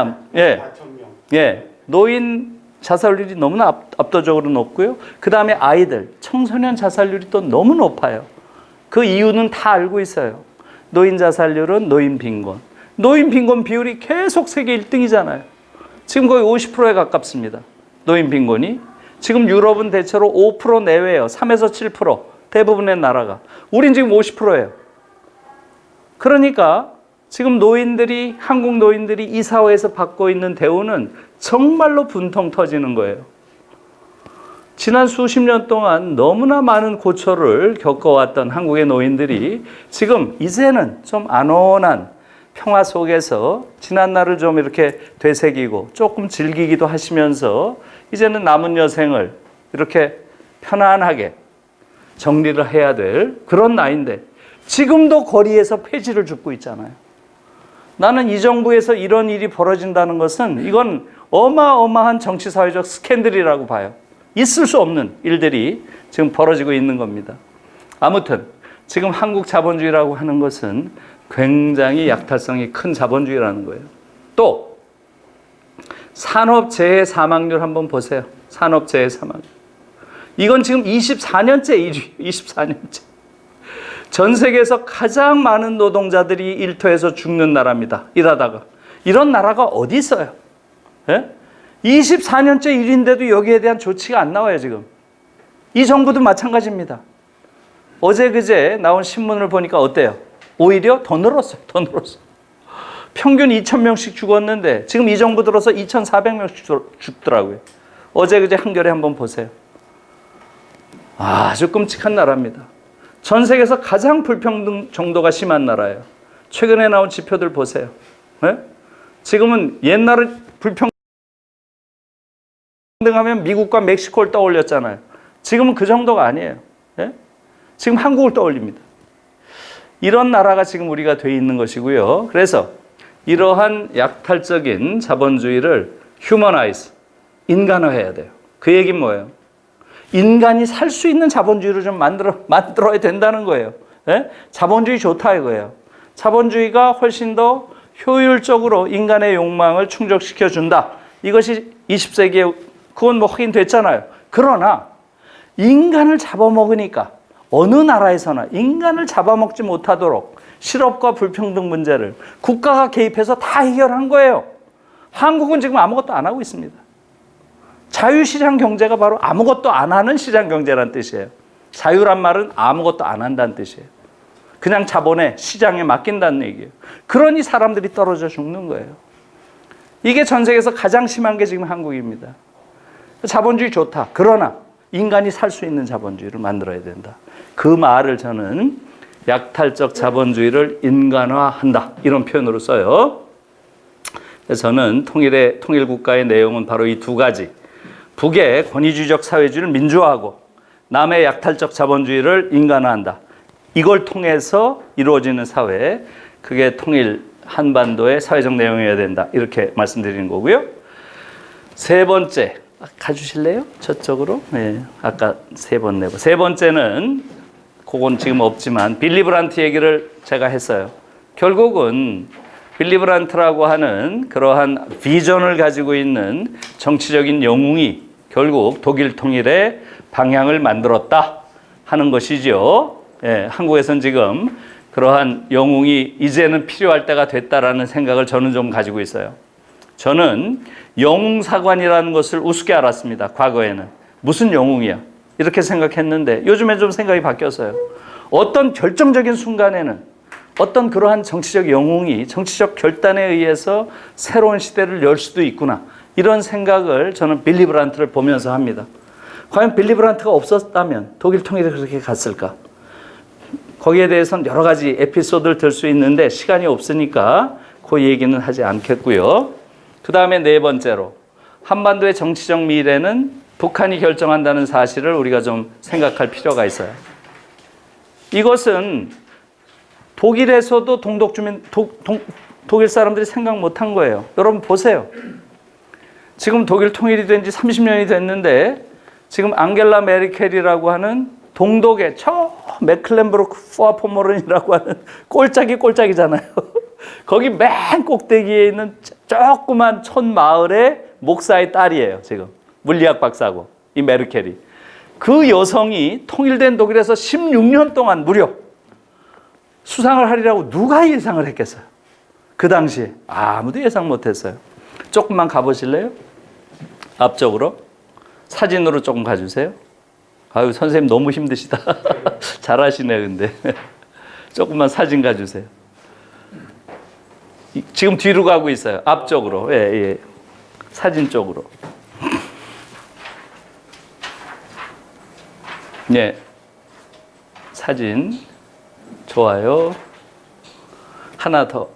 Speaker 2: 예, 노인 자살률이 너무나 압도적으로 높고요. 그 다음에 아이들, 청소년 자살률이 또 너무 높아요. 그 이유는 다 알고 있어요. 노인 자살률은 노인 빈곤. 노인 빈곤 비율이 계속 세계 1등이잖아요. 지금 거의 50%에 가깝습니다. 노인 빈곤이. 지금 유럽은 대체로 5% 내외예요. 3에서 7% 대부분의 나라가. 우린 지금 50%예요. 그러니까 지금 노인들이, 한국 노인들이 이 사회에서 받고 있는 대우는 정말로 분통 터지는 거예요. 지난 수십 년 동안 너무나 많은 고초를 겪어왔던 한국의 노인들이 지금 이제는 좀 안온한 평화 속에서 지난날을 좀 이렇게 되새기고 조금 즐기기도 하시면서 이제는 남은 여생을 이렇게 편안하게 정리를 해야 될 그런 나이인데 지금도 거리에서 폐지를 줍고 있잖아요. 나는 이 정부에서 이런 일이 벌어진다는 것은 이건 어마어마한 정치사회적 스캔들이라고 봐요. 있을 수 없는 일들이 지금 벌어지고 있는 겁니다. 아무튼 지금 한국 자본주의라고 하는 것은 굉장히 약탈성이 큰 자본주의라는 거예요. 또 산업재해 사망률 한번 보세요. 산업재해 사망률. 이건 지금 24년째 1위, 24년째. 전 세계에서 가장 많은 노동자들이 일터에서 죽는 나라입니다. 일하다가. 이런 나라가 어디 있어요? 예? 24년째 일인데도 여기에 대한 조치가 안 나와요, 지금. 이 정부도 마찬가지입니다. 어제 그제 나온 신문을 보니까 어때요? 오히려 더 늘었어요. 더 늘었어. 평균 2,000명씩 죽었는데 지금 이 정부 들어서 2,400명씩 죽더라고요. 어제 그제 한겨레 한번 보세요. 아주 끔찍한 나라입니다. 전 세계에서 가장 불평등 정도가 심한 나라예요. 최근에 나온 지표들 보세요. 네? 지금은 옛날에 불평등하면 미국과 멕시코를 떠올렸잖아요. 지금은 그 정도가 아니에요. 네? 지금 한국을 떠올립니다. 이런 나라가 지금 우리가 돼 있는 것이고요. 그래서 이러한 약탈적인 자본주의를 휴머나이즈, 인간화해야 돼요. 그 얘기는 뭐예요? 인간이 살 수 있는 자본주의를 좀 만들어야 된다는 거예요. 네? 자본주의 좋다 이거예요. 자본주의가 훨씬 더 효율적으로 인간의 욕망을 충족시켜준다. 이것이 20세기에 그건 뭐 확인됐잖아요. 그러나 인간을 잡아먹으니까 어느 나라에서나 인간을 잡아먹지 못하도록 실업과 불평등 문제를 국가가 개입해서 다 해결한 거예요. 한국은 지금 아무것도 안 하고 있습니다. 자유시장 경제가 바로 아무것도 안 하는 시장 경제란 뜻이에요. 자유란 말은 아무것도 안 한다는 뜻이에요. 그냥 자본에 시장에 맡긴다는 얘기예요. 그러니 사람들이 떨어져 죽는 거예요. 이게 전 세계에서 가장 심한 게 지금 한국입니다. 자본주의 좋다. 그러나 인간이 살 수 있는 자본주의를 만들어야 된다. 그 말을 저는 약탈적 자본주의를 인간화한다. 이런 표현으로 써요. 그래서 저는 통일국가의 내용은 바로 이 두 가지. 북의 권위주의적 사회주의를 민주화하고 남의 약탈적 자본주의를 인간화한다. 이걸 통해서 이루어지는 사회, 그게 통일 한반도의 사회적 내용이어야 된다. 이렇게 말씀드리는 거고요. 세 번째, 가주실래요? 저쪽으로. 네, 아까 세 번 내고. 세 번째는 그건 지금 없지만 빌리 브란트 얘기를 제가 했어요. 결국은 빌리 브란트라고 하는 그러한 비전을 가지고 있는 정치적인 영웅이 결국 독일 통일의 방향을 만들었다 하는 것이죠. 예, 한국에서는 지금 그러한 영웅이 이제는 필요할 때가 됐다라는 생각을 저는 좀 가지고 있어요. 저는 영웅사관이라는 것을 우습게 알았습니다. 과거에는. 무슨 영웅이야? 이렇게 생각했는데 요즘에 좀 생각이 바뀌었어요. 어떤 결정적인 순간에는 어떤 그러한 정치적 영웅이 정치적 결단에 의해서 새로운 시대를 열 수도 있구나. 이런 생각을 저는 빌리 브란트를 보면서 합니다. 과연 빌리 브란트가 없었다면 독일 통일이 그렇게 갔을까? 거기에 대해서는 여러 가지 에피소드를 들 수 있는데 시간이 없으니까 그 얘기는 하지 않겠고요. 그 다음에 네 번째로 한반도의 정치적 미래는 북한이 결정한다는 사실을 우리가 좀 생각할 필요가 있어요. 이것은 독일에서도 독일 사람들이 생각 못한 거예요. 여러분 보세요. 지금 독일 통일이 된 지 30년이 됐는데 지금 앙겔라 메르켈이라고 하는 동독의 저 메클렌부르크 포아포머른이라고 하는 꼴짝이잖아요. 거기 맨 꼭대기에 있는 조그만 촌 마을의 목사의 딸이에요. 지금 물리학 박사고 이 메르켈이. 그 여성이 통일된 독일에서 16년 동안 무려 수상을 하리라고 누가 예상을 했겠어요? 그 당시에 아무도 예상 못했어요. 조금만 가보실래요? 앞쪽으로 사진으로 조금 가주세요. 아유 선생님 너무 힘드시다. 잘하시네 근데. 조금만 사진 가주세요. 지금 뒤로 가고 있어요. 앞쪽으로. 예, 예. 사진 쪽으로. 네. 사진. 좋아요. 하나 더.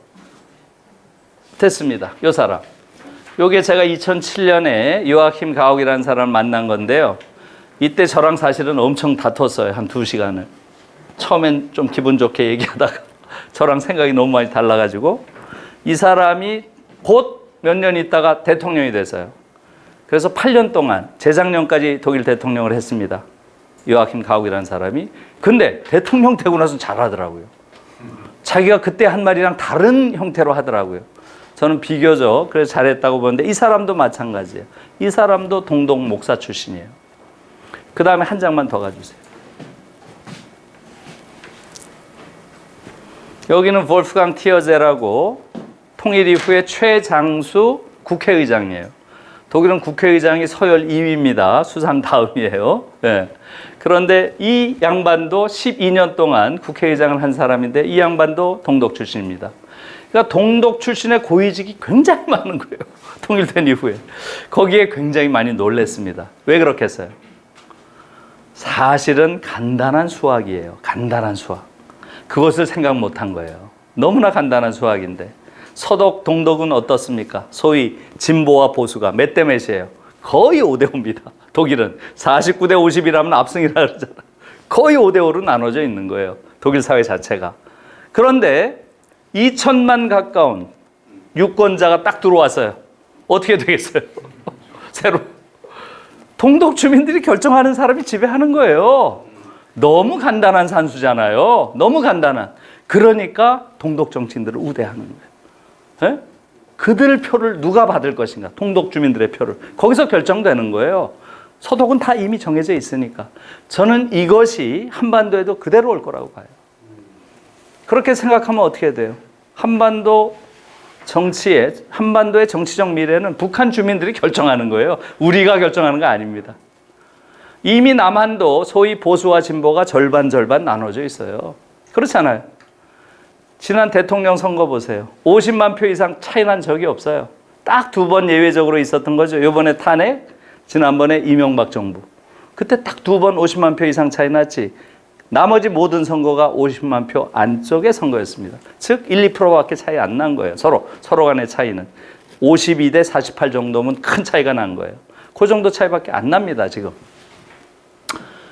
Speaker 2: 됐습니다. 요 사람. 요게 제가 2007년에 요아킴 가옥이라는 사람을 만난 건데요. 이때 저랑 사실은 엄청 다퉜어요. 한 2시간을. 처음엔 좀 기분 좋게 얘기하다가 저랑 생각이 너무 많이 달라가지고 이 사람이 곧 몇 년 있다가 대통령이 됐어요. 그래서 8년 동안 재작년까지 독일 대통령을 했습니다. 요아킴 가옥이라는 사람이. 근데 대통령 되고 나서 잘하더라고요. 자기가 그때 한 말이랑 다른 형태로 하더라고요. 저는 비교적 그래서 잘했다고 보는데 이 사람도 마찬가지예요. 이 사람도 동독 목사 출신이에요. 그 다음에 한 장만 더 가주세요. 여기는 볼프강 티어제라고 통일 이후에 최장수 국회의장이에요. 독일은 국회의장이 서열 2위입니다. 수상 다음이에요. 네. 그런데 이 양반도 12년 동안 국회의장을 한 사람인데 이 양반도 동독 출신입니다. 그러니까 동독 출신의 고위직이 굉장히 많은 거예요. 통일된 이후에. 거기에 굉장히 많이 놀랐습니다. 왜 그렇겠어요? 사실은 간단한 수학이에요. 간단한 수학. 그것을 생각 못한 거예요. 너무나 간단한 수학인데 서독, 동독은 어떻습니까? 소위 진보와 보수가 몇 대 몇이에요? 거의 5대 5입니다. 독일은 49대 50이라면 압승이라 그러잖아. 거의 5대 5로 나눠져 있는 거예요. 독일 사회 자체가. 그런데 2천만 가까운 유권자가 딱 들어왔어요. 어떻게 되겠어요? 새로 동독 주민들이 결정하는 사람이 지배하는 거예요. 너무 간단한 산수잖아요. 너무 간단한. 그러니까 동독 정치인들을 우대하는 거예요. 네? 그들 표를 누가 받을 것인가? 동독 주민들의 표를. 거기서 결정되는 거예요. 서독은 다 이미 정해져 있으니까. 저는 이것이 한반도에도 그대로 올 거라고 봐요. 그렇게 생각하면 어떻게 돼요? 한반도의 정치적 미래는 북한 주민들이 결정하는 거예요. 우리가 결정하는 거 아닙니다. 이미 남한도 소위 보수와 진보가 절반 나눠져 있어요. 그렇잖아요. 지난 대통령 선거 보세요. 50만 표 이상 차이 난 적이 없어요. 딱 2번 예외적으로 있었던 거죠. 이번에 탄핵, 지난번에 이명박 정부. 그때 딱 2번 50만 표 이상 차이 났지. 나머지 모든 선거가 50만 표 안쪽의 선거였습니다. 즉 1, 2%밖에 차이 안 난 거예요. 서로 간의 차이는. 52대 48 정도면 큰 차이가 난 거예요. 그 정도 차이밖에 안 납니다, 지금.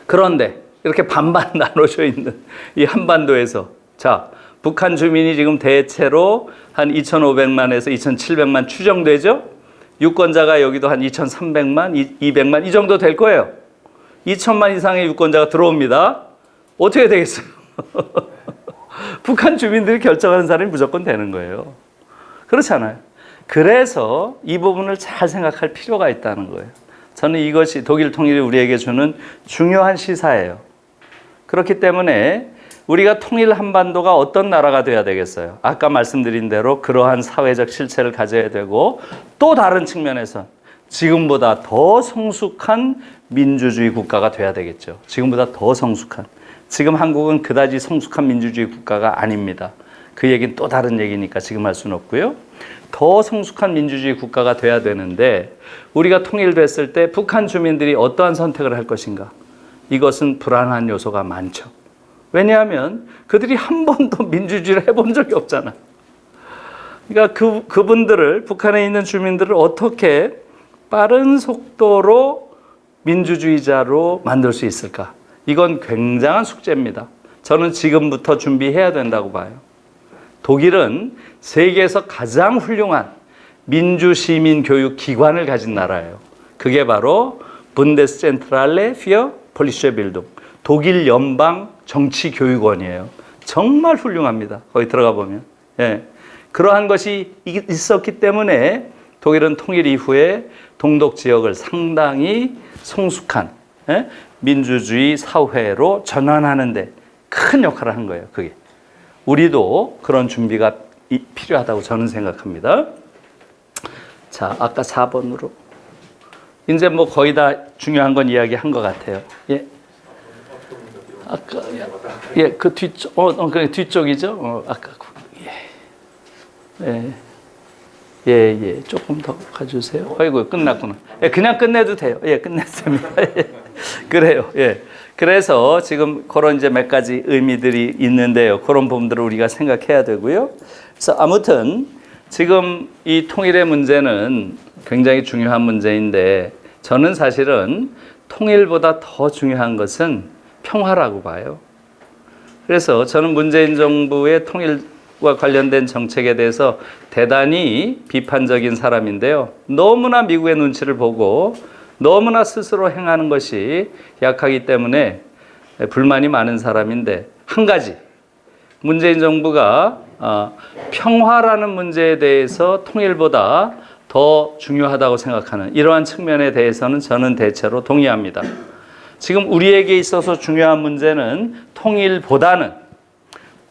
Speaker 2: 그런데 이렇게 반반 나눠져 있는 이 한반도에서 자, 북한 주민이 지금 대체로 한 2,500만에서 2,700만 추정되죠? 유권자가 여기도 한 2,300만, 200만 이 정도 될 거예요. 2천만 이상의 유권자가 들어옵니다. 어떻게 되겠어요? 북한 주민들이 결정하는 사람이 무조건 되는 거예요. 그렇잖아요. 그래서 이 부분을 잘 생각할 필요가 있다는 거예요. 저는 이것이 독일 통일이 우리에게 주는 중요한 시사예요. 그렇기 때문에 우리가 통일 한반도가 어떤 나라가 돼야 되겠어요? 아까 말씀드린 대로 그러한 사회적 실체를 가져야 되고 또 다른 측면에서 지금보다 더 성숙한 민주주의 국가가 돼야 되겠죠. 지금보다 더 성숙한. 지금 한국은 그다지 성숙한 민주주의 국가가 아닙니다. 그 얘기는 또 다른 얘기니까 지금 할 수는 없고요. 더 성숙한 민주주의 국가가 돼야 되는데 우리가 통일됐을 때 북한 주민들이 어떠한 선택을 할 것인가? 이것은 불안한 요소가 많죠. 왜냐하면 그들이 한 번도 민주주의를 해본 적이 없잖아. 그러니까 그분들을, 북한에 있는 주민들을 어떻게 빠른 속도로 민주주의자로 만들 수 있을까? 이건 굉장한 숙제입니다. 저는 지금부터 준비해야 된다고 봐요. 독일은 세계에서 가장 훌륭한 민주시민 교육 기관을 가진 나라예요. 그게 바로 Bundeszentrale für Politikbildung, 독일 연방 정치교육원이에요. 정말 훌륭합니다. 거기 들어가 보면. 예. 그러한 것이 있었기 때문에 독일은 통일 이후에 동독 지역을 상당히 성숙한 민주주의 사회로 전환하는데 큰 역할을 한 거예요. 그게. 우리도 그런 준비가 필요하다고 저는 생각합니다. 자, 아까 4번으로. 이제 뭐 거의 다 중요한 건 이야기한 것 같아요. 예. 아까, 예, 그 뒤쪽, 그래, 뒤쪽이죠? 아까, 예, 조금 더 가주세요. 아이고, 끝났구나. 예, 그냥 끝내도 돼요. 예, 끝냈습니다. 예. 그래요. 예. 그래서 지금 그런 이제 몇 가지 의미들이 있는데요. 그런 부분들을 우리가 생각해야 되고요. 그래서 아무튼 지금 이 통일의 문제는 굉장히 중요한 문제인데 저는 사실은 통일보다 더 중요한 것은 평화라고 봐요. 그래서 저는 문재인 정부의 통일과 관련된 정책에 대해서 대단히 비판적인 사람인데요. 너무나 미국의 눈치를 보고 너무나 스스로 행하는 것이 약하기 때문에 불만이 많은 사람인데 한 가지 문재인 정부가 평화라는 문제에 대해서 통일보다 더 중요하다고 생각하는 이러한 측면에 대해서는 저는 대체로 동의합니다. 지금 우리에게 있어서 중요한 문제는 통일보다는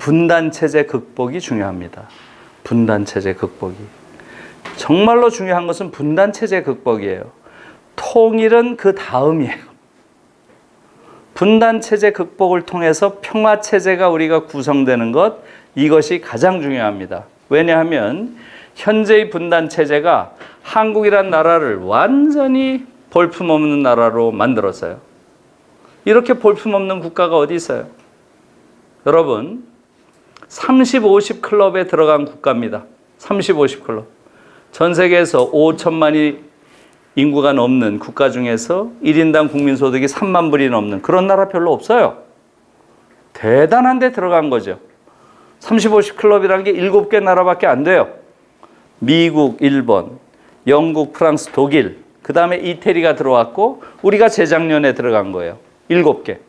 Speaker 2: 분단체제 극복이 중요합니다. 분단체제 극복이. 정말로 중요한 것은 분단체제 극복이에요. 통일은 그 다음이에요. 분단체제 극복을 통해서 평화체제가 우리가 구성되는 것, 이것이 가장 중요합니다. 왜냐하면 현재의 분단체제가 한국이란 나라를 완전히 볼품없는 나라로 만들었어요. 이렇게 볼품없는 국가가 어디 있어요? 여러분, 30, 50 클럽에 들어간 국가입니다. 30, 50 클럽. 전 세계에서 5천만이 인구가 넘는 국가 중에서 1인당 국민소득이 3만 불이 넘는 그런 나라 별로 없어요. 대단한 데 들어간 거죠. 30, 50 클럽이라는 게 7개 나라밖에 안 돼요. 미국, 일본, 영국, 프랑스, 독일, 그 다음에 이태리가 들어왔고 우리가 재작년에 들어간 거예요. 7개.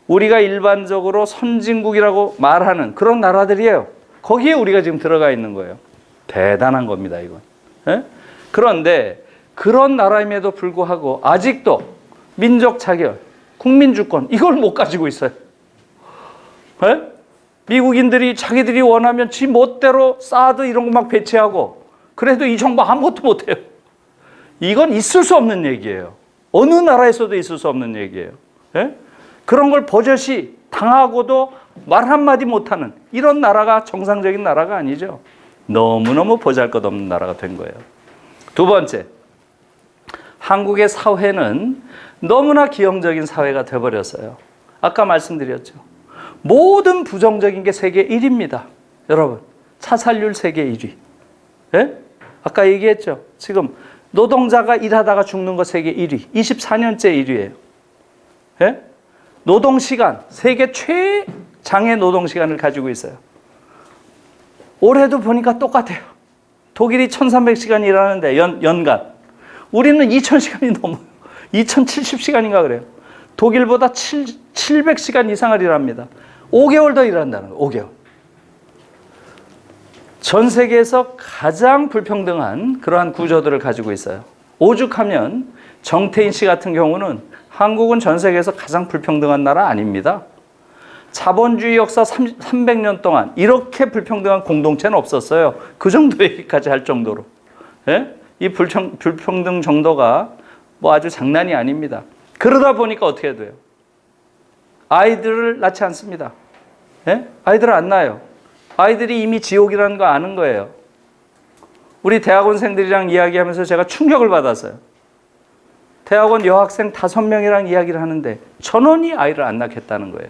Speaker 2: 우리가 일반적으로 선진국이라고 말하는 그런 나라들이에요. 거기에 우리가 지금 들어가 있는 거예요. 대단한 겁니다, 이건. 예? 그런데 그런 나라임에도 불구하고 아직도 민족 자결, 국민 주권 이걸 못 가지고 있어요. 예? 미국인들이 자기들이 원하면 지 멋대로 사드 이런 거 막 배치하고 그래도 이 정부 아무것도 못해요. 이건 있을 수 없는 얘기예요. 어느 나라에서도 있을 수 없는 얘기예요. 예? 그런 걸 버젓이 당하고도 말 한마디 못하는 이런 나라가 정상적인 나라가 아니죠. 너무너무 보잘것없는 나라가 된 거예요. 두 번째, 한국의 사회는 너무나 기형적인 사회가 돼버렸어요. 아까 말씀드렸죠. 모든 부정적인 게 세계 1위입니다. 여러분, 차살률 세계 1위. 예? 아까 얘기했죠. 지금 노동자가 일하다가 죽는 거 세계 1위. 24년째 1위예요. 예? 노동시간, 세계 최장의 노동시간을 가지고 있어요. 올해도 보니까 똑같아요. 독일이 1300시간 일하는데 연간. 우리는 2000시간이 넘어요. 2070시간인가 그래요. 독일보다 700시간 이상을 일합니다. 5개월 더 일한다는 거예요. 5개월. 전 세계에서 가장 불평등한 그러한 구조들을 가지고 있어요. 오죽하면 정태인 씨 같은 경우는 한국은 전 세계에서 가장 불평등한 나라 아닙니다. 자본주의 역사 300년 동안 이렇게 불평등한 공동체는 없었어요. 그 정도 얘기까지 할 정도로. 예? 이 불평등 정도가 뭐 아주 장난이 아닙니다. 그러다 보니까 어떻게 돼요? 아이들을 낳지 않습니다. 예? 아이들을 안 낳아요. 아이들이 이미 지옥이라는 거 아는 거예요. 우리 대학원생들이랑 이야기하면서 제가 충격을 받았어요. 대학원 여학생 5명이랑 이야기를 하는데 전원이 아이를 안 낳겠다는 거예요.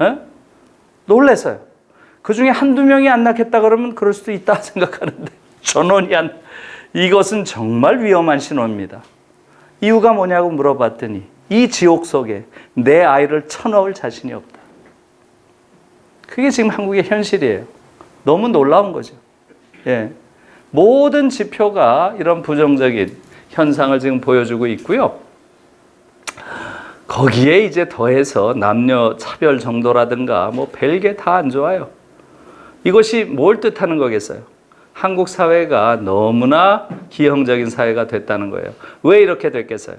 Speaker 2: 예? 놀랐어요. 그 중에 한두 명이 안 낳겠다 그러면 그럴 수도 있다 생각하는데 전원이 이것은 정말 위험한 신호입니다. 이유가 뭐냐고 물어봤더니 이 지옥 속에 내 아이를 쳐넣을 자신이 없다. 그게 지금 한국의 현실이에요. 너무 놀라운 거죠. 예. 모든 지표가 이런 부정적인 현상을 지금 보여주고 있고요. 거기에 이제 더해서 남녀 차별 정도라든가 뭐 별게 다 안 좋아요. 이것이 뭘 뜻하는 거겠어요? 한국 사회가 너무나 기형적인 사회가 됐다는 거예요. 왜 이렇게 됐겠어요?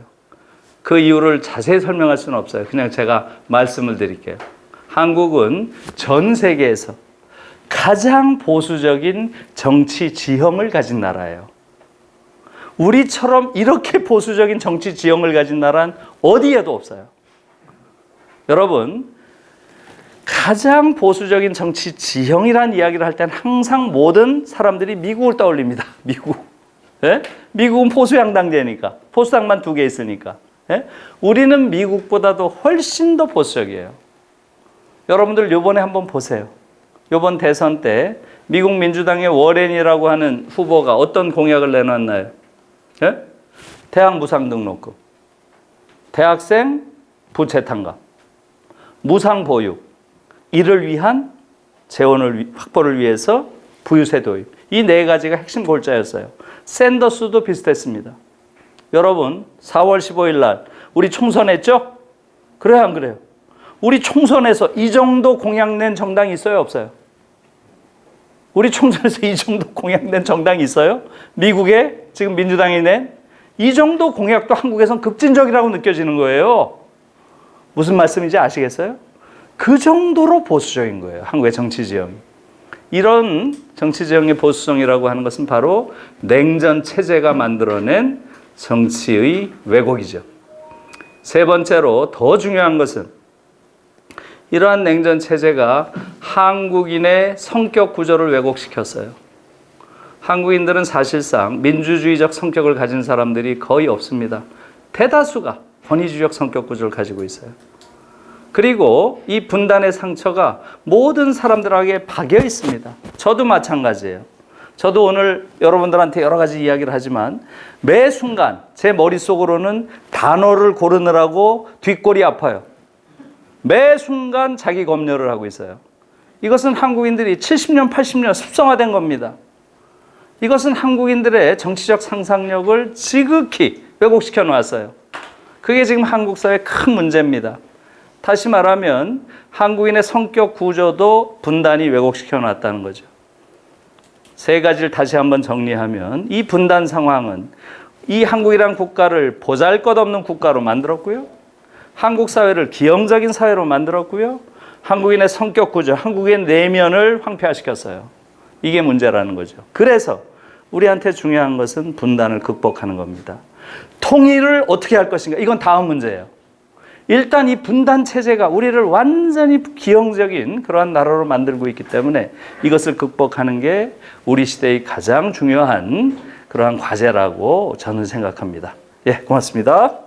Speaker 2: 그 이유를 자세히 설명할 수는 없어요. 그냥 제가 말씀을 드릴게요. 한국은 전 세계에서 가장 보수적인 정치 지형을 가진 나라예요. 우리처럼 이렇게 보수적인 정치 지형을 가진 나라는 어디에도 없어요. 여러분, 가장 보수적인 정치 지형이라는 이야기를 할 때는 항상 모든 사람들이 미국을 떠올립니다. 미국. 예? 미국은 보수양당제니까. 보수당만 2개 있으니까. 예? 우리는 미국보다도 훨씬 더 보수적이에요. 여러분들 요번에 한번 보세요. 요번 대선 때 미국 민주당의 워렌이라고 하는 후보가 어떤 공약을 내놨나요? 예? 대학 무상등록금, 대학생 부채 탕감, 무상 보육, 이를 위한 재원을 확보를 위해서 부유세 도입. 이 4가지가 핵심 골자였어요. 샌더스도 비슷했습니다. 여러분, 4월 15일 날 우리 총선했죠? 그래요, 안 그래요? 우리 총선에서 이 정도 공약 낸 정당이 있어요, 없어요? 우리 총선에서 이 정도 공약 낸 정당이 있어요? 미국에 지금 민주당이 낸 이 정도 공약도 한국에선 급진적이라고 느껴지는 거예요. 무슨 말씀인지 아시겠어요? 그 정도로 보수적인 거예요. 한국의 정치 지형이. 이런 정치 지형의 보수성이라고 하는 것은 바로 냉전 체제가 만들어낸 정치의 왜곡이죠. 세 번째로 더 중요한 것은 이러한 냉전 체제가 한국인의 성격 구조를 왜곡시켰어요. 한국인들은 사실상 민주주의적 성격을 가진 사람들이 거의 없습니다. 대다수가 권위주의적 성격 구조를 가지고 있어요. 그리고 이 분단의 상처가 모든 사람들에게 박여 있습니다. 저도 마찬가지예요. 저도 오늘 여러분들한테 여러 가지 이야기를 하지만 매 순간 제 머릿속으로는 단어를 고르느라고 뒷골이 아파요. 매 순간 자기 검열을 하고 있어요. 이것은 한국인들이 70년, 80년 습성화된 겁니다. 이것은 한국인들의 정치적 상상력을 지극히 왜곡시켜 놓았어요. 그게 지금 한국 사회의 큰 문제입니다. 다시 말하면 한국인의 성격 구조도 분단이 왜곡시켜 놨다는 거죠. 세 가지를 다시 한번 정리하면 이 분단 상황은 이 한국이란 국가를 보잘것없는 국가로 만들었고요. 한국 사회를 기형적인 사회로 만들었고요. 한국인의 성격 구조, 한국의 내면을 황폐화시켰어요. 이게 문제라는 거죠. 그래서 우리한테 중요한 것은 분단을 극복하는 겁니다. 통일을 어떻게 할 것인가? 이건 다음 문제예요. 일단 이 분단 체제가 우리를 완전히 기형적인 그러한 나라로 만들고 있기 때문에 이것을 극복하는 게 우리 시대의 가장 중요한 그러한 과제라고 저는 생각합니다. 예, 고맙습니다.